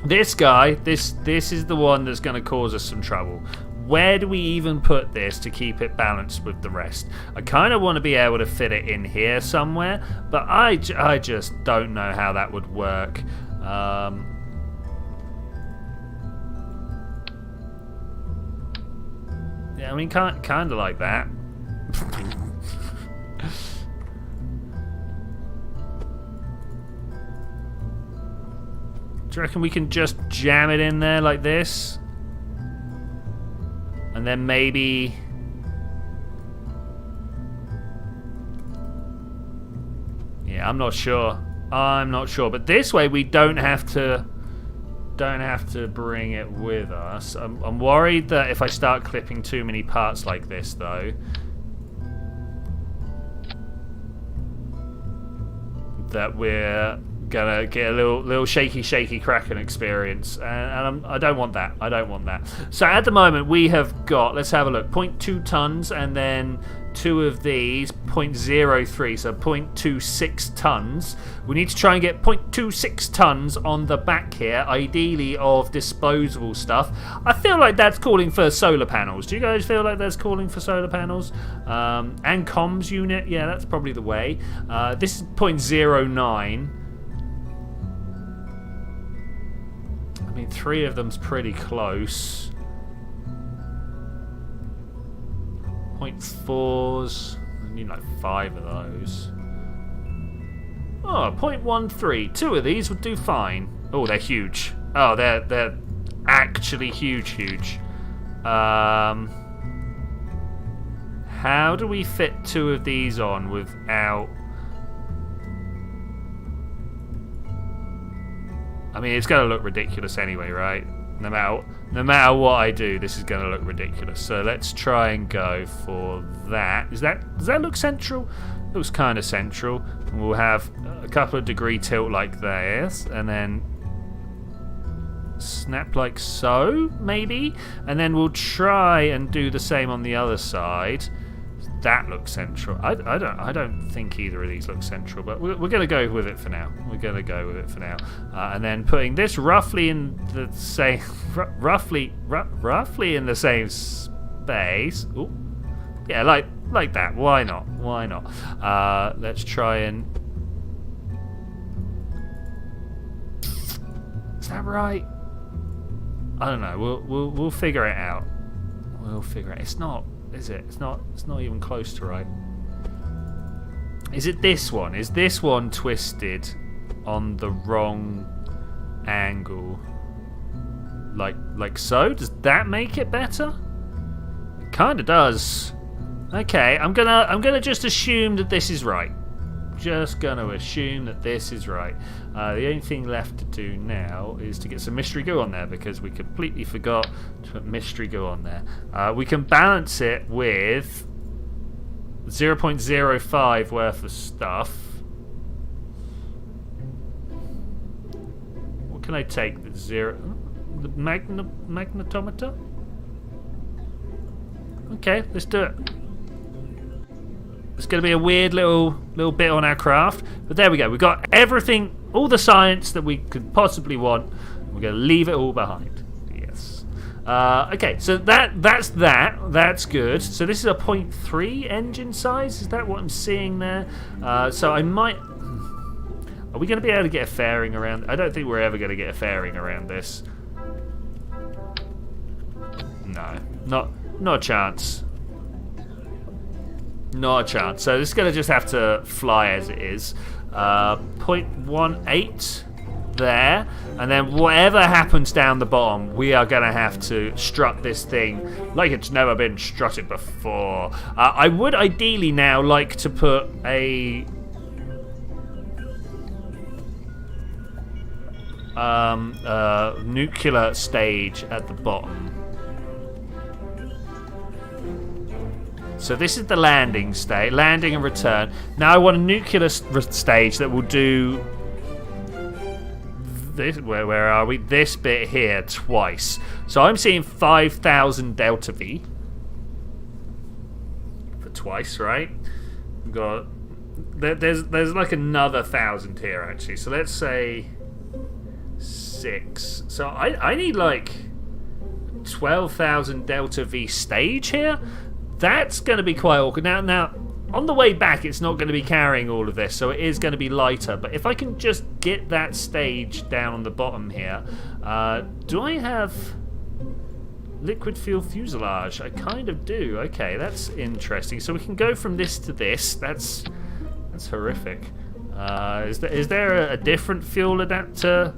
A: This guy, this is the one that's going to cause us some trouble. Where do we even put this to keep it balanced with the rest? I kind of want to be able to fit it in here somewhere, but I just don't know how that would work. Yeah, I mean, kind of like that. Do you reckon we can just jam it in there like this? And then maybe... Yeah, I'm not sure. I'm not sure. But this way we don't have to bring it with us. I'm worried that if I start clipping too many parts like this, though, that we're gonna get a little shaky Kraken experience, and I don't want that. I don't want that. So at the moment we have got, let's have a look, 0.2 tons, and then two of these 0.03, so 0.26 tons. We need to try and get 0.26 tons on the back here, ideally of disposable stuff. I feel like that's calling for solar panels. Do you guys feel like that's calling for solar panels? And comms unit, yeah, that's probably the way. This is 0.09. I mean, 3 of them's pretty close. 0.4s. I need like 5 of those. Oh, 0.13. 2 of these would do fine. Oh, they're huge. Oh, they're actually huge. How do we fit 2 of these on without... I mean, it's going to look ridiculous anyway, right? No matter what I do, this is going to look ridiculous. So let's try and go for that. Does that look central? Looks kind of central. And we'll have a couple of degree tilt like this, and then snap like so, maybe. And then we'll try and do the same on the other side. That looks central. I don't think either of these look central, but we're going to go with it for now. And then putting this roughly in the same, roughly in the same space. Ooh. Yeah, like that. Why not? Let's try and. Is that right? I don't know. We'll figure it out. It's not. Is it? It's not even close to right. Is it this one? Is this one twisted on the wrong angle? Like so? Does that make it better? It kind of does. Okay, I'm gonna just assume that this is right. Just gonna assume that this is right. The only thing left to do now is to get some mystery goo on there, because we completely forgot to put mystery goo on there. We can balance it with 0.05 worth of stuff. What can I take? The magnetometer? Okay, let's do it. It's going to be a weird little bit on our craft, but there we go. We've got everything, all the science that we could possibly want. We're going to leave it all behind. Yes. Okay, so that's that. That's good. So this is a 0.3 engine size. Is that what I'm seeing there? So I might. Are we going to be able to get a fairing around? I don't think we're ever going to get a fairing around this. No, Not a chance. Not a chance. So this is going to just have to fly as it is. 0.18 there. And then whatever happens down the bottom, we are going to have to strut this thing like it's never been strutted before. I would ideally now like to put a... nuclear stage at the bottom. So this is the landing stage, landing and return. Now I want a nuclear stage that will do this. Where are we? This bit here twice. So I'm seeing 5,000 delta V for twice, right? We've got there's like another 1,000 here actually. So let's say 6. So I need like 12,000 delta V stage here. That's going to be quite awkward. Now, on the way back, it's not going to be carrying all of this, so it is going to be lighter. But if I can just get that stage down on the bottom here, do I have liquid fuel fuselage? I kind of do. Okay, that's interesting. So we can go from this to this. That's horrific. Is there a different fuel adapter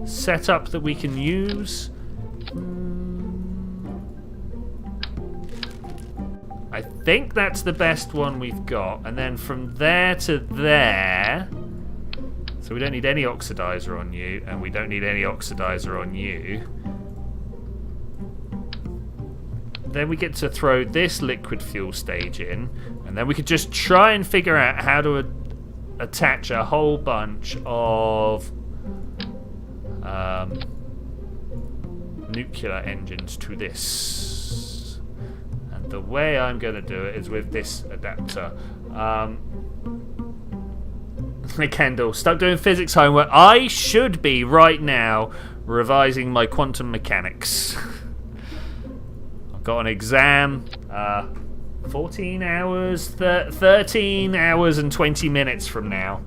A: setup that we can use? I think that's the best one we've got. And then from there to there... So we don't need any oxidizer on you, and we don't need any oxidizer on you. Then we get to throw this liquid fuel stage in, and then we could just try and figure out how to attach a whole bunch of nuclear engines to this. The way I'm going to do it is with this adapter. Kendall, stuck doing physics homework. I should be right now revising my quantum mechanics. I've got an exam. 14 hours, 13 hours and 20 minutes from now.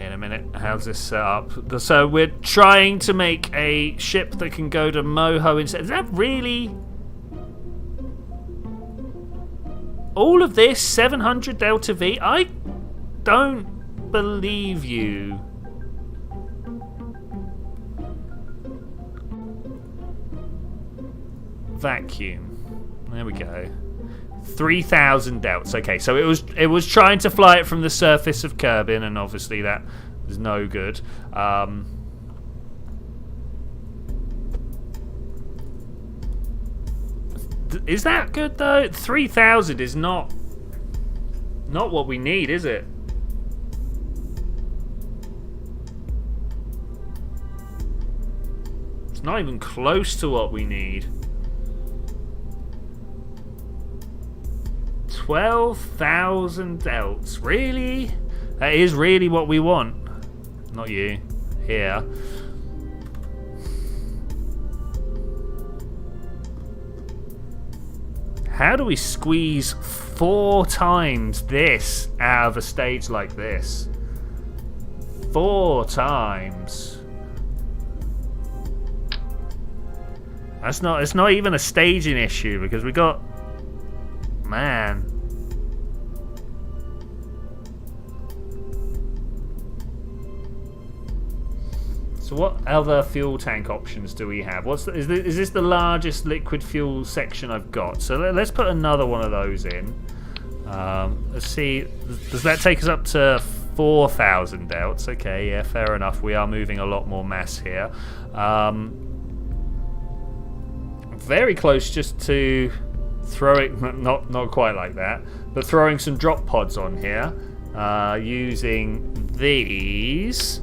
A: A minute, how's this set up? So we're trying to make a ship that can go to Moho instead. Is that really all of this? 700 delta V? I don't believe you. Vacuum. There we go. 3,000 delts. Okay, so it was trying to fly it from the surface of Kerbin, and obviously that is no good. Is that good though? 3,000 is not what we need, is it? It's not even close to what we need. 12,000 delts. Really? That is really what we want. Not you. Here. How do we squeeze 4 times this out of a stage like this? 4 times. It's not even a staging issue because we got... Man. So what other fuel tank options do we have? Is this the largest liquid fuel section I've got? So let's put another one of those in. Let's see. Does that take us up to 4,000 delts? Okay, yeah, fair enough. We are moving a lot more mass here. Very close just to throwing, not quite like that, but throwing some drop pods on here. Using these.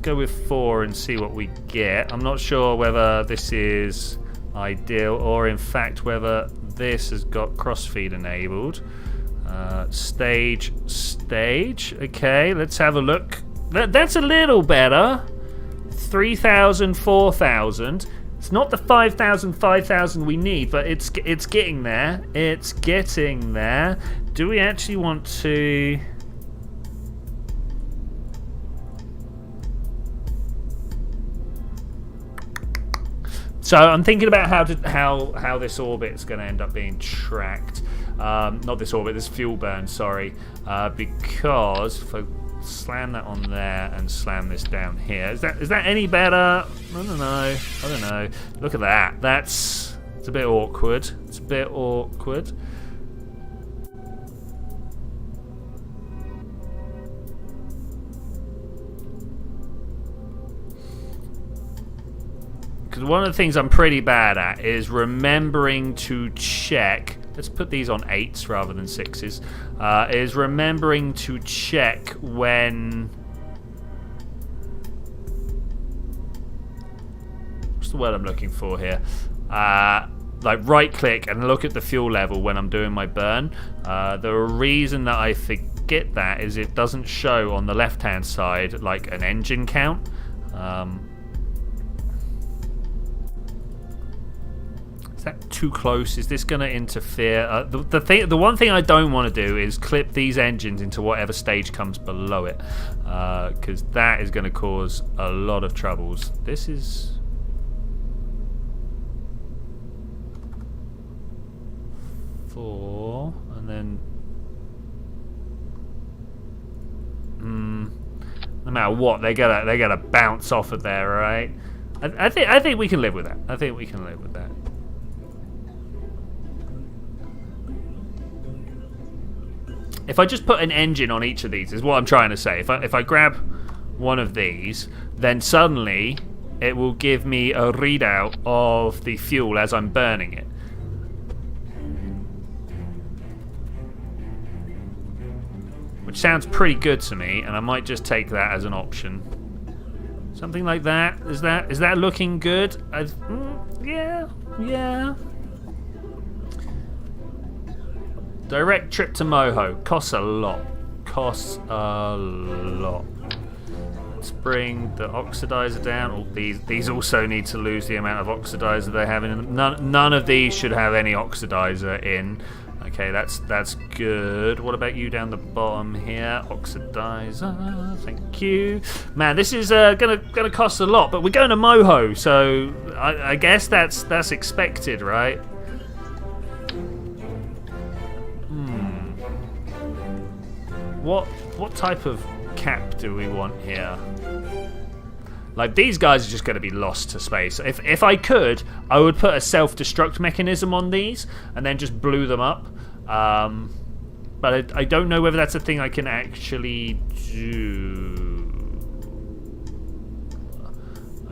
A: Go with 4 and see what we get. I'm not sure whether this is ideal or in fact whether this has got crossfeed enabled. Stage. Okay, let's have a look. That's a little better. 3,000, 4,000. It's not the 5,000 we need, but it's getting there. It's getting there. Do we actually want to... So I'm thinking about how this orbit's going to end up being tracked. Not this orbit, this fuel burn, sorry. Because if I slam that on there and slam this down here, is that any better? I don't know. Look at that. It's a bit awkward. It's a bit awkward. Because one of the things I'm pretty bad at is remembering to check. Let's put these on 8s rather than 6s. Is remembering to check when... What's the word I'm looking for here? Like right click and look at the fuel level when I'm doing my burn. The reason that I forget that is it doesn't show on the left hand side like an engine count. Is that too close? Is this going to interfere? The one thing I don't want to do is clip these engines into whatever stage comes below it, because that is going to cause a lot of troubles. This is 4, and then no matter what, they gotta bounce off of there, right? I think we can live with that. I think we can live with that. If I just put an engine on each of these, is what I'm trying to say. If I grab one of these, then suddenly it will give me a readout of the fuel as I'm burning it. Which sounds pretty good to me, and I might just take that as an option. Something like that. Is that looking good? Yeah. Direct trip to Moho. Costs a lot. Let's bring the oxidizer down. Oh, these also need to lose the amount of oxidizer they have in them. None of these should have any oxidizer in. Okay, that's good. What about you down the bottom here? Oxidizer, thank you. Man, this is gonna cost a lot, but we're going to Moho, so I guess that's expected, right? What type of cap do we want here? Like, these guys are just going to be lost to space. If I could, I would put a self-destruct mechanism on these and then just blew them up. But I don't know whether that's a thing I can actually do.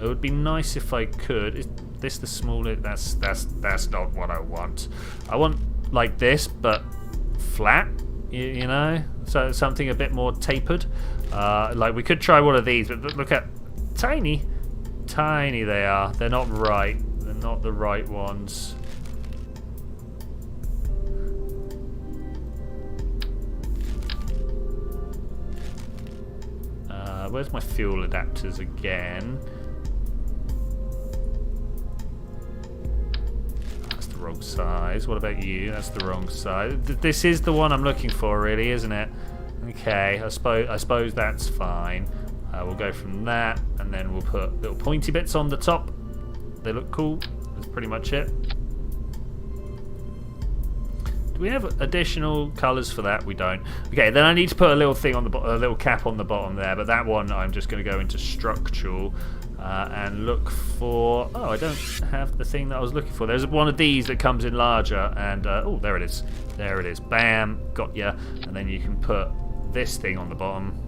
A: It would be nice if I could. Is this the smaller? That's not what I want. I want like this, but flat. You know, so something a bit more tapered. Like, we could try one of these, but look at tiny they are. They're not right. They're not the right ones. Where's my fuel adapters again? That's the wrong size. What about you? That's the wrong size. This is the one I'm looking for, really, isn't it? Okay, I suppose that's fine. We'll go from that, and then we'll put little pointy bits on the top. They look cool. That's pretty much it. Do we have additional colours for that? We don't. Okay, then I need to put a little thing on the a little cap on the bottom there, but that one I'm just going to go into structural and look for. Oh, I don't have the thing that I was looking for. There's one of these that comes in larger, and oh, there it is. There it is. Bam, got ya. And then you can put this thing on the bottom.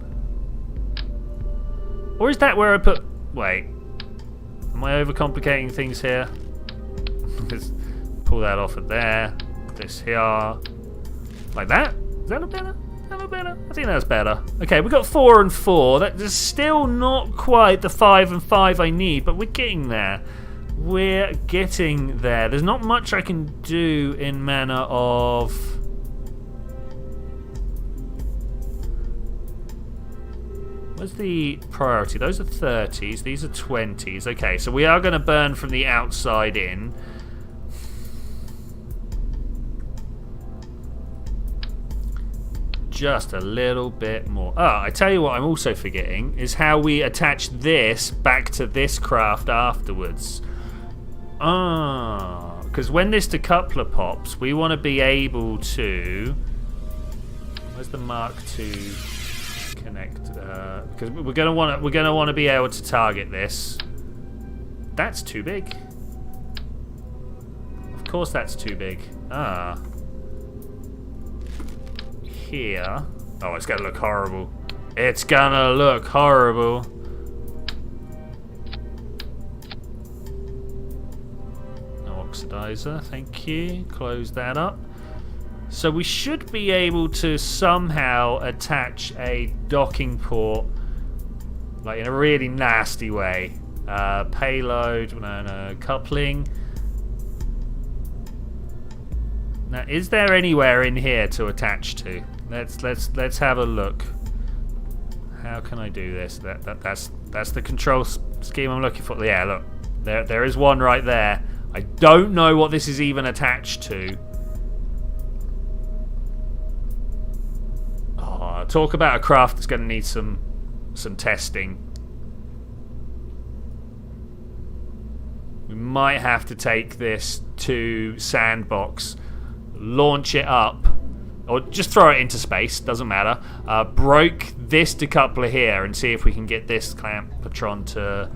A: Or is that where I put... Wait. Am I overcomplicating things here? Let's pull that off of there. This here. Like that? Does that look better? Does that look better? I think that's better. Okay, we've got 4 and 4. That's still not quite the 5 and 5 I need, but we're getting there. We're getting there. There's not much I can do in manner of... What's the priority? Those are 30s. These are 20s. Okay, so we are going to burn from the outside in. Just a little bit more. Oh, I tell you what I'm also forgetting is how we attach this back to this craft afterwards. Because when this decoupler pops, we want to be able to... Where's the Mark II connect? Because we're gonna want to be able to target this. That's too big. Of course, that's too big. Here. Oh, it's gonna look horrible. It's gonna look horrible. No oxidizer, thank you. Close that up. So we should be able to somehow attach a docking port, like in a really nasty way. Payload, no, coupling. Now, is there anywhere in here to attach to? Let's have a look. How can I do this? That's the control scheme I'm looking for. Yeah, look, there is one right there. I don't know what this is even attached to. Oh, talk about a craft that's going to need some testing. We might have to take this to Sandbox, launch it up, or just throw it into space, doesn't matter. Broke this decoupler here and see if we can get this Clampatron to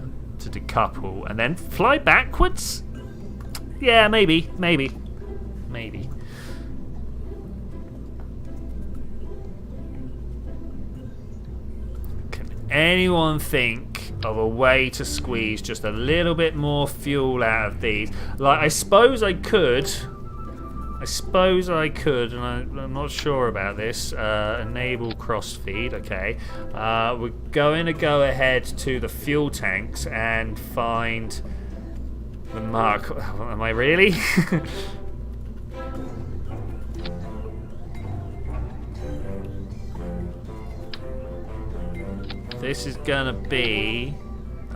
A: decouple and then fly backwards? Yeah, maybe. Can anyone think of a way to squeeze just a little bit more fuel out of these? Like, I suppose I could, and I'm not sure about this. Enable crossfeed, okay. We're going to go ahead to the fuel tanks and find the Mark. Am I really? This is gonna be...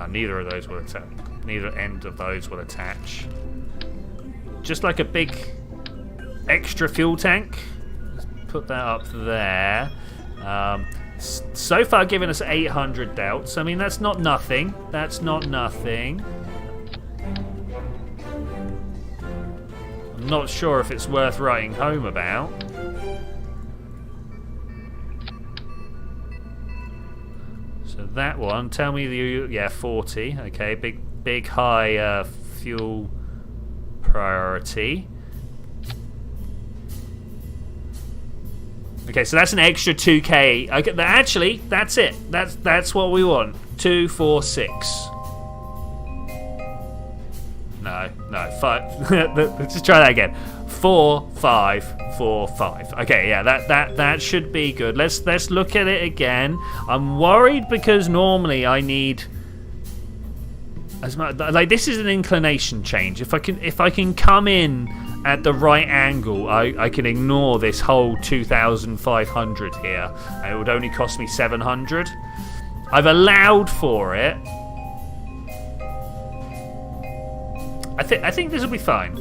A: neither of those will attach. Neither end of those will attach. Just like a big extra fuel tank. Let's put that up there. So far giving us 800 delts. I mean, that's not nothing. That's not nothing. I'm not sure if it's worth writing home about. So that one, tell me the... Yeah, 40. Okay, big high fuel priority. Okay, so that's an extra 2k. Okay, actually, that's it. That's what we want. 2, 4, 6. No, 5. Let's just try that again. 4, 5, 4, 5. Okay, yeah, that should be good. Let's look at it again. I'm worried because normally I need as much. Like, this is an inclination change. If I can come in at the right angle, I can ignore this whole 2,500 here, and it would only cost me 700. I've allowed for it. I think this will be fine.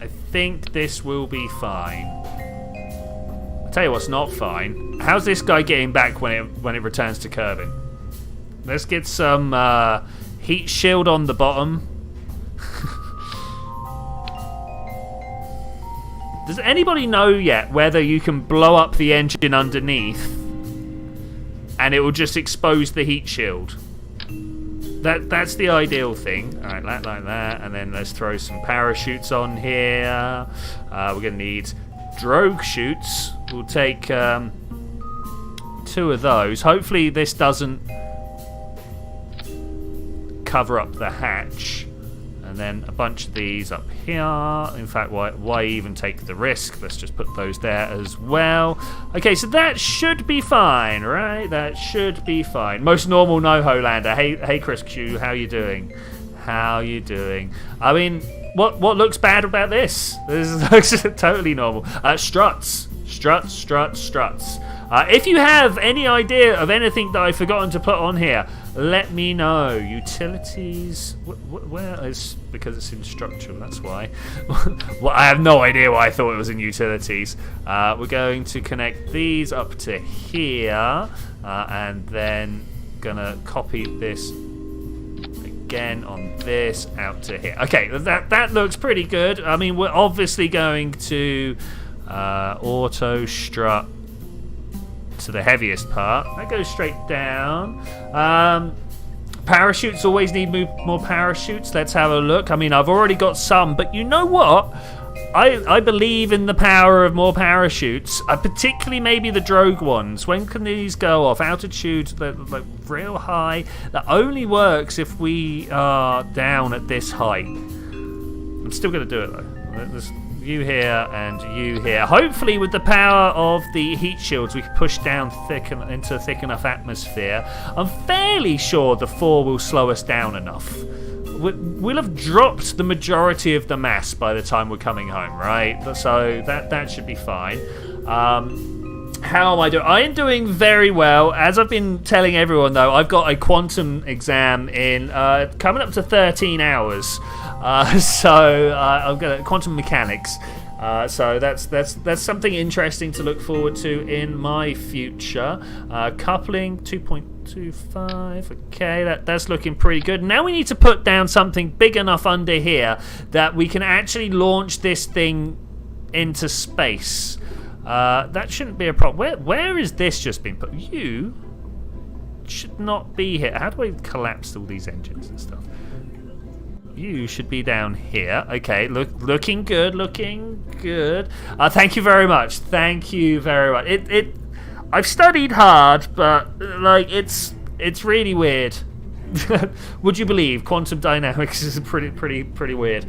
A: I think this will be fine. I'll tell you what's not fine. How's this guy getting back when it returns to Kerbin? Let's get some heat shield on the bottom. Does anybody know yet whether you can blow up the engine underneath and it will just expose the heat shield? That's the ideal thing. Alright, like that, and then let's throw some parachutes on here. We're going to need drogue chutes. We'll take 2 of those. Hopefully this doesn't cover up the hatch. And then a bunch of these up here. In fact, why even take the risk? Let's just put those there as well. Okay, so that should be fine, right? That should be fine. Most normal no-ho lander. Hey, Chris Q, how you doing? How you doing? I mean, what looks bad about this? This looks totally normal. Struts. If you have any idea of anything that I've forgotten to put on here, let me know. Utilities, where is, because it's in structural, that's why. Well, I have no idea why I thought it was in utilities. We're going to connect these up to here, and then gonna copy this again on this out to here. Okay, that looks pretty good. I mean, we're obviously going to auto strut to the heaviest part. That goes straight down. Parachutes always need more parachutes. Let's have a look. I mean, I've already got some, but you know what? I believe in the power of more parachutes, particularly maybe the drogue ones. When can these go off? Altitude, like real high. That only works if we are down at this height. I'm still going to do it though. There's you here and you here. Hopefully with the power of the heat shields we can push down into a thick enough atmosphere. I'm fairly sure the 4 will slow us down enough. We'll have dropped the majority of the mass by the time we're coming home, right? So that should be fine. How am I doing? I am doing very well. As I've been telling everyone, though, I've got a quantum exam in coming up to 13 hours. So I'm gonna quantum mechanics. So that's something interesting to look forward to in my future. Coupling 2.25. Okay, that's looking pretty good. Now we need to put down something big enough under here that we can actually launch this thing into space. That shouldn't be a problem. Where is this just been put? You should not be here. How do I collapse all these engines and stuff? You should be down here. Okay, looking good, looking good. Thank you very much. Thank you very much. I've studied hard, but like it's really weird. Would you believe quantum dynamics is pretty weird.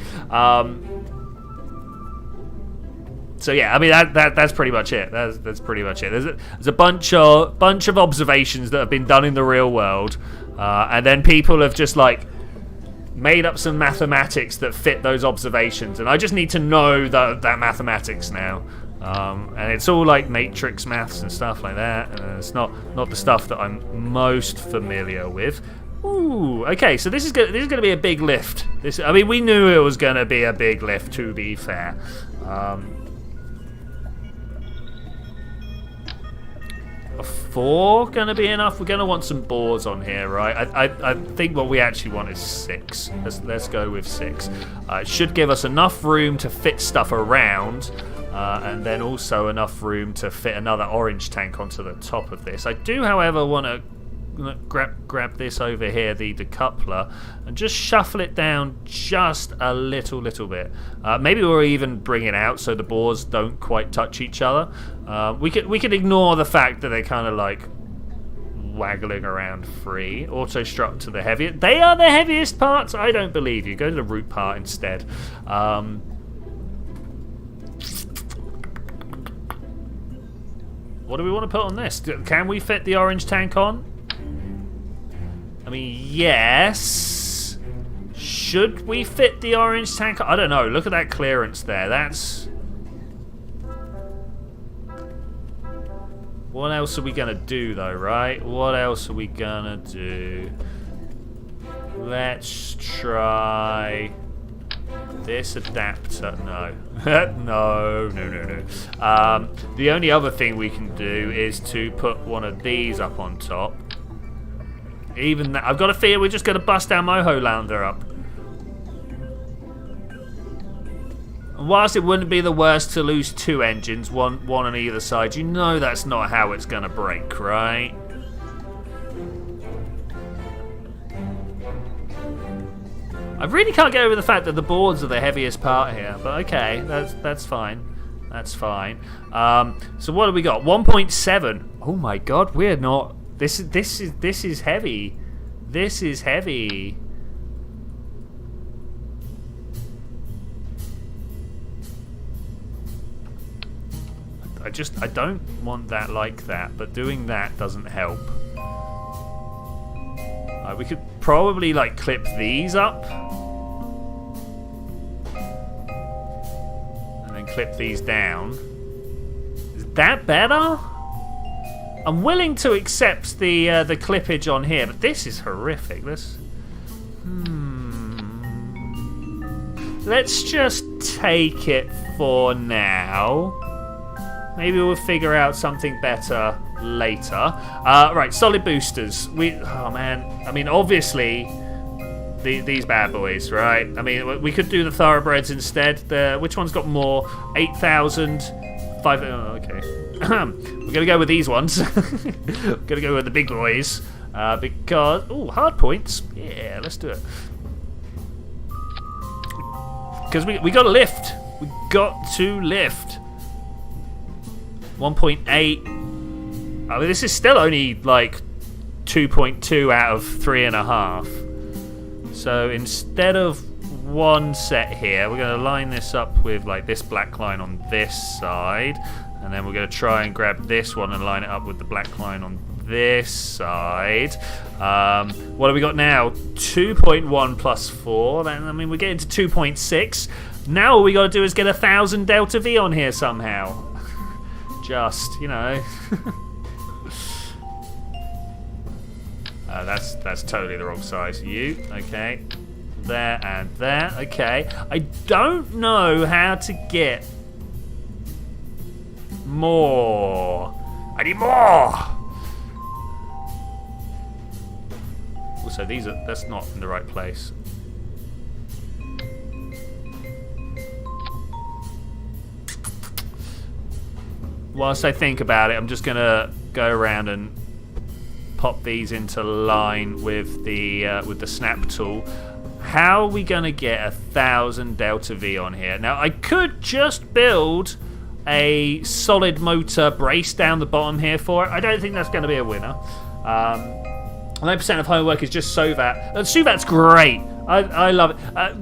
A: So yeah, I mean that's pretty much it. That's pretty much it. There's a bunch of observations that have been done in the real world, and then people have just like made up some mathematics that fit those observations, and I just need to know that mathematics now. And it's all like matrix maths and stuff like that. It's not the stuff that I'm most familiar with. Ooh, okay, so this is gonna be a big lift. I mean, we knew it was gonna be a big lift, to be fair. A 4 gonna be enough? We're gonna want some boards on here, right? I think what we actually want is 6. Let's go with 6. It should give us enough room to fit stuff around, and then also enough room to fit another orange tank onto the top of this. I do, however, want to grab this over here, the decoupler, and just shuffle it down just a little bit. Maybe we'll even bring it out so the boards don't quite touch each other. We could ignore the fact that they're kind of like waggling around free. Auto strut to the heaviest. They are the heaviest parts. I don't believe you. Go to the root part instead. What do we want to put on this? Can we fit the orange tank on? I mean, yes. Should we fit the orange tank? I don't know. Look at that clearance there. That's... What else are we going to do, though, right? What else are we going to do? Let's try... this adapter. No. No. The only other thing we can do is to put one of these up on top. Even that, I've got a fear we're just going to bust our Moho Lander up. And whilst it wouldn't be the worst to lose 2 engines, one on either side, you know that's not how it's going to break, right? I really can't get over the fact that the boards are the heaviest part here, but okay, that's fine. That's fine. So what have we got? 1.7. Oh my god, we're not. This is heavy. This is heavy. I don't want that like that, but doing that doesn't help. We could probably like clip these up and then clip these down. Is that better? I'm willing to accept the clippage on here, but this is horrific. Let's just take it for now. Maybe we'll figure out something better later. Right, solid boosters. Oh man. I mean, obviously, these bad boys, right? I mean, we could do the thoroughbreds instead. Which one's got more? 8,000. 5. Oh, okay. We're gonna go with these ones. We're gonna go with the big boys because hard points. Yeah, let's do it. Because we got to lift. We got to lift. 1.8. I mean, this is still only like 2.2 out of 3.5. So instead of one set here, we're going to line this up with like this black line on this side, and then we're going to try and grab this one and line it up with the black line on this side. What have we got now? 2.1 plus 4. Then, I mean, we're getting to 2.6. Now all we got to do is get 1,000 delta V on here somehow. Just, you know. That's totally the wrong size. Okay. There and there. Okay. I don't know how to get more. I need more. Also, that's not in the right place. Whilst I think about it, I'm just gonna go around and pop these into line with the snap tool. How are we gonna get 1,000 delta V on here? Now I could just build a solid motor brace down the bottom here for it. I don't think that's gonna be a winner. 9% of homework is just SOVAT. SOVAT's great. I love it.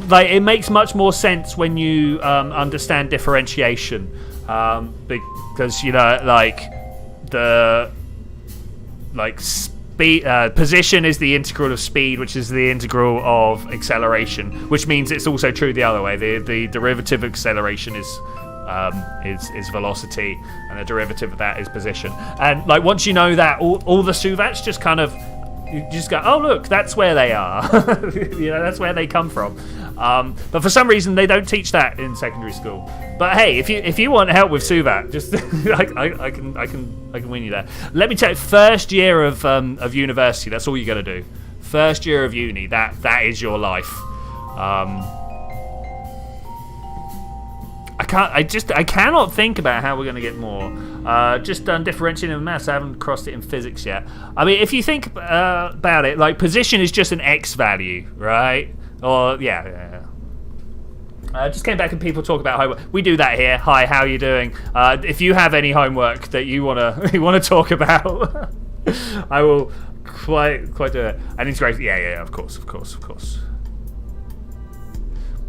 A: Like, it makes much more sense when you understand differentiation, because you know, like speed, position is the integral of speed, which is the integral of acceleration, which means it's also true the other way. The derivative of acceleration is velocity, and the derivative of that is position. And like once you know that, all the SOVATs just kind of. You just go, oh look, that's where they are. You know, that's where they come from. But for some reason, they don't teach that in secondary school. But hey, if you want help with SOVAT, just I can win you there. Let me tell you, first year of university, that's all you got to do. First year of uni, that is your life. I cannot think about how we're going to get more. Just done differentiating in maths. I haven't crossed it in physics yet. I mean, if you think about it, like position is just an X value, right? Or yeah. Just came back and people talk about homework. We do that here. Hi, how are you doing? If you have any homework that you wanna talk about, I will quite do it. And integration. Yeah. Of course.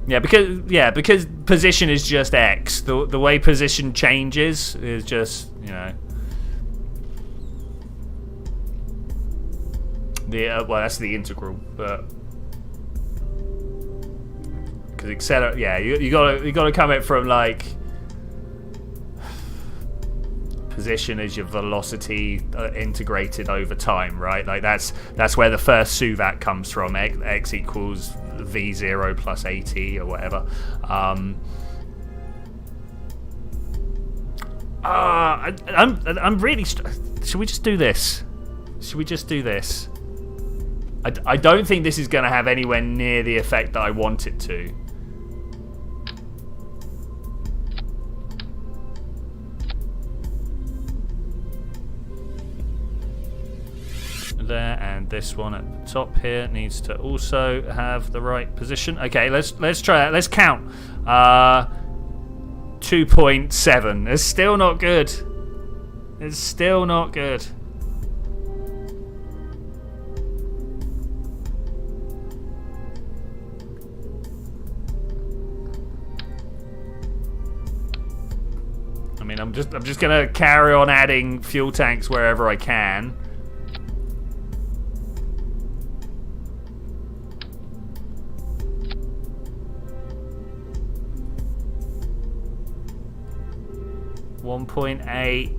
A: Yeah, because position is just X. The way position changes is just, you know. Well, that's the integral, but because accelerate. Yeah, you gotta come it from like position is your velocity integrated over time, right? Like that's where the first SOVAT comes from. X equals V0 plus AT or whatever. I'm really. Should we just do this? I don't think this is going to have anywhere near the effect that I want it to. There, and this one at the top here needs to also have the right position. Okay, let's try that. Let's count. 2.7. It's still not good. I mean, I'm just gonna carry on adding fuel tanks wherever I can. .8.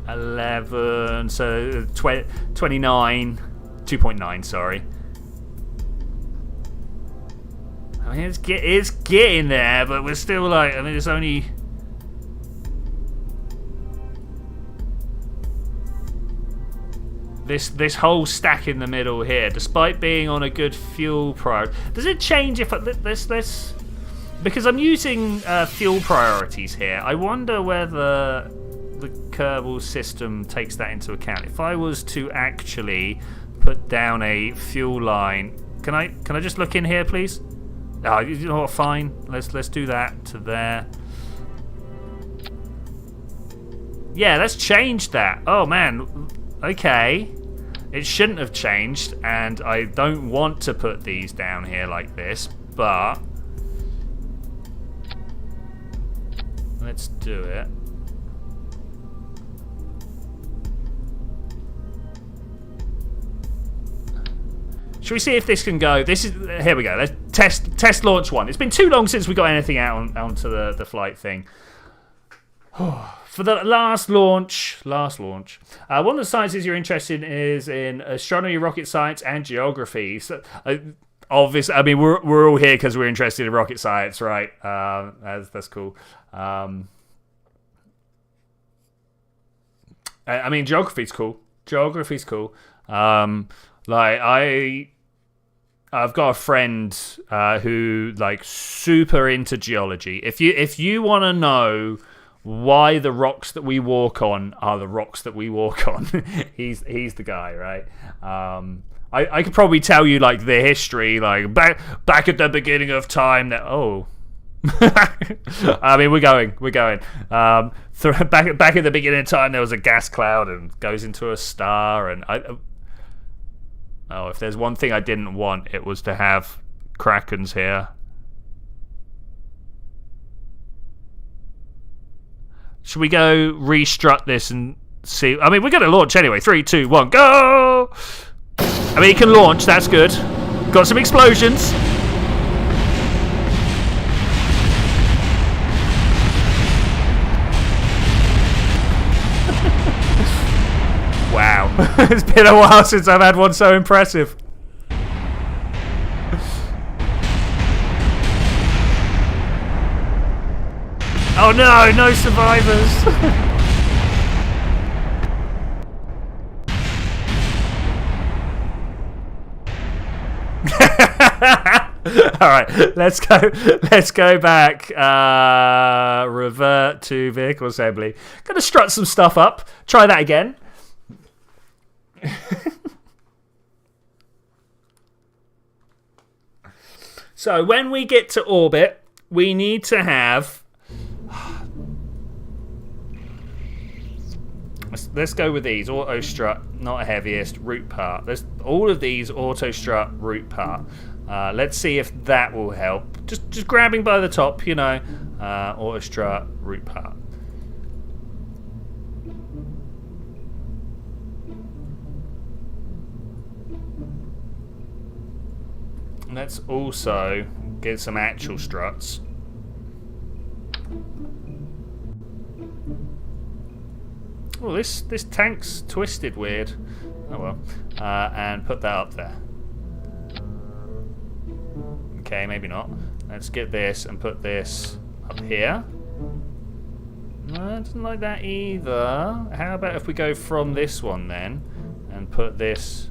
A: 11, so 29, 2.9, sorry. I mean, it's getting there, but we're still like, I mean, it's only... This whole stack in the middle here, despite being on a good fuel priority... Does it change if... This... Because I'm using fuel priorities here, I wonder whether the Kerbal system takes that into account. If I was to actually put down a fuel line... Can I just look in here, please? Oh, you know what, fine. Let's do that to there. Yeah, let's change that. Oh, man. Okay. It shouldn't have changed, and I don't want to put these down here like this, but... Let's do it. Should we see if this can go? This is here we go. Let's test launch one. It's been too long since we got anything out onto the flight thing. For the last launch. One of the sciences you're interested in is in astronomy, rocket science, and geography. So, obviously, I mean we're all here because we're interested in rocket science, right? That's cool. I mean geography's cool. Like I've got a friend who like super into geology. If you want to know why the rocks that we walk on are the rocks that we walk on, he's the guy, right? I could probably tell you like the history, like back at the beginning of time. I mean, we're going. Back at the beginning of time, there was a gas cloud and goes into a star, and if there's one thing I didn't want, it was to have Krakens here. Should we go restrut this and see? I mean, we're going to launch anyway. 3, 2, 1, go! I mean, it can launch. That's good. Got some explosions. Wow. It's been a while since I've had one so impressive. Oh no, no survivors. All right, let's go back. Revert to vehicle assembly. Gonna strut some stuff up. Try that again. So when we get to orbit, we need to have... Let's go with these. Auto strut, not a heaviest. Root part. All of these auto strut, root part. Let's see if that will help. Just grabbing by the top, you know. Auto strut, root part. Let's also get some actual struts. Oh, this tank's twisted weird. Oh well. And put that up there. Okay, maybe not. Let's get this and put this up here. No, it doesn't like that either. How about if we go from this one then and put this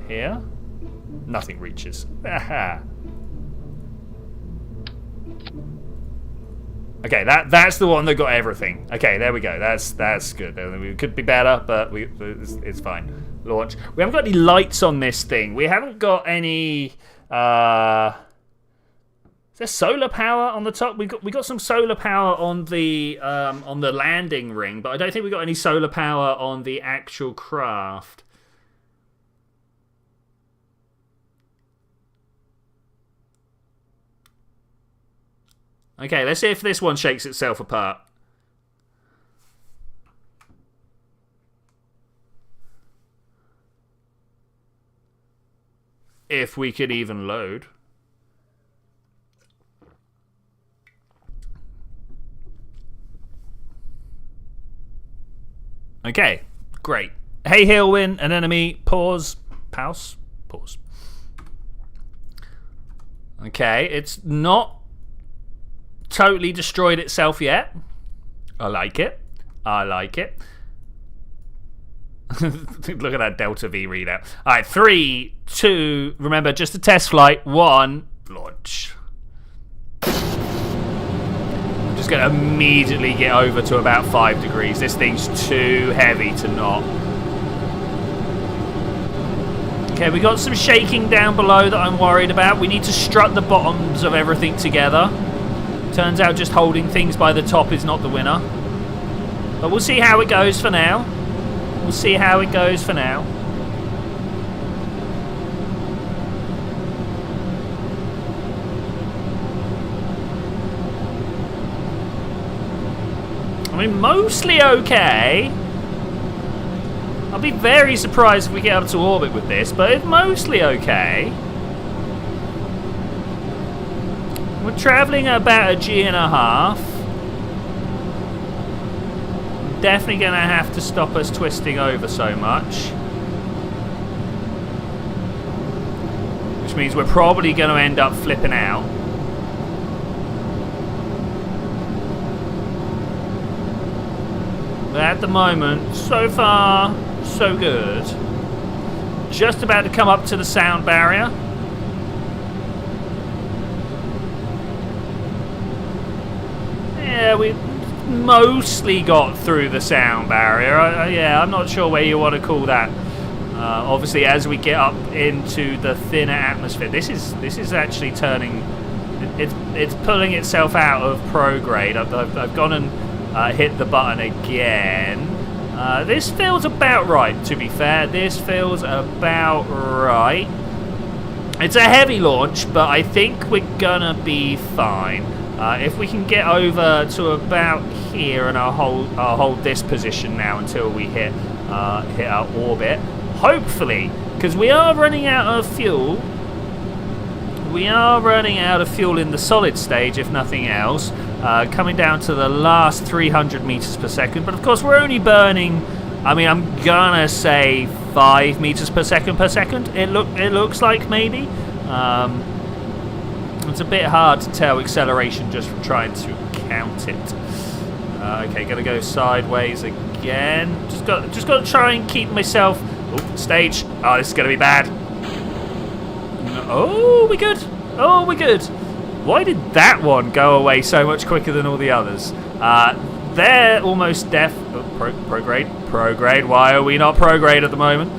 A: here? Nothing reaches. Aha. Okay, that's the one that got everything. Okay, there we go. That's good. We could be better, but it's fine. Launch. We haven't got any lights on this thing. We haven't got any. Is there solar power on the top? We got some solar power on the landing ring, but I don't think we got any solar power on the actual craft. Okay, let's see if this one shakes itself apart. If we could even load. Okay, great. Hey, Heelwyn, an enemy. Pause. Pause. Pause. Okay, it's not totally destroyed itself yet. I like it. I like it. Look at that Delta V readout. All right, 3, 2, remember, just a test flight. 1, launch. I'm just going to immediately get over to about 5 degrees. This thing's too heavy to not. Okay, we got some shaking down below that I'm worried about. We need to strut the bottoms of everything together. Turns out just holding things by the top is not the winner. But we'll see how it goes for now. We'll see how it goes for now. I mean, mostly okay. I'll be very surprised if we get up to orbit with this, but it's mostly okay. We're traveling at about a G&a-half. Definitely going to have to stop us twisting over so much. Which means we're probably going to end up flipping out. But at the moment, so far, so good. Just about to come up to the sound barrier. Yeah, we mostly got through the sound barrier. Yeah, I'm not sure where you want to call that. Obviously, as we get up into the thinner atmosphere, this is actually turning. It's pulling itself out of prograde. I've gone and hit the button again. This feels about right, to be fair. This feels about right. It's a heavy launch, but I think we're gonna be fine. If we can get over to about here, and I'll hold this position now until we hit our orbit. Hopefully, because we are running out of fuel. We are running out of fuel in the solid stage, if nothing else. Coming down to the last 300 meters per second, but of course we're only burning. I mean, I'm gonna say 5 meters per second. It looks like maybe. It's a bit hard to tell acceleration just from trying to count it. Okay, gonna go sideways again. Just got to try and keep myself. Oh, stage. Oh, this is gonna be bad. Oh, we're good. Oh, we're good. Why did that one go away so much quicker than all the others? They're almost def. Oh, prograde. Why are we not prograde at the moment?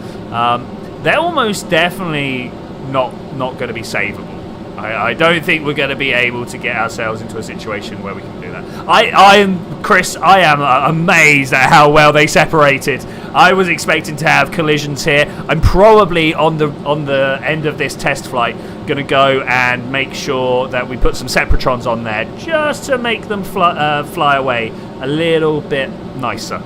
A: They're almost definitely not going to be savable. I don't think we're going to be able to get ourselves into a situation where we can do that. I am amazed at how well they separated. I was expecting to have collisions here. I'm probably on the end of this test flight going to go and make sure that we put some Separatrons on there just to make them fly away a little bit nicer.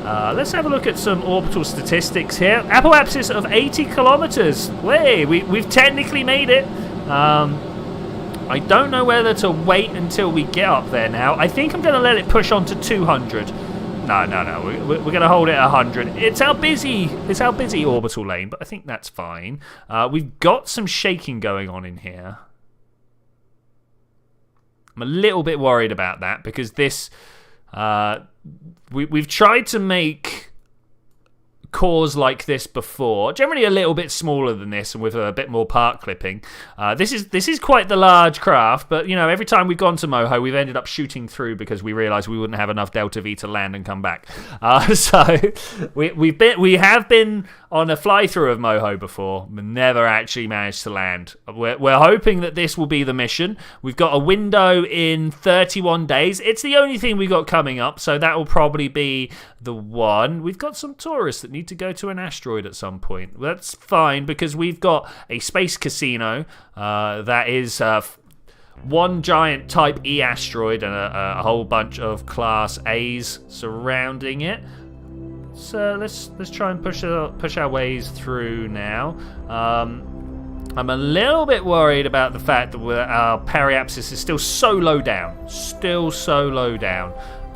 A: Let's have a look at some orbital statistics here. Apoapsis of 80 kilometers. We've technically made it. I don't know whether to wait until we get up there now. I think I'm going to let it push on to 200. No. We're going to hold it at 100. It's our busy orbital lane, but I think that's fine. We've got some shaking going on in here. I'm a little bit worried about that because this... We've tried to make cores like this before, generally a little bit smaller than this and with a bit more part clipping. This is quite the large craft, but you know, every time we've gone to Moho, we've ended up shooting through because we realised we wouldn't have enough Delta V to land and come back. So we have been on a fly through of Moho before, but never actually managed to land. We're hoping that this will be the mission. We've got a window in 31 days. It's the only thing we got coming up, so that will probably be the one. We've got some tourists that need to go to an asteroid at some point. That's fine because we've got a space casino that is one giant Type E asteroid and a whole bunch of Class A's surrounding it. So let's try and push our ways through now. I'm a little bit worried about the fact that our periapsis is still so low down.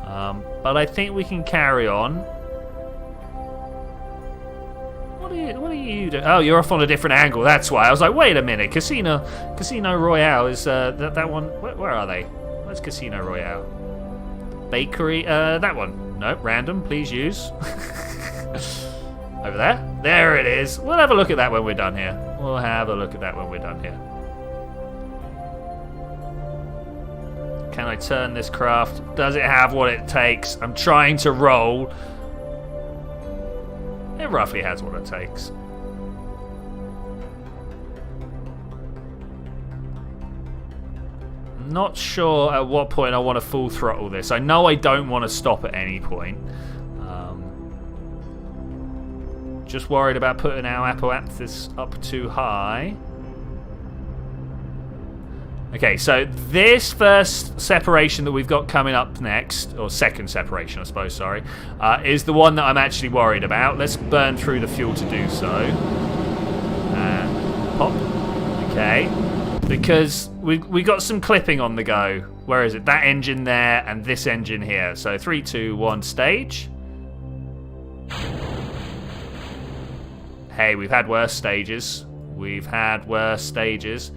A: But I think we can carry on. What are you doing? Oh, you're off on a different angle. That's why. I was like, wait a minute. Casino Royale is that one. Where are they? Where's Casino Royale? Bakery. That one. Nope. Random. Please use. Over there. There it is. We'll have a look at that when we're done here. We'll have a look at that when we're done here. Can I turn this craft? Does it have what it takes? I'm trying to roll. It roughly has what it takes. I'm not sure at what point I want to full throttle this. I know I don't want to stop at any point. Just worried about putting our apparatus up too high. Okay, so this first separation that we've got coming up next, or second separation, I suppose, sorry, is the one that I'm actually worried about. Let's burn through the fuel to do so. And pop. Okay. Because we got some clipping on the go. Where is it? That engine there and this engine here. So 3, 2, 1, stage. Hey, we've had worse stages. We've had worse stages.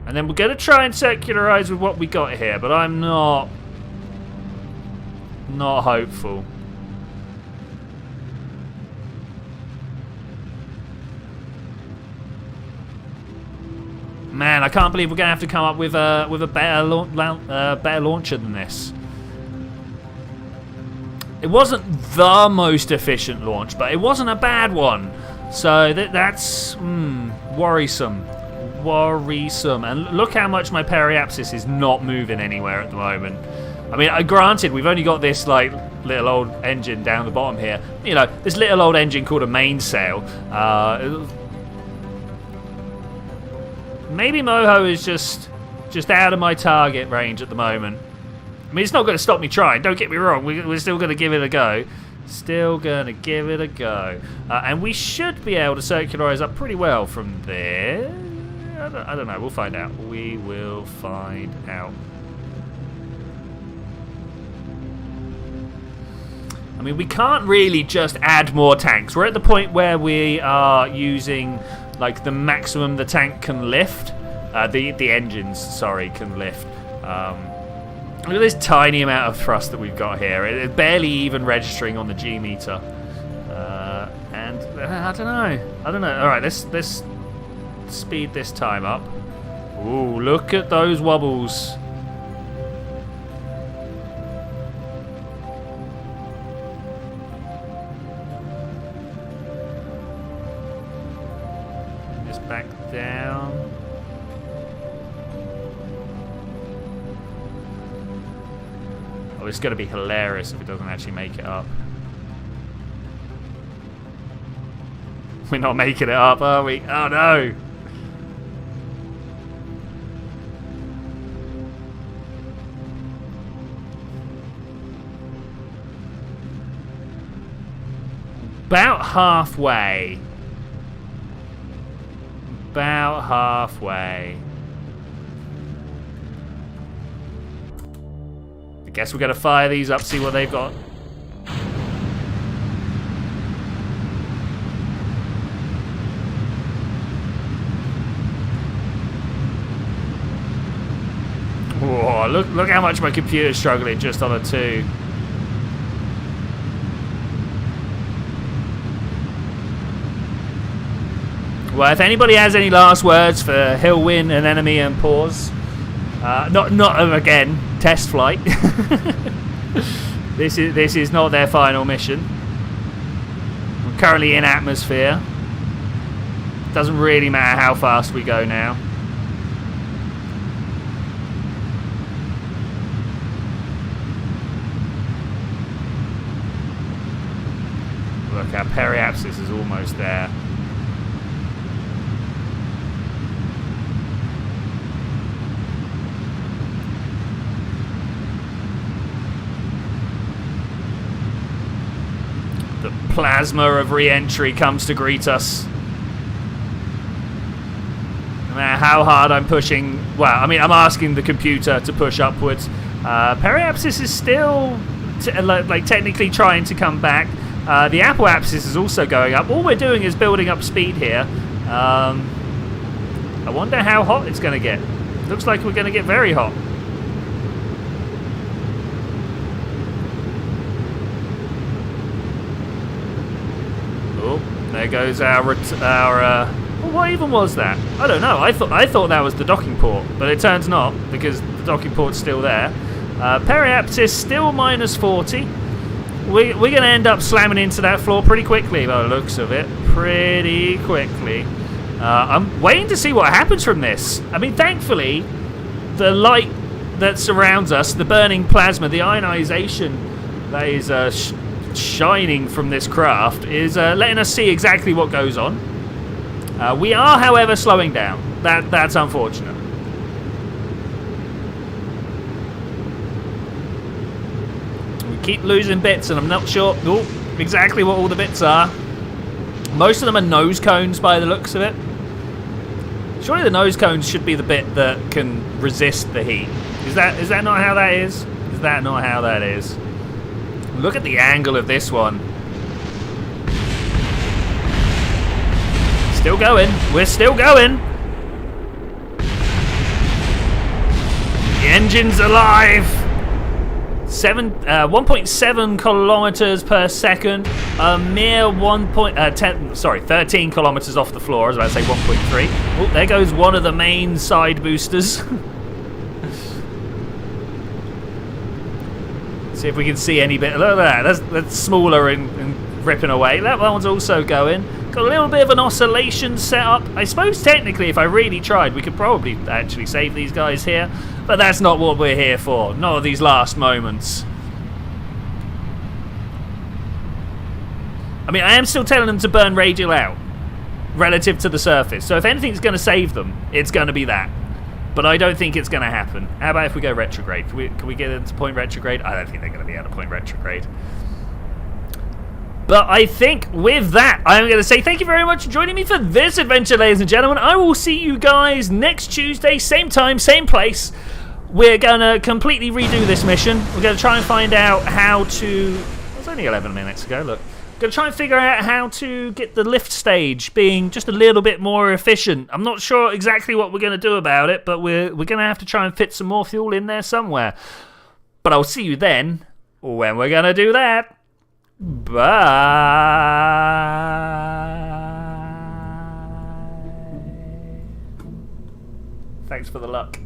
A: And then we're going to try and circularize with what we got here, but I'm not hopeful. Man, I can't believe we're going to have to come up with a better launcher than this. It wasn't the most efficient launch, but it wasn't a bad one. So that's worrisome. Worrisome. And look how much my periapsis is not moving anywhere at the moment. I mean, granted, we've only got this like little old engine down the bottom here. You know, this little old engine called a mainsail. Maybe Moho is just out of my target range at the moment. I mean, it's not going to stop me trying. Don't get me wrong. We're still going to give it a go. Still going to give it a go. And we should be able to circularize up pretty well from there. I don't know. We'll find out. We will find out. I mean, we can't really just add more tanks. We're at the point where we are using like the maximum the tank can lift. The engines, sorry, can lift. Look at this tiny amount of thrust that we've got here. It's barely even registering on the G meter. And I don't know. All right, let's speed this time up. Ooh, look at those wobbles. Just back down. Oh, it's going to be hilarious if it doesn't actually make it up. We're not making it up, are we? Oh no! About halfway. About halfway. I guess we're going to fire these up, see what they've got. Whoa, look how much my computer's struggling just on a 2. Well, if anybody has any last words for Hill win, an enemy, and pause, not again test flight. This is not their final mission. We're currently in atmosphere. Doesn't really matter how fast we go now. Look, our periapsis is almost there. The plasma of re-entry comes to greet us. No matter how hard I'm pushing, well, I mean, I'm asking the computer to push upwards. Periapsis is still technically trying to come back. The Apoapsis is also going up. All we're doing is building up speed here. I wonder how hot it's going to get. Looks like we're going to get very hot. Oh, there goes our what even was that? I don't know. I thought that was the docking port, but it turns not, because the docking port's still there. Periapsis still minus 40. We're going to end up slamming into that floor pretty quickly, by the looks of it. Pretty quickly. I'm waiting to see what happens from this. I mean, thankfully, the light that surrounds us, the burning plasma, the ionization that is shining from this craft is letting us see exactly what goes on. We are, however, slowing down. That's unfortunate. We keep losing bits, and I'm not sure exactly what all the bits are. Most of them are nose cones by the looks of it. Surely the nose cones should be the bit that can resist the heat. Is that not how that is? Is that not how that is? Look at the angle of this one. Still going. We're still going. The engine's alive. 1.7 kilometers per second. A mere 13 kilometers off the floor. I was about to say 1.3. Oh, there goes one of the main side boosters. See if we can see any bit. Look at that. That's smaller and ripping away. That one's also going. Got a little bit of an oscillation set up. I suppose technically, if I really tried, we could probably actually save these guys here. But that's not what we're here for. Not at these last moments. I mean, I am still telling them to burn radial out relative to the surface. So if anything's going to save them, it's going to be that. But I don't think it's going to happen. How about if we go retrograde? Can we get into point retrograde? I don't think they're going to be able to point retrograde. But I think with that, I'm going to say thank you very much for joining me for this adventure, ladies and gentlemen. I will see you guys next Tuesday, same time, same place. We're going to completely redo this mission. We're going to try and find out how to... It was only 11 minutes ago, look. Going to try and figure out how to get the lift stage being just a little bit more efficient. I'm not sure exactly what we're going to do about it, but we're going to have to try and fit some more fuel in there somewhere. But I'll see you then when we're going to do that. Bye. Thanks for the luck.